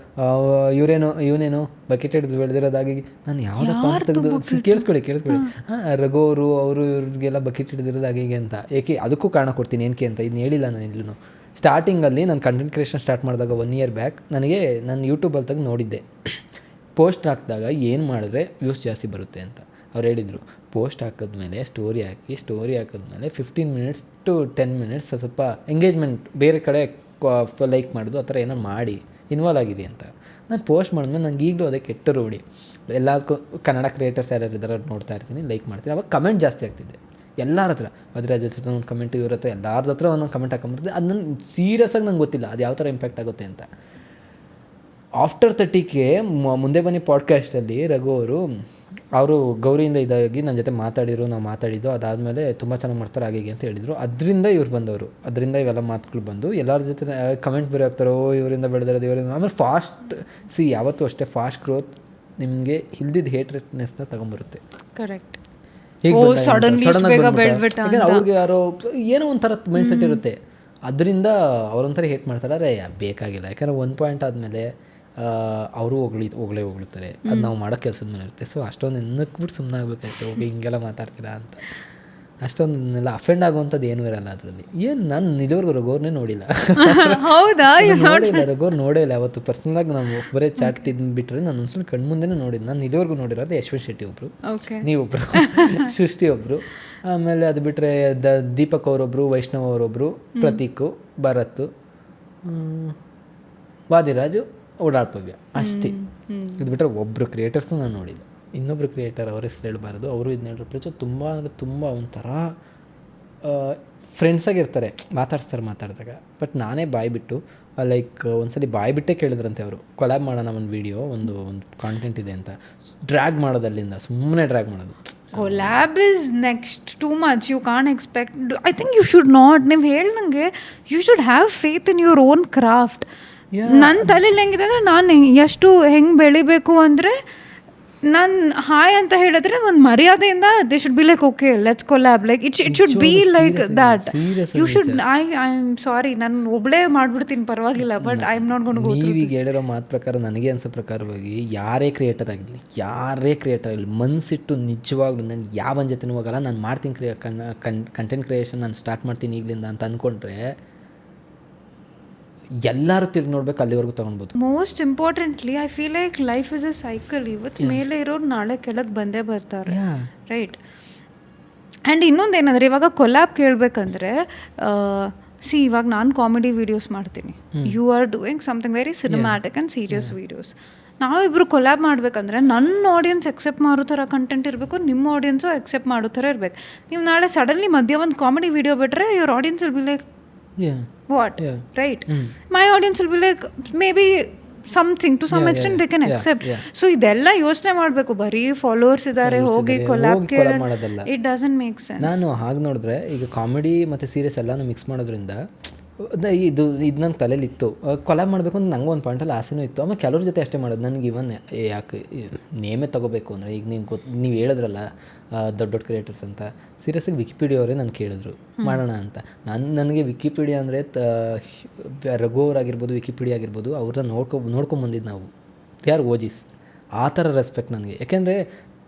ಇವನೇನು ಬಕೆಟ್ ಹಿಡಿದು ಬೆಳೆದಿರೋದಾಗಿ. ನಾನು ಯಾವುದಪ್ಪ ಅಂತ ತೆಗೆದು ಕೇಳಿಸ್ಕೊಳ್ಳಿ ರಘು ಅವರು ಇವ್ರಿಗೆಲ್ಲ ಬಕೆಟ್ ಹಿಡಿದಿರೋದಾಗಿ ಹೀಗೆ ಅಂತ. ಏಕೆ ಅದಕ್ಕೂ ಕಾರಣ ಕೊಡ್ತೀನಿ ಏನಕ್ಕೆ ಅಂತ. ಇದನ್ನ ಹೇಳಿಲ್ಲ ನಾನು ಎಲ್ಲೂ. ಸ್ಟಾರ್ಟಿಂಗಲ್ಲಿ ನಾನು ಕಂಟೆಂಟ್ ಕ್ರಿಯೇಷನ್ ಸ್ಟಾರ್ಟ್ ಮಾಡಿದಾಗ 1 year ಬ್ಯಾಕ್ ನನಗೆ ನಾನು ಯೂಟ್ಯೂಬಲ್ಲಿ ತೆಗೆದು ನೋಡಿದ್ದೆ, ಪೋಸ್ಟ್ ಹಾಕಿದಾಗ ಏನು ಮಾಡಿದ್ರೆ ವ್ಯೂಸ್ ಜಾಸ್ತಿ ಬರುತ್ತೆ ಅಂತ. ಅವ್ರು ಹೇಳಿದರು, ಪೋಸ್ಟ್ ಹಾಕಿದ್ಮೇಲೆ ಸ್ಟೋರಿ ಹಾಕಿದ್ಮೇಲೆ 15 minutes to 10 minutes ಸ್ವಲ್ಪ ಎಂಗೇಜ್ಮೆಂಟ್ ಬೇರೆ ಕಡೆ ಲೈಕ್ ಮಾಡೋದು ಆ ಥರ ಏನೋ ಮಾಡಿ ಇನ್ವಾಲ್ವ್ ಆಗಿದೆ ಅಂತ. ನಾನು ಪೋಸ್ಟ್ ಮಾಡಿದ್ಮೇಲೆ ನನಗೆ ಈಗಲೂ ಅದೇ ಕೆಟ್ಟ ರೂಢಿ. ಎಲ್ಲದಕ್ಕೂ ಕನ್ನಡ ಕ್ರಿಯೇಟರ್ಸ್ ಯಾರ್ಯಾರು ಇದ್ದಾರೆ ನೋಡ್ತಾ ಇರ್ತೀನಿ, ಲೈಕ್ ಮಾಡ್ತೀನಿ. ಅವಾಗ ಕಮೆಂಟ್ ಜಾಸ್ತಿ ಆಗ್ತಿದ್ದೆ ಎಲ್ಲರ ಹತ್ರ. ಅದ್ರ ಜೊತೆ ಒಂದು ಕಮೆಂಟ್, ಇವ್ರ ಹತ್ರ ಎಲ್ಲರ ಹತ್ರ ಒಂದೊಂದು ಕಮೆಂಟ್ ಹಾಕೊಂಬರ್ತೀನಿ. ಅದು ನನಗೆ ಸೀರಿಯಸ್ಸಾಗಿ ನಂಗೆ ಗೊತ್ತಿಲ್ಲ ಅದು ಯಾವ ಥರ ಇಂಪ್ಯಾಕ್ಟ್ ಆಗುತ್ತೆ ಅಂತ. ಆಫ್ಟರ್ 30ಗೆ ಮುಂದೆ ಬನ್ನಿ ಪಾಡ್ಕಾಸ್ಟಲ್ಲಿ ರಘು ಅವರು ಗೌರಿಯಿಂದ ಇದಾಗಿ ನನ್ನ ಜೊತೆ ಮಾತಾಡಿದ್ರು, ನಾವು ಮಾತಾಡಿದ್ದು ಅದಾದಮೇಲೆ ತುಂಬ ಚೆನ್ನಾಗಿ ಮಾಡ್ತಾರೆ ಹಾಗೆ ಅಂತ ಹೇಳಿದರು. ಅದರಿಂದ ಇವ್ರು ಬಂದವರು, ಅದರಿಂದ ಇವೆಲ್ಲ ಮಾತುಗಳು ಬಂದು ಎಲ್ಲರ ಜೊತೆ ಕಮೆಂಟ್ಸ್ ಬೇರೆ ಆಗ್ತಾರೋ ಇವರಿಂದ ಬೆಳೆದಿರೋದು ಇವರಿಂದ. ಆಮೇಲೆ ಫಾಸ್ಟ್ ಯಾವತ್ತೂ ಅಷ್ಟೇ ಫಾಸ್ಟ್ ಗ್ರೋತ್ ನಿಮಗೆ ಇಲ್ದಿದ್ದು ಹೇಟ್ರೆಟ್ನೆಸ್ನ ತಗೊಂಬರುತ್ತೆ. ಕರೆಕ್ಟ್. ಯಾಕಂದ್ರೆ ಅವ್ರಿಗೆ ಯಾರೋ ಏನೋ ಒಂಥರ ಮೈಂಡ್ ಸೆಟ್ ಇರುತ್ತೆ, ಅದರಿಂದ ಅವ್ರೊಂಥರ ಹೇಟ್ ಮಾಡ್ತಾರೆ. ಅರೆ ಬೇಕಾಗಿಲ್ಲ, ಯಾಕಂದರೆ ಒಂದು ಪಾಯಿಂಟ್ ಆದಮೇಲೆ ಅವರು ಹೊಗಳ್ತಾರೆ, ಅದು ನಾವು ಮಾಡೋ ಕೆಲಸದ ಮೇಲೆ ಇರುತ್ತೆ. ಸೊ ಅಷ್ಟೊಂದು ನೆನಕ್ಬಿಟ್ಟು ಸುಮ್ಮನೆ ಆಗಬೇಕಾಯ್ತು, ಹೋಗಿ ಹಿಂಗೆಲ್ಲ ಮಾತಾಡ್ತೀರಾ ಅಂತ. ಅಷ್ಟೊಂದೆಲ್ಲ ಅಫೆಂಡ್ ಆಗುವಂಥದ್ದು ಏನೂ ಇರಲ್ಲ ಅದರಲ್ಲಿ. ಏನು ನಾನು ಇದುವರೆಗೂ ರಘೋರ್ನೇ ನೋಡಿಲ್ಲ. ಹೌದಾ? ನೋಡಿಲ್ಲ, ರಘೋರ್ ನೋಡೇ ಇಲ್ಲ ಯಾವತ್ತು. ಪರ್ಸ್ನಲಾಗಿ ನಾವು ಬರೀ ಚಾಟ್ ಇದು ಬಿಟ್ಟರೆ ನಾನು ಒಂದ್ಸಲ ಕಣ್ಮುಂದೆ ನೋಡಿದ್ದು. ನಾನು ಇದುವರೆಗೂ ನೋಡಿರೋದು ಯಶ್ವಂತ್ ಶೆಟ್ಟಿ ಒಬ್ಬರು, ನೀವೊಬ್ಬರು, ಸೃಷ್ಟಿ ಒಬ್ಬರು, ಆಮೇಲೆ ಅದು ಬಿಟ್ಟರೆ ದೀಪಕ್ ಅವರೊಬ್ಬರು, ವೈಷ್ಣವ್ ಅವರೊಬ್ಬರು, ಪ್ರತೀಕು, ಭರತ್, ವಾದಿರಾಜು, ಓಡಾಡ್ಪವ್ಯ, ಅಷ್ಟೇ. ಇದು ಬಿಟ್ಟರೆ ಒಬ್ಬರು ಕ್ರಿಯೇಟರ್ಸ್ನು ನಾನು ನೋಡಿದ್ದೆ. ಇನ್ನೊಬ್ರು ಕ್ರಿಯೇಟರ್ ಅವ್ರ ಹೆಸರು ಹೇಳಬಾರ್ದು, ಅವರು ಇದನ್ನ ಹೇಳಿದ್ರು. ಪ್ರಚು ತುಂಬ ಅಂದರೆ ತುಂಬ ಒಂಥರ ಫ್ರೆಂಡ್ಸಾಗಿರ್ತಾರೆ, ಮಾತಾಡಿದಾಗ. ಬಟ್ ನಾನೇ ಬಾಯ್ಬಿಟ್ಟು ಲೈಕ್ ಒಂದ್ಸಲಿ ಬಾಯ್ಬಿಟ್ಟೇ ಕೇಳಿದ್ರಂತೆ ಅವರು, ಕೊಲ್ಯಾಬ್ ಮಾಡೋಣ ಒಂದು ವೀಡಿಯೋ, ಒಂದು ಕಾಂಟೆಂಟ್ ಇದೆ ಅಂತ. ಡ್ರ್ಯಾಗ್ ಮಾಡೋದು, ಅಲ್ಲಿಂದ ಸುಮ್ಮನೆ ಡ್ರ್ಯಾಗ್ ಮಾಡೋದು. Collab is next too much, you can't expect. I think you should not, ನೀವು ಹೇಳ್ದಂಗೆ you should have faith in your own craft. ನನ್ನ ತಲೆಯಲ್ಲಿ ಹೆಂಗಿದೆ ಅಂದರೆ, ನಾನು ಎಷ್ಟು ಹೆಂಗೆ ಬೆಳಿಬೇಕು ಅಂದರೆ, ನಾನು ಹಾಯ್ ಅಂತ ಹೇಳಿದ್ರೆ ಒಂದು ಮರ್ಯಾದೆಯಿಂದ they should be like okay let's collab, like it should be like that. You should I am sorry, ನಾನು ಒಬ್ಬಳೇ ಮಾಡ್ಬಿಡ್ತೀನಿ ಪರವಾಗಿಲ್ಲ, but I am not gonna go through. ನೀವೀಗ ಹೇಳಿರೋ ಮಾತು ಪ್ರಕಾರ, ನನಗೆ ಅನ್ಸೋ ಪ್ರಕಾರವಾಗಿ ಯಾರೇ ಕ್ರಿಯೇಟರ್ ಆಗಲಿ ಮನಸ್ಸಿಟ್ಟು ನಿಜವಾಗ್ಲೂ ನಾನು ಯಾವನ ಜೊತೆನೂ ಹೋಗಲ್ಲ, ನಾನು ಮಾಡ್ತೀನಿ ಕಂಟೆಂಟ್ ಕ್ರಿಯೇಷನ್, ನಾನು ಸ್ಟಾರ್ಟ್ ಮಾಡ್ತೀನಿ ಈಗಲಿಂದ ಅಂತ ಅಂದ್ಕೊಂಡ್ರೆ ಎಲ್ಲರೂ ತಿರ್ಗಿ ನೋಡ್ಬೇಕು, ಅಲ್ಲಿವರೆಗೂ ತೊಗೊಳ್ಬೋದು. Most importantly I feel like life is a cycle. ಇವತ್ತು ಮೇಲೆ ಇರೋರು ನಾಳೆ ಕೆಳಗೆ ಬಂದೇ ಬರ್ತಾರೆ, ರೈಟ್? ಆ್ಯಂಡ್ ಇನ್ನೊಂದೇನಂದರೆ, ಇವಾಗ ಕೊಲ್ಯಾಬ್ ಕೇಳಬೇಕಂದ್ರೆ ಇವಾಗ ನಾನು ಕಾಮಿಡಿ ವೀಡಿಯೋಸ್ ಮಾಡ್ತೀನಿ, you are doing something very cinematic and serious videos. ನಾವಿಬ್ಬರು ಕೊಲ್ಯಾಬ್ ಮಾಡಬೇಕಂದ್ರೆ ನನ್ನ ಆಡಿಯನ್ಸ್ ಎಕ್ಸೆಪ್ಟ್ ಮಾಡೋ ಥರ ಕಂಟೆಂಟ್ ಇರಬೇಕು, ನಿಮ್ಮ ಆಡಿಯನ್ಸು ಎಕ್ಸೆಪ್ಟ್ ಮಾಡೋ ಥರ ಇರಬೇಕು. ನೀವು ನಾಳೆ ಸಡನ್ಲಿ ಮಧ್ಯ ಒಂದು ಕಾಮಿಡಿ ವೀಡಿಯೋ ಬಿಟ್ಟರೆ your audience will be like what, right? My audience will be like maybe something to some extent they can accept. So ಇದೆಲ್ಲ ಯೋಚನೆ ಮಾಡಬೇಕು, ಬರೀ ಫಾಲೋವರ್ಸ್ ಇದ್ದಾರೆ ಹೋಗಿ ಕೊಲ್ಯಾಬ್ ಮಾಡೋದಲ್ಲ. It doesn't make sense. ನಾನು ಹಾಗೆ ನೋಡಿದ್ರೆ ಈಗ ಕಾಮಿಡಿ ಮತ್ತು ಸೀರಿಯಸ್ ಎಲ್ಲನೂ ಮಿಕ್ಸ್ ಮಾಡೋದ್ರಿಂದ ಇದು ನನ್ನ ತಲೆಯಲ್ಲಿತ್ತು, ಕೊಲ್ಯಾಬ್ ಮಾಡಬೇಕು ಅಂತ ನನಗೂ ಒಂದು ಪಾಯಿಂಟಲ್ಲಿ ಆಸೆನೂ ಇತ್ತು. ಆಮೇಲೆ ಕೆಲವ್ರ ಜೊತೆ ಅಷ್ಟೇ ಮಾಡೋದು. ನನಗೆ ಇವನ್ ಯಾಕೆ ನೇಮೇ ತೊಗೋಬೇಕು ಅಂದರೆ, ಈಗ ನೀವು ಹೇಳಿದ್ರಲ್ಲ ದೊಡ್ಡ ಕ್ರಿಯೇಟರ್ಸ್ ಅಂತ, ಸೀರಿಯಸ್ಸಾಗಿ ವಿಕಿಪೀಡಿಯಾ ಅವರೇ ನಾನು ಕೇಳಿದ್ರು ಮಾಡೋಣ ಅಂತ. ನನಗೆ ವಿಕಿಪೀಡಿಯಾ ಅಂದರೆ ರಘು ಅವರಾಗಿರ್ಬೋದು, ವಿಕಿಪೀಡಿಯಾ ಆಗಿರ್ಬೋದು, ಅವ್ರನ್ನ ನೋಡ್ಕೊಂಬಂದಿದ್ದು ನಾವು. ದೇ ಆರ್ ಓಜಿಸ್, ಆ ಥರ ರೆಸ್ಪೆಕ್ಟ್ ನನಗೆ. ಯಾಕೆಂದರೆ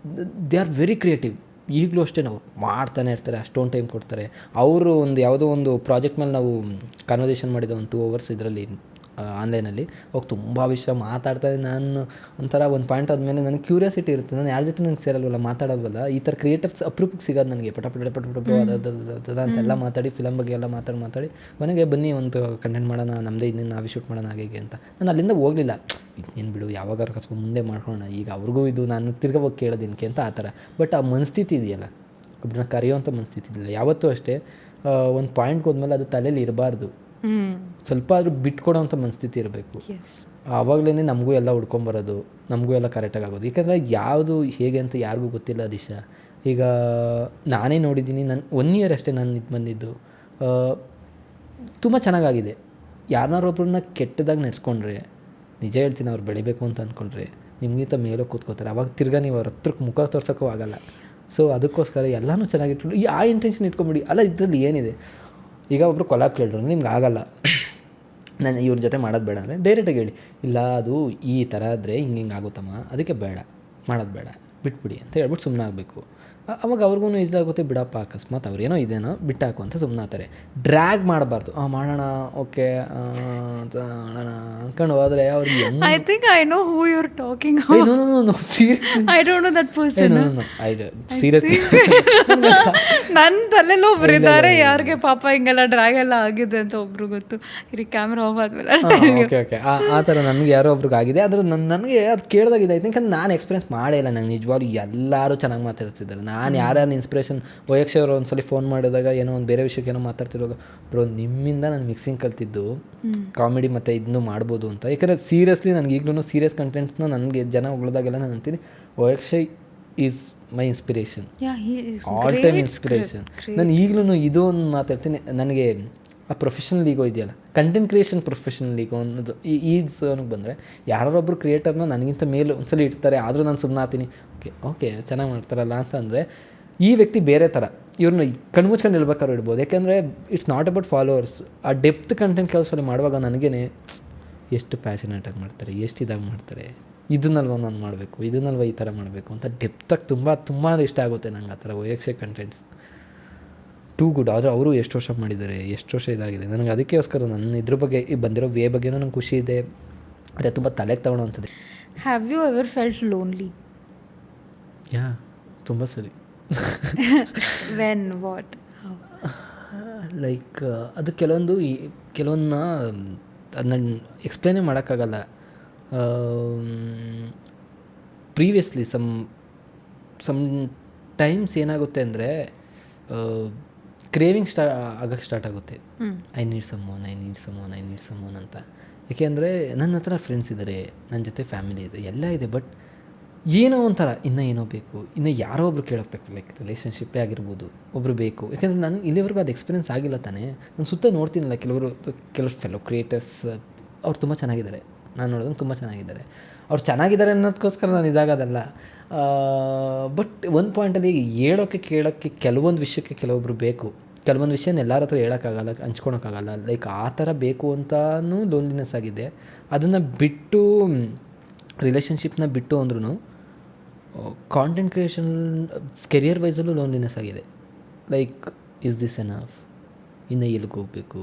ದೇ ಆರ್ ವೆರಿ ಕ್ರಿಯೇಟಿವ್. ಈಗಲೂ ಅಷ್ಟೇ ನಾವು ಮಾಡ್ತಾನೆ ಇರ್ತಾರೆ, ಅಷ್ಟೊಂದು ಟೈಮ್ ಕೊಡ್ತಾರೆ. ಅವರು ಯಾವುದೋ ಒಂದು ಪ್ರಾಜೆಕ್ಟ್ ಮೇಲೆ ನಾವು ಕನ್ವರ್ಸೇಷನ್ ಮಾಡಿದ ಒಂದು 2 hours ಇದರಲ್ಲಿ ಆನ್ಲೈನಲ್ಲಿ, ಅವಾಗ ತುಂಬ ವಿಷಯ ಮಾತಾಡ್ತಾರೆ. ನಾನು ಒಂಥರ ಒಂದು ಪಾಯಿಂಟ್ ಆದಮೇಲೆ ನನಗೆ ಕ್ಯೂರಿಯಾಸಿಟಿ ಇರುತ್ತೆ, ನಾನು ಯಾರ ಜೊತೆ ನಂಗೆ ಸೇರಲ್ವಲ್ಲ, ಮಾತಾಡೋಲ್ವಲ್ಲ. ಈ ಥರ ಕ್ರಿಯೇಟರ್ಸ್ ಅಪ್ರೂಪಕ್ಕೆ ಸಿಗೋದು ನನಗೆ. ಪಟ ಅಂತೆಲ್ಲ ಮಾತಾಡಿ, ಫಿಲಮ್ ಬಗ್ಗೆ ಎಲ್ಲ ಮಾತಾಡಿ ಮನೆಗೆ ಬನ್ನಿ ಒಂದು ಕಂಟೆಂಟ್ ಮಾಡೋಣ, ನಮ್ಮದೇ ಇನ್ನೇನು ನಾವೇ ಶೂಟ್ ಮಾಡೋಣ ಹಾಗೆ ಅಂತ. ನಾನು ಅಲ್ಲಿಂದ ಹೋಗಲಿಲ್ಲ, ಏನು ಬಿಡು ಯಾವಾಗಾರು ಕಸ್ಬ ಮುಂದೆ ಮಾಡ್ಕೊಳ್ಳೋಣ, ಈಗ ಅವ್ರಿಗೂ ಇದು ನಾನು ತಿರ್ಗಾ ಹೋಗಿ ಕೇಳೋದಿನಕ್ಕೆ ಅಂತ ಆ ಥರ. ಬಟ್ ಆ ಮನಸ್ಥಿತಿ ಇದೆಯಲ್ಲ, ಒಬ್ಬರನ್ನ ಕರೆಯೋವಂಥ ಮನಸ್ಥಿತಿ ಇದೆಯಲ್ಲ, ಯಾವತ್ತೂ ಅಷ್ಟೇ ಒಂದು ಪಾಯಿಂಟ್ಗೆ ಹೋದ್ಮೇಲೆ ಅದು ತಲೆಯಲ್ಲಿ ಇರಬಾರ್ದು. ಸ್ವಲ್ಪ ಆದರೂ ಬಿಟ್ಕೊಡೋವಂಥ ಮನಸ್ಥಿತಿ ಇರಬೇಕು. ಆವಾಗಲೇ ನಮಗೂ ಎಲ್ಲ ಹುಡ್ಕೊಂಬರೋದು, ನಮಗೂ ಎಲ್ಲ ಕರೆಕ್ಟಾಗಿ ಆಗೋದು. ಯಾಕಂದರೆ ಯಾವುದು ಹೇಗೆ ಅಂತ ಯಾರಿಗೂ ಗೊತ್ತಿಲ್ಲ ದಿಶಾ. ಈಗ ನಾನೇ ನೋಡಿದ್ದೀನಿ, ನಾನು 1 year ಅಷ್ಟೇ ನಾನು ಇದು ಬಂದಿದ್ದು, ತುಂಬ ಚೆನ್ನಾಗಾಗಿದೆ. ಯಾರನ್ನಾರೊಬ್ಬರನ್ನ ಕೆಟ್ಟದಾಗಿ ನಡೆಸ್ಕೊಂಡ್ರೆ, ನಿಜ ಹೇಳ್ತೀನಿ, ಅವ್ರು ಬೆಳಿಬೇಕು ಅಂತ ಅಂದ್ಕೊಂಡ್ರೆ ನಿಮಗಿಂತ ಮೇಲೆ ಕೂತ್ಕೋತಾರೆ. ಅವಾಗ ತಿರ್ಗಾ ನೀವು ಅವ್ರ ಹತ್ರಕ್ಕೆ ಮುಖ ತೋರ್ಸೋಕ್ಕೂ ಆಗಲ್ಲ. ಸೊ ಅದಕ್ಕೋಸ್ಕರ ಎಲ್ಲನೂ ಚೆನ್ನಾಗಿಟ್ಕೊಂಡು ಆ ಇಂಟೆನ್ಷನ್ ಇಟ್ಕೊಂಬಿಡಿ. ಅಲ್ಲ ಇದರಲ್ಲಿ ಏನಿದೆ, ಈಗ ಒಬ್ಬರು ಕೊಲ್ಯಾಬ್ ಕೇಳಿದ್ರು ನಿಮ್ಗೆ ಆಗಲ್ಲ, ನಾನು ಇವ್ರ ಜೊತೆ ಮಾಡೋದು ಬೇಡ ಅಂದರೆ ಡೈರೆಕ್ಟಾಗಿ ಹೇಳಿ, ಇಲ್ಲ ಅದು ಈ ಥರ ಆದರೆ ಹಿಂಗೆ ಆಗುತ್ತಮ್ಮ, ಅದಕ್ಕೆ ಬೇಡ, ಮಾಡೋದು ಬೇಡ, ಬಿಟ್ಬಿಡಿ ಅಂತ ಹೇಳ್ಬಿಟ್ಟು ಸುಮ್ಮನೆ ಆಗಬೇಕು. ಅವಾಗ ಅವ್ರಿಗೂ ಇದಾಗುತ್ತೆ, ಬಿಡಪ್ಪ ಅಕಸ್ಮಾತ್ ಅವ್ರೇನೋ ಇದೇನೋ ಬಿಟ್ಟಾಕು ಅಂತ ಸುಮ್ಮನೆ ಆಗ್ತಾರೆ. ಡ್ರ್ಯಾಗ್ ಮಾಡಬಾರ್ದು. ಮಾಡೋಣ ಓಕೆ ಮಾಡೋಣ ಅಂದ್ಕೊಂಡು ಹೋದರೆ ಅವ್ರಿಗೆ I think I know who you are talking. Seriously I don't know that person. Seriously ನನ್ನ ತಲೆಯಲ್ಲಿ ಒಬ್ರು ಇದ್ದಾರೆ, ಯಾರಿಗೆ ಪಾಪ ಹಿಂಗೆಲ್ಲ ಡ್ರ್ಯಾಗ್ ಎಲ್ಲ ಆಗಿದೆ ಅಂತ ಒಬ್ರು ಗೊತ್ತು. ಇಲ್ಲಿ ಕ್ಯಾಮ್ರಾ ಆಫ್ ಆದ್ಮೇಲೆ ಓಕೆ ಓಕೆ ಆ ಥರ ನನಗೆ ಯಾರೋ ಒಬ್ರಿಗೆ ಆಗಿದೆ. ಆದರೂ ನನಗೆ ಅದು ಕೇಳಿದಾಗಿದೆ. ಐ ಥಿಂಕ್ ನಾನು ಎಕ್ಸ್ಪೀರಿಯನ್ಸ್ ಮಾಡೇ ಇಲ್ಲ. ನಂಗೆ ನಿಜವಾಗ್ಲೂ ಎಲ್ಲರೂ ಚೆನ್ನಾಗಿ ಮಾತಾಡ್ತಿದ್ದಾರೆ. ನಾನು ಯಾರ್ಯಾರು ಇನ್ಸ್ಪಿರೇಷನ್ ವಯಕ್ಷ ಅವರು ಒಂದ್ಸಲಿ ಫೋನ್ ಮಾಡಿದಾಗ ಏನೋ ಒಂದು ಬೇರೆ ವಿಷಯಕ್ಕೆ ಏನೋ ಮಾತಾಡ್ತಿರುವಾಗ ಬ್ರೋ ನಿಮ್ಮಿಂದ ನಾನು ಮಿಕ್ಸಿಂಗ್ ಕಲ್ತಿದ್ದು ಕಾಮಿಡಿ ಮತ್ತು ಇದನ್ನು ಮಾಡ್ಬೋದು ಅಂತ. ಯಾಕಂದರೆ ಸೀರಿಯಸ್ಲಿ ನನಗೆ ಈಗಲೂ ಸೀರಿಯಸ್ ಕಂಟೆಂಟ್ಸ್ನ ನನಗೆ ಜನ ಹೊಗಳಿದಾಗೆಲ್ಲ ನಾನು ಅಂತೀನಿ Vayaksha is my inspiration, all time inspiration. ನಾನು ಈಗಲೂ ಇದು ಒಂದು ಮಾತಾಡ್ತೀನಿ, ನನಗೆ ಆ ಪ್ರೊಫೆಷನಲ್ ಈಗೋ ಇದೆಯಲ್ಲ, ಕಂಟೆಂಟ್ ಕ್ರಿಯೇಷನ್ ಪ್ರೊಫೆಷನಲ್ ಈಗೋ ಅನ್ನೋದು ಈ ಝೋನಿಗೆ ಬಂದರೆ ಯಾರೊಬ್ಬರು ಕ್ರಿಯೇಟರ್ನ ನನಗಿಂತ ಮೇಲೆ ಒಂದ್ಸಲ ಇಡ್ತಾರೆ, ಆದರೂ ನಾನು ಸುಮ್ಮನೆ ಆಗ್ತೀನಿ, ಓಕೆ ಚೆನ್ನಾಗಿ ಮಾಡ್ತಾರಲ್ಲ ಅಂತಂದರೆ ಈ ವ್ಯಕ್ತಿ ಬೇರೆ ಥರ, ಇವ್ರನ್ನ ಕಣ್ಮುಚ್ಕೊಂಡು ಹೇಳ್ಬೇಕಾದ್ರು ಇಡ್ಬೋದು. ಯಾಕೆಂದರೆ ಇಟ್ಸ್ ನಾಟ್ ಅಬೌಟ್ ಫಾಲೋವರ್ಸ್. ಆ ಡೆಪ್ತ್ ಕಂಟೆಂಟ್ ಕೆಲಸದಲ್ಲಿ ಮಾಡುವಾಗ ನನಗೇ ಎಷ್ಟು ಪ್ಯಾಷನೇಟಾಗಿ ಮಾಡ್ತಾರೆ, ಎಷ್ಟು ಇದಾಗಿ ಮಾಡ್ತಾರೆ, ಇದನ್ನಲ್ವ ನಾನು ಮಾಡಬೇಕು, ಇದನ್ನಲ್ವ ಈ ಥರ ಮಾಡಬೇಕು ಅಂತ ಡೆಪ್ತಾಗಿ ತುಂಬ ಇಷ್ಟ ಆಗುತ್ತೆ ನಂಗೆ ಆ ಥರ ವಯಕ್ಷೆ ಕಂಟೆಂಟ್ಸ್. Too good. ಆದರೆ ಅವರು ಎಷ್ಟು ವರ್ಷ ಮಾಡಿದ್ದಾರೆ, ಎಷ್ಟು ವರ್ಷ ಇದಾಗಿದೆ. ನನಗೆ ಅದಕ್ಕೋಸ್ಕರ ನನ್ನ ಇದ್ರ ಬಗ್ಗೆ ಬಂದಿರೋ ವೇ ಬಗ್ಗೆನೂ ನಂಗೆ ಖುಷಿ ಇದೆ, ಅದೇ ತುಂಬ ತಲೆಗೆ ತಗೊಳ್ಳೋವಂಥದ್ದು. Have you ever felt lonely? Yeah, ತುಂಬ ಸರಿ. ವೆನ್, ವಾಟ್, ಲೈಕ್ ಅದು ಕೆಲವೊಂದನ್ನ ಅದನ್ನ ಎಕ್ಸ್ಪ್ಲೇನೇ ಮಾಡೋಕ್ಕಾಗಲ್ಲ. ಪ್ರೀವಿಯಸ್ಲಿ ಸಮ್ ಟೈಮ್ಸ್ ಏನಾಗುತ್ತೆ ಅಂದರೆ ಕ್ರೇವಿಂಗ್ ಆಗಕ್ಕೆ ಸ್ಟಾರ್ಟ್ ಆಗುತ್ತೆ. ಐ ನೀಡ್ ಸಮ್ಮೋನ್ ಅಂತ. ಏಕೆಂದರೆ ನನ್ನ ಹತ್ರ ಫ್ರೆಂಡ್ಸ್ ಇದ್ದಾರೆ, ನನ್ನ ಜೊತೆ ಫ್ಯಾಮಿಲಿ ಇದೆ, ಎಲ್ಲ ಇದೆ, ಬಟ್ ಏನೋ ಒಂಥರ ಇನ್ನೂ ಬೇಕು, ಇನ್ನೂ ಯಾರೋ ಒಬ್ರು ಕೇಳೋಕ್ಬೇಕು. ಲೈಕ್ ರಿಲೇಷನ್ಶಿಪ್ಪೇ ಆಗಿರ್ಬೋದು, ಒಬ್ಬರು ಬೇಕು. ಯಾಕೆಂದರೆ ನಾನು ಇಲ್ಲಿವರೆಗೂ ಅದು ಎಕ್ಸ್ಪೀರಿಯನ್ಸ್ ಆಗಿಲ್ಲ ತಾನೇ. ನಾನು ಸುತ್ತ ನೋಡ್ತೀನಲ್ಲ, ಕೆಲವರು ಫೆಲೋ ಕ್ರಿಯೇಟರ್ಸ್ ಅವ್ರು ತುಂಬ ಚೆನ್ನಾಗಿದ್ದಾರೆ, ನಾನು ನೋಡೋದು ತುಂಬ ಚೆನ್ನಾಗಿದ್ದಾರೆ. ಅವ್ರು ಚೆನ್ನಾಗಿದ್ದಾರೆ ಅನ್ನೋದಕ್ಕೋಸ್ಕರ ನಾನು ಇದಾಗೋದಲ್ಲ. ಬಟ್ ಒಂದು ಪಾಯಿಂಟಲ್ಲಿ ಕೇಳೋಕ್ಕೆ ಕೆಲವೊಂದು ವಿಷಯಕ್ಕೆ ಕೆಲವೊಬ್ಬರು ಬೇಕು, ಕೆಲವೊಂದು ವಿಷಯನ ಎಲ್ಲರ ಹತ್ರ ಹೇಳೋಕ್ಕಾಗಲ್ಲ, ಹಂಚ್ಕೊಳಕ್ಕಾಗಲ್ಲ. ಲೈಕ್ ಆ ಥರ ಬೇಕು ಅಂತಲೂ ಲೋನ್ಲಿನೆಸ್ ಆಗಿದೆ. ಅದನ್ನು ಬಿಟ್ಟು ರಿಲೇಷನ್ಶಿಪ್ನ ಬಿಟ್ಟು ಅಂದ್ರೂ ಕಾಂಟೆಂಟ್ ಕ್ರಿಯೇಷನ್ ಕೆರಿಯರ್ ವೈಸಲ್ಲೂ ಲೋನ್ಲಿನೆಸ್ ಆಗಿದೆ. ಲೈಕ್ ಇಸ್ ದಿಸ್ ಎನಫ್, ಇನ್ನು ಎಲ್ಲಿಗೆ ಹೋಗಬೇಕು?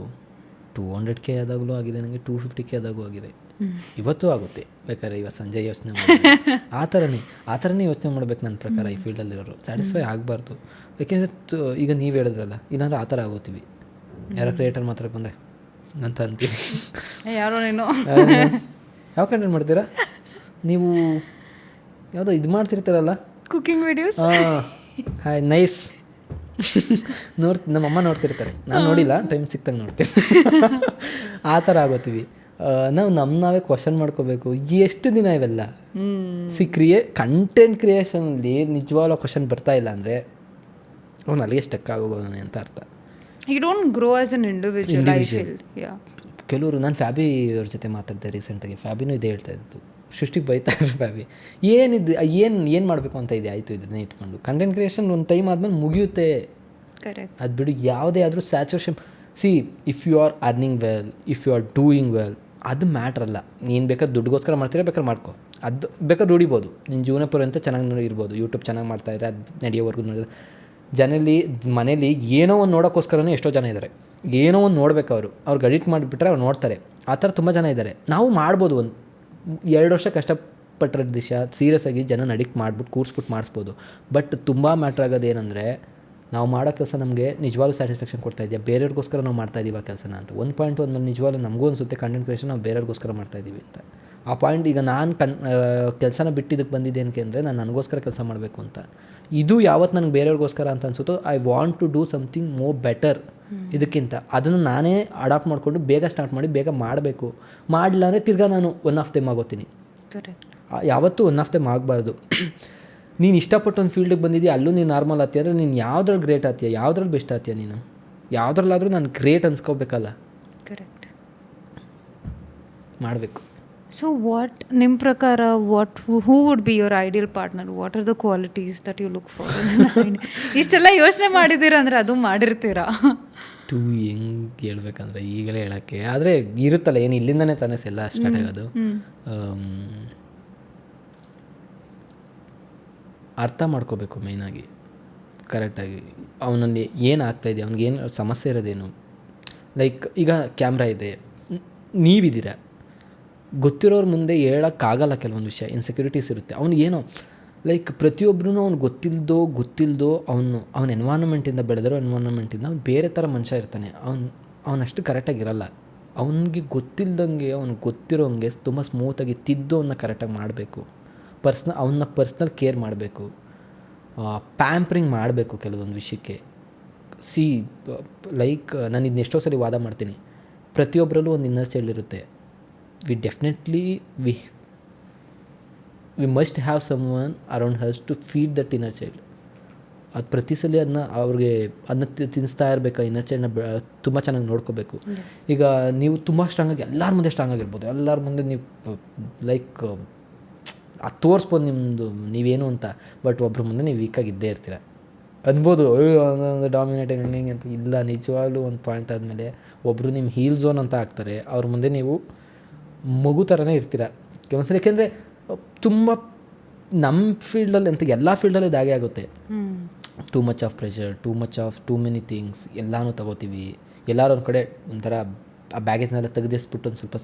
200K ಆದಾಗಲೂ ಆಗಿದೆ, ನನಗೆ 250K ಆದಾಗೂ ಆಗಿದೆ, ಇವತ್ತು ಆಗುತ್ತೆ. ಬೇಕಾದ್ರೆ ಇವತ್ತು ಸಂಜೆ ಯೋಚನೆ ಮಾಡಿ ಆ ಥರನೇ ಯೋಚನೆ ಮಾಡ್ಬೇಕು ನನ್ನ ಪ್ರಕಾರ. ಈ ಫೀಲ್ಡಲ್ಲಿರೋರು ಸ್ಯಾಟಿಸ್ಫೈ ಆಗಬಾರ್ದು. ಯಾಕೆಂದರೆ ಈಗ ನೀವು ಹೇಳಿದ್ರಲ್ಲ, ಇಲ್ಲಾಂದ್ರೆ ಆ ಥರ ಆಗೋತೀವಿ. ಯಾರೋ ಕ್ರಿಯೇಟರ್ ಮಾತ್ರ ಬಂದರೆ ಅಂತ ಅಂತೀವಿ. ಯಾರೋ ನೀನು ಯಾವ ಕಂಟೆಂಟ್ ಮಾಡ್ತೀರಾ ನೀವು? ಯಾವುದೋ ಇದು ಮಾಡ್ತಿರ್ತಾರಲ್ಲ, ಕುಕಿಂಗ್ ವಿಡಿಯೋಸ್. Hi nice. ನಮ್ಮಮ್ಮ ನೋಡ್ತಿರ್ತಾರೆ, ನಾನು ನೋಡಿಲ್ಲ, ಟೈಮ್ ಸಿಕ್ತಾಗ ನೋಡ್ತೀನಿ. ಆ ಥರ ಆಗೋತೀವಿ ನಾವು. ನಾವೇ ಕ್ವಶನ್ ಮಾಡ್ಕೋಬೇಕು, ಎಷ್ಟು ದಿನ ಇವೆಲ್ಲ ಕಂಟೆಂಟ್ ಕ್ರಿಯೇಷನಲ್ಲಿ ನಿಜವಾಗ್ಲೂ ಕ್ವಶನ್ ಬರ್ತಾ ಇಲ್ಲ ಅಂದರೆ ಅವ್ನು ಅಲ್ಲಿಗೆ ಸ್ಟಕ್ ಆಗೋಗೋನೆ ಅಂತ ಅರ್ಥ. You don't grow as an individual. I feel ಕೆಲವರು, ನಾನು ಫ್ಯಾಬಿ ಅವ್ರ ಜೊತೆ ಮಾತಾಡಿದೆ ರೀಸೆಂಟಾಗಿ. ಫ್ಯಾಬಿನೂ ಇದೇ ಹೇಳ್ತಾ ಇದ್ದು, ಸೃಷ್ಟಿಗೆ ಬೈತಾ ಇದ್ರು ಫ್ಯಾಬಿ, ಏನು ಮಾಡಬೇಕು ಅಂತ ಇದೆ, ಆಯಿತು ಇದನ್ನೇ ಇಟ್ಕೊಂಡು ಕಂಟೆಂಟ್ ಕ್ರಿಯೇಷನ್ ಒಂದು ಟೈಮ್ ಆದ್ಮೇಲೆ ಮುಗಿಯುತ್ತೆ. ಕರೆಕ್ಟ್. ಅದು ಬಿಡು, ಯಾವುದೇ ಆದರೂ saturation. If you are earning well, if you are doing well, ಅದು ಮ್ಯಾಟ್ರ್ ಅಲ್ಲ. ನೀನು ಬೇಕಾದ್ರೆ ದುಡ್ಡುಗೋಸ್ಕರ ಮಾಡ್ತೀರಾ, ಬೇಕಾದ್ರೆ ಮಾಡ್ಕೊ, ಅದು ಬೇಕಾದ್ರೆ ದುಡಿಬೋದು, ನಿನ್ನ ಜೀವನ ಪರ್ಯಂತ ಚೆನ್ನಾಗಿ ಇರ್ಬೋದು. ಯೂಟ್ಯೂಬ್ ಚೆನ್ನಾಗಿ ಮಾಡ್ತಾಯಿದ್ರೆ ಅದು ನಡೆಯೋವರೆಗೂ ನೋಡಿದ್ರೆ ಮನೇಲಿ ಏನೋ ಒಂದು ನೋಡೋಕ್ಕೋಸ್ಕರನೇ ಎಷ್ಟೋ ಜನ ಇದ್ದಾರೆ. ಏನೋ ಒಂದು ನೋಡ್ಬೇಕು, ಅವ್ರಿಗೆ ಎಡಿಟ್ ಮಾಡಿಬಿಟ್ರೆ ಅವ್ರು ನೋಡ್ತಾರೆ. ಆ ಥರ ತುಂಬ ಜನ ಇದ್ದಾರೆ. ನಾವು ಮಾಡ್ಬೋದು, 2 ವರ್ಷ ಕಷ್ಟಪಟ್ಟರೆ ದಿವಸ ಸೀರಿಯಸ್ ಆಗಿ ಜನ ಅಡಿಕ್ಟ್ ಮಾಡಿಬಿಟ್ಟು ಕೂರಿಸ್ಬಿಟ್ಟು ಮಾಡಿಸ್ಬೋದು. ಬಟ್ ತುಂಬ ಮ್ಯಾಟ್ರ್ ಆಗೋದು ಏನಂದರೆ, ನಾವು ಮಾಡೋ ಕೆಲಸ ನಮಗೆ ನಿಜವಾಗ್ಲೂ ಸ್ಯಾಟಿಸ್ಫ್ಯಾಕ್ಷನ್ ಕೊಡ್ತಾ ಇದೆಯಾ, ಬೇರೆಯವ್ರಿಗೋಸ್ಕರ ನಾವು ಮಾಡ್ತಾಯಿದ್ದೀವಿ ಆ ಕೆಲಸನ ಅಂತ. ಒಂದು ಪಾಯಿಂಟ್ ಒಂದು ನಿಜವಾಗ್ಲೂ ನಮಗೂ ಅನಿಸುತ್ತೆ ಕಂಟೆಂಟ್ ಕ್ರಿಯೇಷನ್ ನಾವು ಬೇರೆಯವ್ರಿಗೋಸ್ಕರ ಮಾಡ್ತಾಯಿದ್ದೀವಿ ಅಂತ. ಆ ಪಾಯಿಂಟ್ ಈಗ ನಾನು ಕೆಲಸನ ಬಿಟ್ಟಿದ್ದಕ್ಕೆ ಬಂದಿದ್ದೆ ಏನಕ್ಕೆ ಅಂದರೆ, ನಾನು ನನಗೋಸ್ಕರ ಕೆಲಸ ಮಾಡಬೇಕು ಅಂತ. ಇದು ಯಾವತ್ತು ನನಗೆ ಬೇರೆಯವ್ರಿಗೋಸ್ಕರ ಅಂತ ಅನಿಸುತ್ತೋ, I want to do something more better ಇದಕ್ಕಿಂತ. ಅದನ್ನು ನಾನೇ ಅಡಾಪ್ಟ್ ಮಾಡಿಕೊಂಡು ಬೇಗ ಸ್ಟಾರ್ಟ್ ಮಾಡಿ ಬೇಗ ಮಾಡಬೇಕು. ಮಾಡಲಿಲ್ಲ ಅಂದರೆ ತಿರ್ಗಾ ನಾನು ಒನ್ ಆಫ್ ದೆಮ್ ಆಗೋತೀನಿ. ಯಾವತ್ತೂ ಒನ್ ಆಫ್ ದೆಮ್ ಆಗಬಾರ್ದು. ನೀನು ಇಷ್ಟಪಟ್ಟು ಒಂದು ಫೀಲ್ಡಿಗೆ ಬಂದಿದ್ದೀಯ, ಅಲ್ಲೂ ನೀನು ನಾರ್ಮಲ್ ಆಗ್ತೀಯ ಅಂದರೆ ನೀನು ಯಾವುದ್ರಲ್ಲಿ ಗ್ರೇಟ್ ಆಗ್ತೀಯ, ಯಾವುದ್ರಲ್ಲಿ ಬೆಸ್ಟ್ ಆಗ್ತೀಯ? ನೀನು ಯಾವುದ್ರಲ್ಲಾದರೂ ನಾನು ಗ್ರೇಟ್ ಅನ್ಸ್ಕೋಬೇಕಲ್ಲ. ಕರೆಕ್ಟ್. ಮಾಡಬೇಕು. ಸೊ ವಾಟ್ ನಿಮ್ಮ ಪ್ರಕಾರ who would be your ideal partner? What are the qualities that you look for? ಇಷ್ಟೆಲ್ಲ ಯೋಚನೆ ಮಾಡಿದ್ದೀರಾ ಅಂದರೆ ಅದು ಮಾಡಿರ್ತೀರಾ? ಅಷ್ಟು ಹೆಂಗೆ ಹೇಳ್ಬೇಕಂದ್ರೆ ಈಗಲೇ ಹೇಳೋಕ್ಕೆ, ಆದರೆ ಇರುತ್ತಲ್ಲ, ಏನು ಇಲ್ಲಿಂದನೇ ತಾನೇ ಎಲ್ಲ ಸ್ಟಾರ್ಟ್ ಆಗೋದು. ಅರ್ಥ ಮಾಡ್ಕೋಬೇಕು ಮೇಯ್ನಾಗಿ, ಕರೆಕ್ಟಾಗಿ ಅವನಲ್ಲಿ ಏನು ಆಗ್ತಾಯಿದೆ, ಅವ್ನಿಗೇನು ಸಮಸ್ಯೆ ಇರೋದೇನು. ಲೈಕ್ ಈಗ ಕ್ಯಾಮ್ರಾ ಇದೆ, ನೀವಿದ್ದೀರ, ಗೊತ್ತಿರೋರ ಮುಂದೆ ಹೇಳೋಕ್ಕಾಗಲ್ಲ ಕೆಲವೊಂದು ವಿಷಯ, ಇನ್ಸೆಕ್ಯೂರಿಟೀಸ್ ಇರುತ್ತೆ. ಅವ್ನಿಗೇನೋ ಲೈಕ್ ಪ್ರತಿಯೊಬ್ಬರೂ ಅವ್ನು ಗೊತ್ತಿಲ್ದೋ ಅವನ ಎನ್ವೈರನ್ಮೆಂಟಿಂದ ಬೆಳೆದಿರೋ ಎನ್ವೈರನ್ಮೆಂಟಿಂದ ಅವ್ನು ಬೇರೆ ಥರ ಮನುಷ್ಯ ಇರ್ತಾನೆ. ಅವನಷ್ಟು ಕರೆಕ್ಟಾಗಿರಲ್ಲ. ಅವನಿಗೆ ಗೊತ್ತಿಲ್ದಂಗೆ, ಅವ್ನಿಗೆ ಗೊತ್ತಿರೋಂಗೆ ತುಂಬ ಸ್ಮೂತಾಗಿ ತಿದ್ದು ಅವನ್ನ ಕರೆಕ್ಟಾಗಿ ಮಾಡಬೇಕು. ಅವನ್ನ ಪರ್ಸ್ನಲ್ ಕೇರ್ ಮಾಡಬೇಕು. ಪ್ಯಾಂಪ್ರಿಂಗ್ ಮಾಡಬೇಕು ಕೆಲವೊಂದು ವಿಷಯಕ್ಕೆ. ಸಿ ಲೈಕ್ ನಾನು ಇದನ್ನ ಎಷ್ಟೋ ಸಲ ವಾದ ಮಾಡ್ತೀನಿ, ಪ್ರತಿಯೊಬ್ಬರಲ್ಲೂ ಒಂದು ಇನ್ನರ್ ಚೈಲ್ಡ್ ಇರುತ್ತೆ. We must have someone around hers to feed that inner child. ಅದು ಪ್ರತಿ ಸಲ ಅದನ್ನ ತಿನ್ನಿಸ್ತಾ ಇರಬೇಕು. ಇನ್ನರ್ ಚೈಲ್ಡ್ನ ತುಂಬ ಚೆನ್ನಾಗಿ ನೋಡ್ಕೋಬೇಕು. ಈಗ ನೀವು ತುಂಬ ಸ್ಟ್ರಾಂಗಾಗಿ ಎಲ್ಲರ ಮುಂದೆ ಸ್ಟ್ರಾಂಗ್ ಆಗಿರ್ಬೋದು, ಎಲ್ಲರ ಮುಂದೆ ನೀವು ಲೈಕ್ ಅದು ತೋರಿಸ್ಬೋದು ನಿಮ್ಮದು ನೀವೇನು ಅಂತ, ಬಟ್ ಒಬ್ಬರ ಮುಂದೆ ನೀವು ವೀಕಾಗಿ ಇದ್ದೇ ಇರ್ತೀರ ಅನ್ಬೋದು. ಒಂದು ಡಾಮಿನೇಟಿಂಗ್ ಹಂಗೆ ಅಂತ ಇಲ್ಲ. ನಿಜವಾಗ್ಲೂ ಒಂದು ಪಾಯಿಂಟ್ ಆದಮೇಲೆ ಒಬ್ಬರು ನಿಮ್ಮ ಹೀಲ್ ಝೋನ್ ಅಂತ ಆಗ್ತಾರೆ, ಅವ್ರ ಮುಂದೆ ನೀವು ಮಗು ಥರನೇ ಇರ್ತೀರ ಕೆಲವೊಂದ್ಸಲ. ಏಕೆಂದರೆ ತುಂಬ ನಮ್ಮ ಫೀಲ್ಡಲ್ಲಿ ಅಂತ ಎಲ್ಲ ಫೀಲ್ಡಲ್ಲೂ ಇದಾಗೆ ಆಗುತ್ತೆ. Too much of pressure, too many things ಎಲ್ಲನೂ ತಗೋತೀವಿ. ಎಲ್ಲರೂ ಒಂದು ಕಡೆ ಒಂಥರ ಆ ಬ್ಯಾಗೇಜ್ನೆಲ್ಲ ತೆಗೆದಿಸ್ಬಿಟ್ಟು ಒಂದು ಸ್ವಲ್ಪ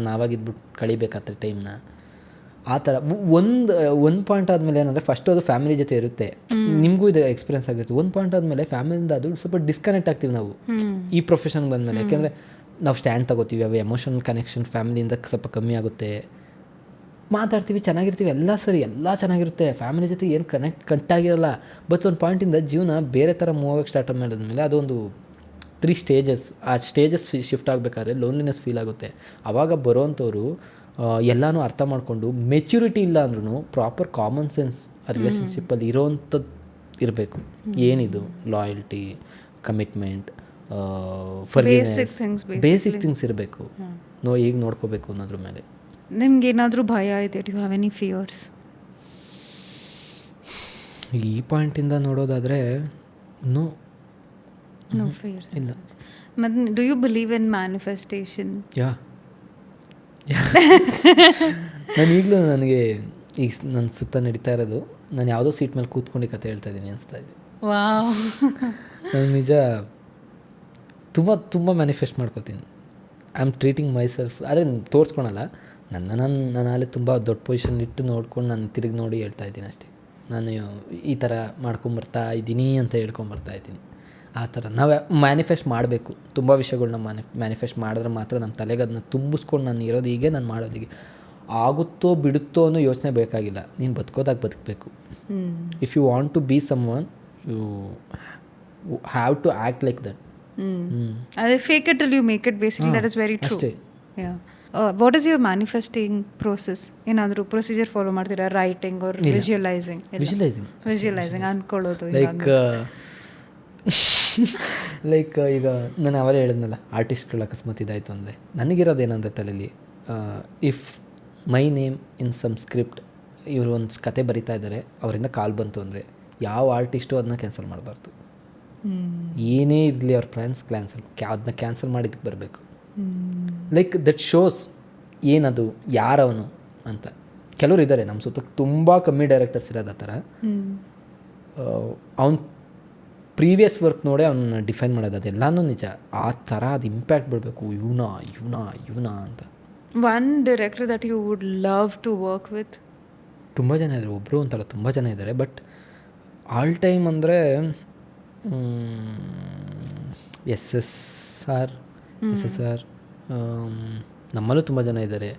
ನಾವಾಗಿದ್ಬಿಟ್ಟು ಕಳಿಬೇಕಾಗ್ತದೆ ಟೈಮ್ನ. ಆ ಥರ ಒಂದು ಪಾಯಿಂಟ್ ಆದಮೇಲೆ ಏನಂದರೆ ಫಸ್ಟು ಅದು ಫ್ಯಾಮಿಲಿ ಜೊತೆ ಇರುತ್ತೆ. ನಿಮಗೂ ಇದು ಎಕ್ಸ್ಪೀರಿಯನ್ಸ್ ಆಗುತ್ತೆ. ಒಂದು ಪಾಯಿಂಟ್ ಆದಮೇಲೆ ಫ್ಯಾಮಿಲಿಯಿಂದ ಅದು ಸ್ವಲ್ಪ ಡಿಸ್ಕನೆಕ್ಟ್ ಆಗ್ತೀವಿ ನಾವು ಈ ಪ್ರೊಫೆಷನ್ಗೆ ಬಂದಮೇಲೆ. ಯಾಕೆಂದರೆ ನಾವು ಸ್ಟ್ಯಾಂಡ್ ತಗೋತೀವಿ, ಅವು ಎಮೋಷನಲ್ ಕನೆಕ್ಷನ್ ಫ್ಯಾಮಿಲಿಯಿಂದ ಸ್ವಲ್ಪ ಕಮ್ಮಿ ಆಗುತ್ತೆ. ಮಾತಾಡ್ತೀವಿ, ಚೆನ್ನಾಗಿರ್ತೀವಿ, ಎಲ್ಲ ಸರಿ, ಎಲ್ಲ ಚೆನ್ನಾಗಿರುತ್ತೆ, ಫ್ಯಾಮಿಲಿ ಜೊತೆ ಏನು ಕಟ್ಟಾಗಿರಲ್ಲ. ಬಟ್ ಒಂದು ಪಾಯಿಂಟಿಂದ ಜೀವನ ಬೇರೆ ಥರ ಮೂವ್ ಆಗೋಕ್ಕೆ ಸ್ಟಾರ್ಟ್ ಮಾಡಿದ್ಮೇಲೆ ಅದೊಂದು 3 ಸ್ಟೇಜಸ್. ಆ ಸ್ಟೇಜಸ್ ಶಿಫ್ಟ್ ಆಗಬೇಕಾದ್ರೆ ಲೋನ್ಲಿನೆಸ್ ಫೀಲ್ ಆಗುತ್ತೆ. ಆವಾಗ ಬರೋವಂಥವ್ರು ಎಲ್ಲನೂ ಅರ್ಥ ಮಾಡಿಕೊಂಡು, ಮೆಚ್ಯೂರಿಟಿ ಇಲ್ಲ ಅಂದ್ರೂ ಪ್ರಾಪರ್ ಕಾಮನ್ ಸೆನ್ಸ್ ಆ ರಿಲೇಷನ್ಶಿಪ್ಪಲ್ಲಿ ಇರೋವಂಥದ್ದು ಇರಬೇಕು. ಏನಿದು ಲಾಯಲ್ಟಿ, ಕಮಿಟ್ಮೆಂಟ್, ಬೇಸಿಕ್ ಥಿಂಗ್ಸ್ ಇರಬೇಕು. ಈಗ ನೋಡ್ಕೋಬೇಕು ಅನ್ನೋದ್ರ ಮೇಲೆ. ನಿಮ್ಗೆ ಏನಾದರೂ ಭಯ ಇದೆ? You have any fears? ಈ ಪಾಯಿಂಟಿಂದ ನೋಡೋದಾದರೆ ನೋ ಫಿಯರ್ಸ್ ಇಲ್ಲ. ಮತ್ತು do you believe in manifestation? Yeah ನಾನು ಈಗಲೂ ನನಗೆ ಈಗ ನನ್ನ ಸುತ್ತ ನಡೀತಾ ಇರೋದು, ನಾನು ಯಾವುದೋ ಸೀಟ್ ಮೇಲೆ ಕೂತ್ಕೊಂಡು ಕತೆ ಹೇಳ್ತಾ ಇದ್ದೀನಿ ಅನಿಸ್ತಾ ಇದೆ. ವಾವ್, ನಾನು ನಿಜ ತುಂಬ ಮ್ಯಾನಿಫೆಸ್ಟ್ ಮಾಡ್ಕೋತೀನಿ. I am treating my self. ಆದರೆ ತೋರಿಸ್ಕೊಳಲ್ಲ, ನಾನು ಅಲ್ಲಿ ತುಂಬ ದೊಡ್ಡ ಪೊಸಿಷನ್ ಇಟ್ಟು ನೋಡ್ಕೊಂಡು ನಾನು ತಿರುಗಿ ನೋಡಿ ಹೇಳ್ತಾ ಇದ್ದೀನಿ ಅಷ್ಟೇ. ನಾನು ಈ ಥರ ಮಾಡ್ಕೊಂಬರ್ತಾ ಇದ್ದೀನಿ ಅಂತ ಹೇಳ್ಕೊಂಬರ್ತಾ ಇದ್ದೀನಿ. ಆ ಥರ ನಾವು ಮ್ಯಾನಿಫೆಸ್ಟ್ ಮಾಡಬೇಕು. ತುಂಬ ವಿಷಯಗಳನ್ನ ಮ್ಯಾನಿಫೆಸ್ಟ್ ಮಾಡಿದ್ರೆ ಮಾತ್ರ ನಮ್ಮ ತಲೆಗೆ ಅದನ್ನ ತುಂಬಿಸ್ಕೊಂಡು ನಾನು ಇರೋದು ಹೀಗೆ, ನಾನು ಮಾಡೋದು ಹೀಗೆ. ಆಗುತ್ತೋ ಬಿಡುತ್ತೋ ಅನ್ನೋ ಯೋಚನೆ ಬೇಕಾಗಿಲ್ಲ. ನೀನು ಬದುಕೋದಾಗ ಬದುಕಬೇಕು. If you want to be someone, you have to act like that. ಅದೇ fake it till you make it, basically that is very true. ಅಷ್ಟೇ. What is your manifesting process? ಏನಾದರೂ ಪ್ರೊಸೀಜರ್ ಫಾಲೋ ಮಾಡ್ತೀರಾ? Writing or visualizing ಅಂದ್ಕೊಳ್ಳೋದು? Like ಈಗ ನಾನು ಅವರೇ ಹೇಳಿದ್ನಲ್ಲ, ಆರ್ಟಿಸ್ಟ್ಗಳು ಅಕಸ್ಮಾತ್ ಇದಾಯಿತು ಅಂದರೆ ನನಗಿರೋದು ಏನಂದರೆ ತಲೆಯಲ್ಲಿ, if my name in some script, ಇವರು ಒಂದು ಕತೆ ಬರಿತಾ ಇದ್ದಾರೆ, ಅವರಿಂದ ಕಾಲ್ ಬಂತು ಅಂದರೆ ಯಾವ ಆರ್ಟಿಸ್ಟು ಅದನ್ನ ಕ್ಯಾನ್ಸಲ್ ಮಾಡಬಾರ್ದು. ಏನೇ ಇರಲಿ ಅವ್ರ ಪ್ಲ್ಯಾನ್ಸ್ ಅದನ್ನ ಕ್ಯಾನ್ಸಲ್ ಮಾಡಿದ್ದಕ್ಕೆ ಬರಬೇಕು. ಲೈಕ್ ದಟ್ ಶೋಸ್ ಏನದು, ಯಾರವನು ಅಂತ. ಕೆಲವರು ಇದ್ದಾರೆ ನಮ್ಮ ಸುತ್ತ, ತುಂಬ ಕಮ್ಮಿ ಡೈರೆಕ್ಟರ್ಸ್ ಇರೋದು ಆ ಥರ. ಅವ್ನು ಪ್ರೀವಿಯಸ್ ವರ್ಕ್ ನೋಡಿ ಅವನ್ನ ಡಿಫೈನ್ ಮಾಡೋದು, ಅದೆಲ್ಲನೂ ನಿಜ. ಆ ಥರ ಅದು ಇಂಪ್ಯಾಕ್ಟ್ ಬಿಡಬೇಕು, ಇವನ ಅಂತ. One director that you would love to work with? ತುಂಬ ಜನ ಇದ್ದಾರೆ, ಒಬ್ಬರು ಅಂತಲ್ಲ, ತುಂಬ ಜನ ಇದ್ದಾರೆ. ಬಟ್ ಆಲ್ ಟೈಮ್ ಅಂದರೆ ಎಸ್ ಎಸ್ ಆರ್ ನಮ್ಮಲ್ಲೂ ತುಂಬ ಜನ ಇದ್ದಾರೆ.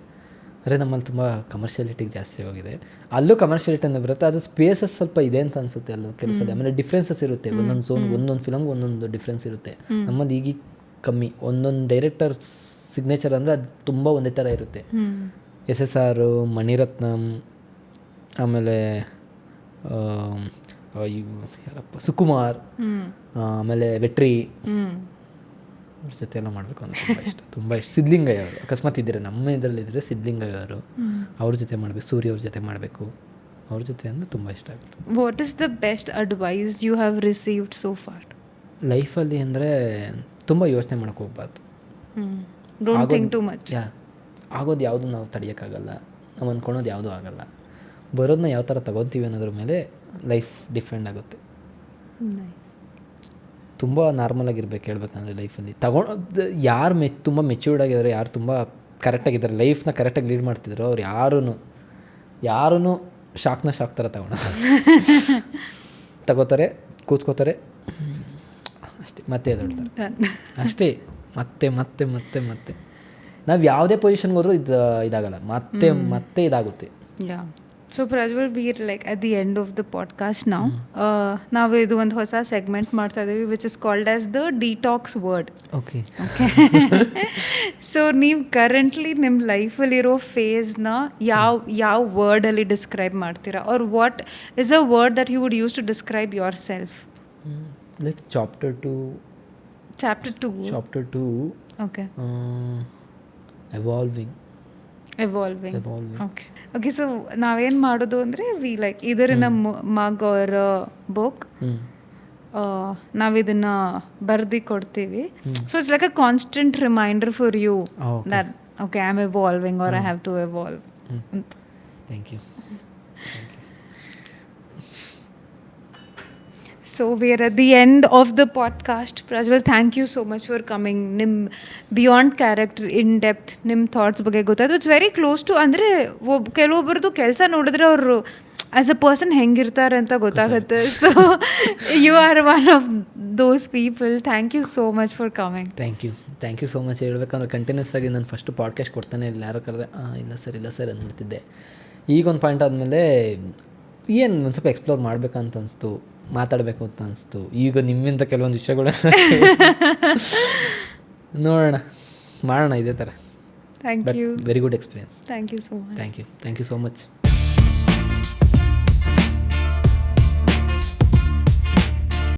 ಅಂದರೆ ನಮ್ಮಲ್ಲಿ ತುಂಬ ಕಮರ್ಷಿಯಾಲಿಟಿಗೆ ಜಾಸ್ತಿ ಹೋಗಿದೆ. ಅಲ್ಲೂ ಕಮರ್ಷಿಯಾಲಿಟಿ ಅಂತ ಬರುತ್ತೆ, ಅದು ಸ್ಪೇಸಸ್ ಸ್ವಲ್ಪ ಇದೆ ಅಂತ ಅನಿಸುತ್ತೆ ಅಲ್ಲೂ ಕೆಲಸದಲ್ಲಿ. ಆಮೇಲೆ ಡಿಫ್ರೆನ್ಸಸ್ ಇರುತ್ತೆ, ಒಂದೊಂದು ಝೋನ್, ಒಂದೊಂದು ಫಿಲಮ್ಗೆ ಒಂದೊಂದು ಡಿಫ್ರೆನ್ಸ್ ಇರುತ್ತೆ. ನಮ್ಮಲ್ಲಿ ಈಗೀಗ ಕಮ್ಮಿ. ಒಂದೊಂದು ಡೈರೆಕ್ಟರ್ ಸಿಗ್ನೇಚರ್ ಅಂದರೆ ಅದು ತುಂಬ ಒಂದೇ ಥರ ಇರುತ್ತೆ. SSR, ಮಣಿರತ್ನಂ, ಆಮೇಲೆ ಯಾರಪ್ಪ, ಸುಕುಮಾರ್, ಆಮೇಲೆ ವೆಟ್ರಿ, ಅವ್ರ ಜೊತೆ ಎಲ್ಲ ಮಾಡಬೇಕು ಅಂತ ತುಂಬ ಇಷ್ಟ. ಸಿದ್ಲಿಂಗಯ್ಯ ಅವರು ಅಕಸ್ಮಾತ್ ಇದ್ದರೆ, ನಮ್ಮ ಇದರಲ್ಲಿದ್ದರೆ ಸಿದ್ಲಿಂಗಯ್ಯ ಅವರು, ಅವ್ರ ಜೊತೆ ಮಾಡಬೇಕು. ಸೂರ್ಯ ಅವ್ರ ಜೊತೆ ಮಾಡಬೇಕು. ಅವ್ರ ಜೊತೆ ಅಂದರೆ ತುಂಬ ಇಷ್ಟ ಆಗುತ್ತೆ. What is the best advice you have received so far? ಲೈಫಲ್ಲಿ ಅಂದರೆ ತುಂಬ ಯೋಚನೆ ಮಾಡೋಕ್ಕೆ ಹೋಗ್ಬಾರ್ದು. Don't think too much. ಆಗೋದು ಯಾವುದು ನಾವು ತಡೆಯೋಕ್ಕಾಗಲ್ಲ, ನಾವು ಅಂದ್ಕೊಳೋದು ಯಾವುದೂ ಆಗಲ್ಲ. ಬರೋದನ್ನ ಯಾವ ಥರ ತಗೊತೀವಿ ಅನ್ನೋದ್ರ ಮೇಲೆ ಲೈಫ್ ಡಿಫೆಂಡ್ ಆಗುತ್ತೆ. ತುಂಬ ನಾರ್ಮಲಾಗಿರ್ಬೇಕು ಹೇಳ್ಬೇಕಂದ್ರೆ ಲೈಫಲ್ಲಿ. ಯಾರು ತುಂಬ ಮೆಚ್ಯೂರ್ಡ್ ಆಗಿದ್ದಾರೆ, ಯಾರು ತುಂಬ ಕರೆಕ್ಟಾಗಿದ್ದಾರೆ, ಲೈಫ್ನ ಕರೆಕ್ಟಾಗಿ ಲೀಡ್ ಮಾಡ್ತಿದ್ರು, ಅವ್ರು ಯಾರೂ ಶಾಕ್ ಥರ ತಗೋತಾರೆ, ಕೂತ್ಕೋತಾರೆ ಅಷ್ಟೇ, ಮತ್ತೆ ಎದ್ದೇಳ್ತಾರೆ ಅಷ್ಟೇ. ಮತ್ತೆ ನಾವು ಯಾವುದೇ ಪೊಸಿಷನ್ಗೆ ಹೋದ್ರೂ ಇದಾಗಲ್ಲ, ಮತ್ತೆ ಇದಾಗುತ್ತೆ. So Prajwal we like at the end of the podcast ನಾವು ಇದು ಒಂದು ಹೊಸ ಸೆಗ್ಮೆಂಟ್ ಮಾಡ್ತಾ ಇದ್ದೀವಿ which is called as the detox word. Okay. So ನೀವು ಕರೆಂಟ್ಲಿ ನಿಮ್ಮ ಲೈಫಲ್ಲಿರೋ ಫೇಸ್ನ ಯಾವ ವರ್ಡಲ್ಲಿ ಡಿಸ್ಕ್ರೈಬ್ ಮಾಡ್ತೀರಾ, or what is a word that you would use to describe yourself? Like chapter 2. Okay. Evolving. Okay. So ನಾವೇನು ಮಾಡೋದು ಅಂದರೆ ವಿ ಲೈಕ್ ಇದರಿನ ಮಗ್ ಆರ್ ಬುಕ್ ನಾವಿದನ್ನು ಬರ್ದು ಕೊಡ್ತೀವಿ. So it's like a constant reminder for you that okay I am evolving or I have to evolve ಅಂತ. Thank you. So we are at the end of the podcast. Prajwal, thank you so much for coming. Nim beyond character, in depth, nim thoughts ಬಗ್ಗೆ ಗೊತ್ತಾಯ್ತು. It's very close to ಅಂದರೆ ಕೆಲವೊಬ್ಬರದು ಕೆಲಸ ನೋಡಿದ್ರೆ ಅವರು as a person ಹೆಂಗಿರ್ತಾರೆ ಅಂತ ಗೊತ್ತಾಗುತ್ತೆ. So you are one of those people. Thank you so much for coming. Thank you so much. ಹೇಳ್ಬೇಕಂದ್ರೆ ಕಂಟಿನ್ಯೂಸ್ ಆಗಿ ನಾನು ಫಸ್ಟ್ ಪಾಡ್ಕಾಸ್ಟ್ ಕೊಡ್ತಾನೆ ಇಲ್ಲ, ಯಾರು ಕರೆದ್ರೆ ಇಲ್ಲ ಸರ್ ಅಂದ್ಬಿಡ್ತಿದ್ದೆ. ಈಗ ಒಂದು ಪಾಯಿಂಟ್ ಆದಮೇಲೆ ಏನು ಒಂದು ಸ್ವಲ್ಪ ಎಕ್ಸ್ಪ್ಲೋರ್ ಮಾಡ್ಬೇಕಂತ ಅನಿಸ್ತು, ಮಾತಾಡಬೇಕು ಅಂತ ಅನಿಸ್ತು. ಈಗ ನಿಮ್ಮಿಂದ ಕೆಲವೊಂದು ವಿಷಯಗಳು ನೋಡೋಣ, ಮಾಡೋಣ ಇದೇ ಥರ. Thank you. Very good experience. Thank you so much. Thank you so much.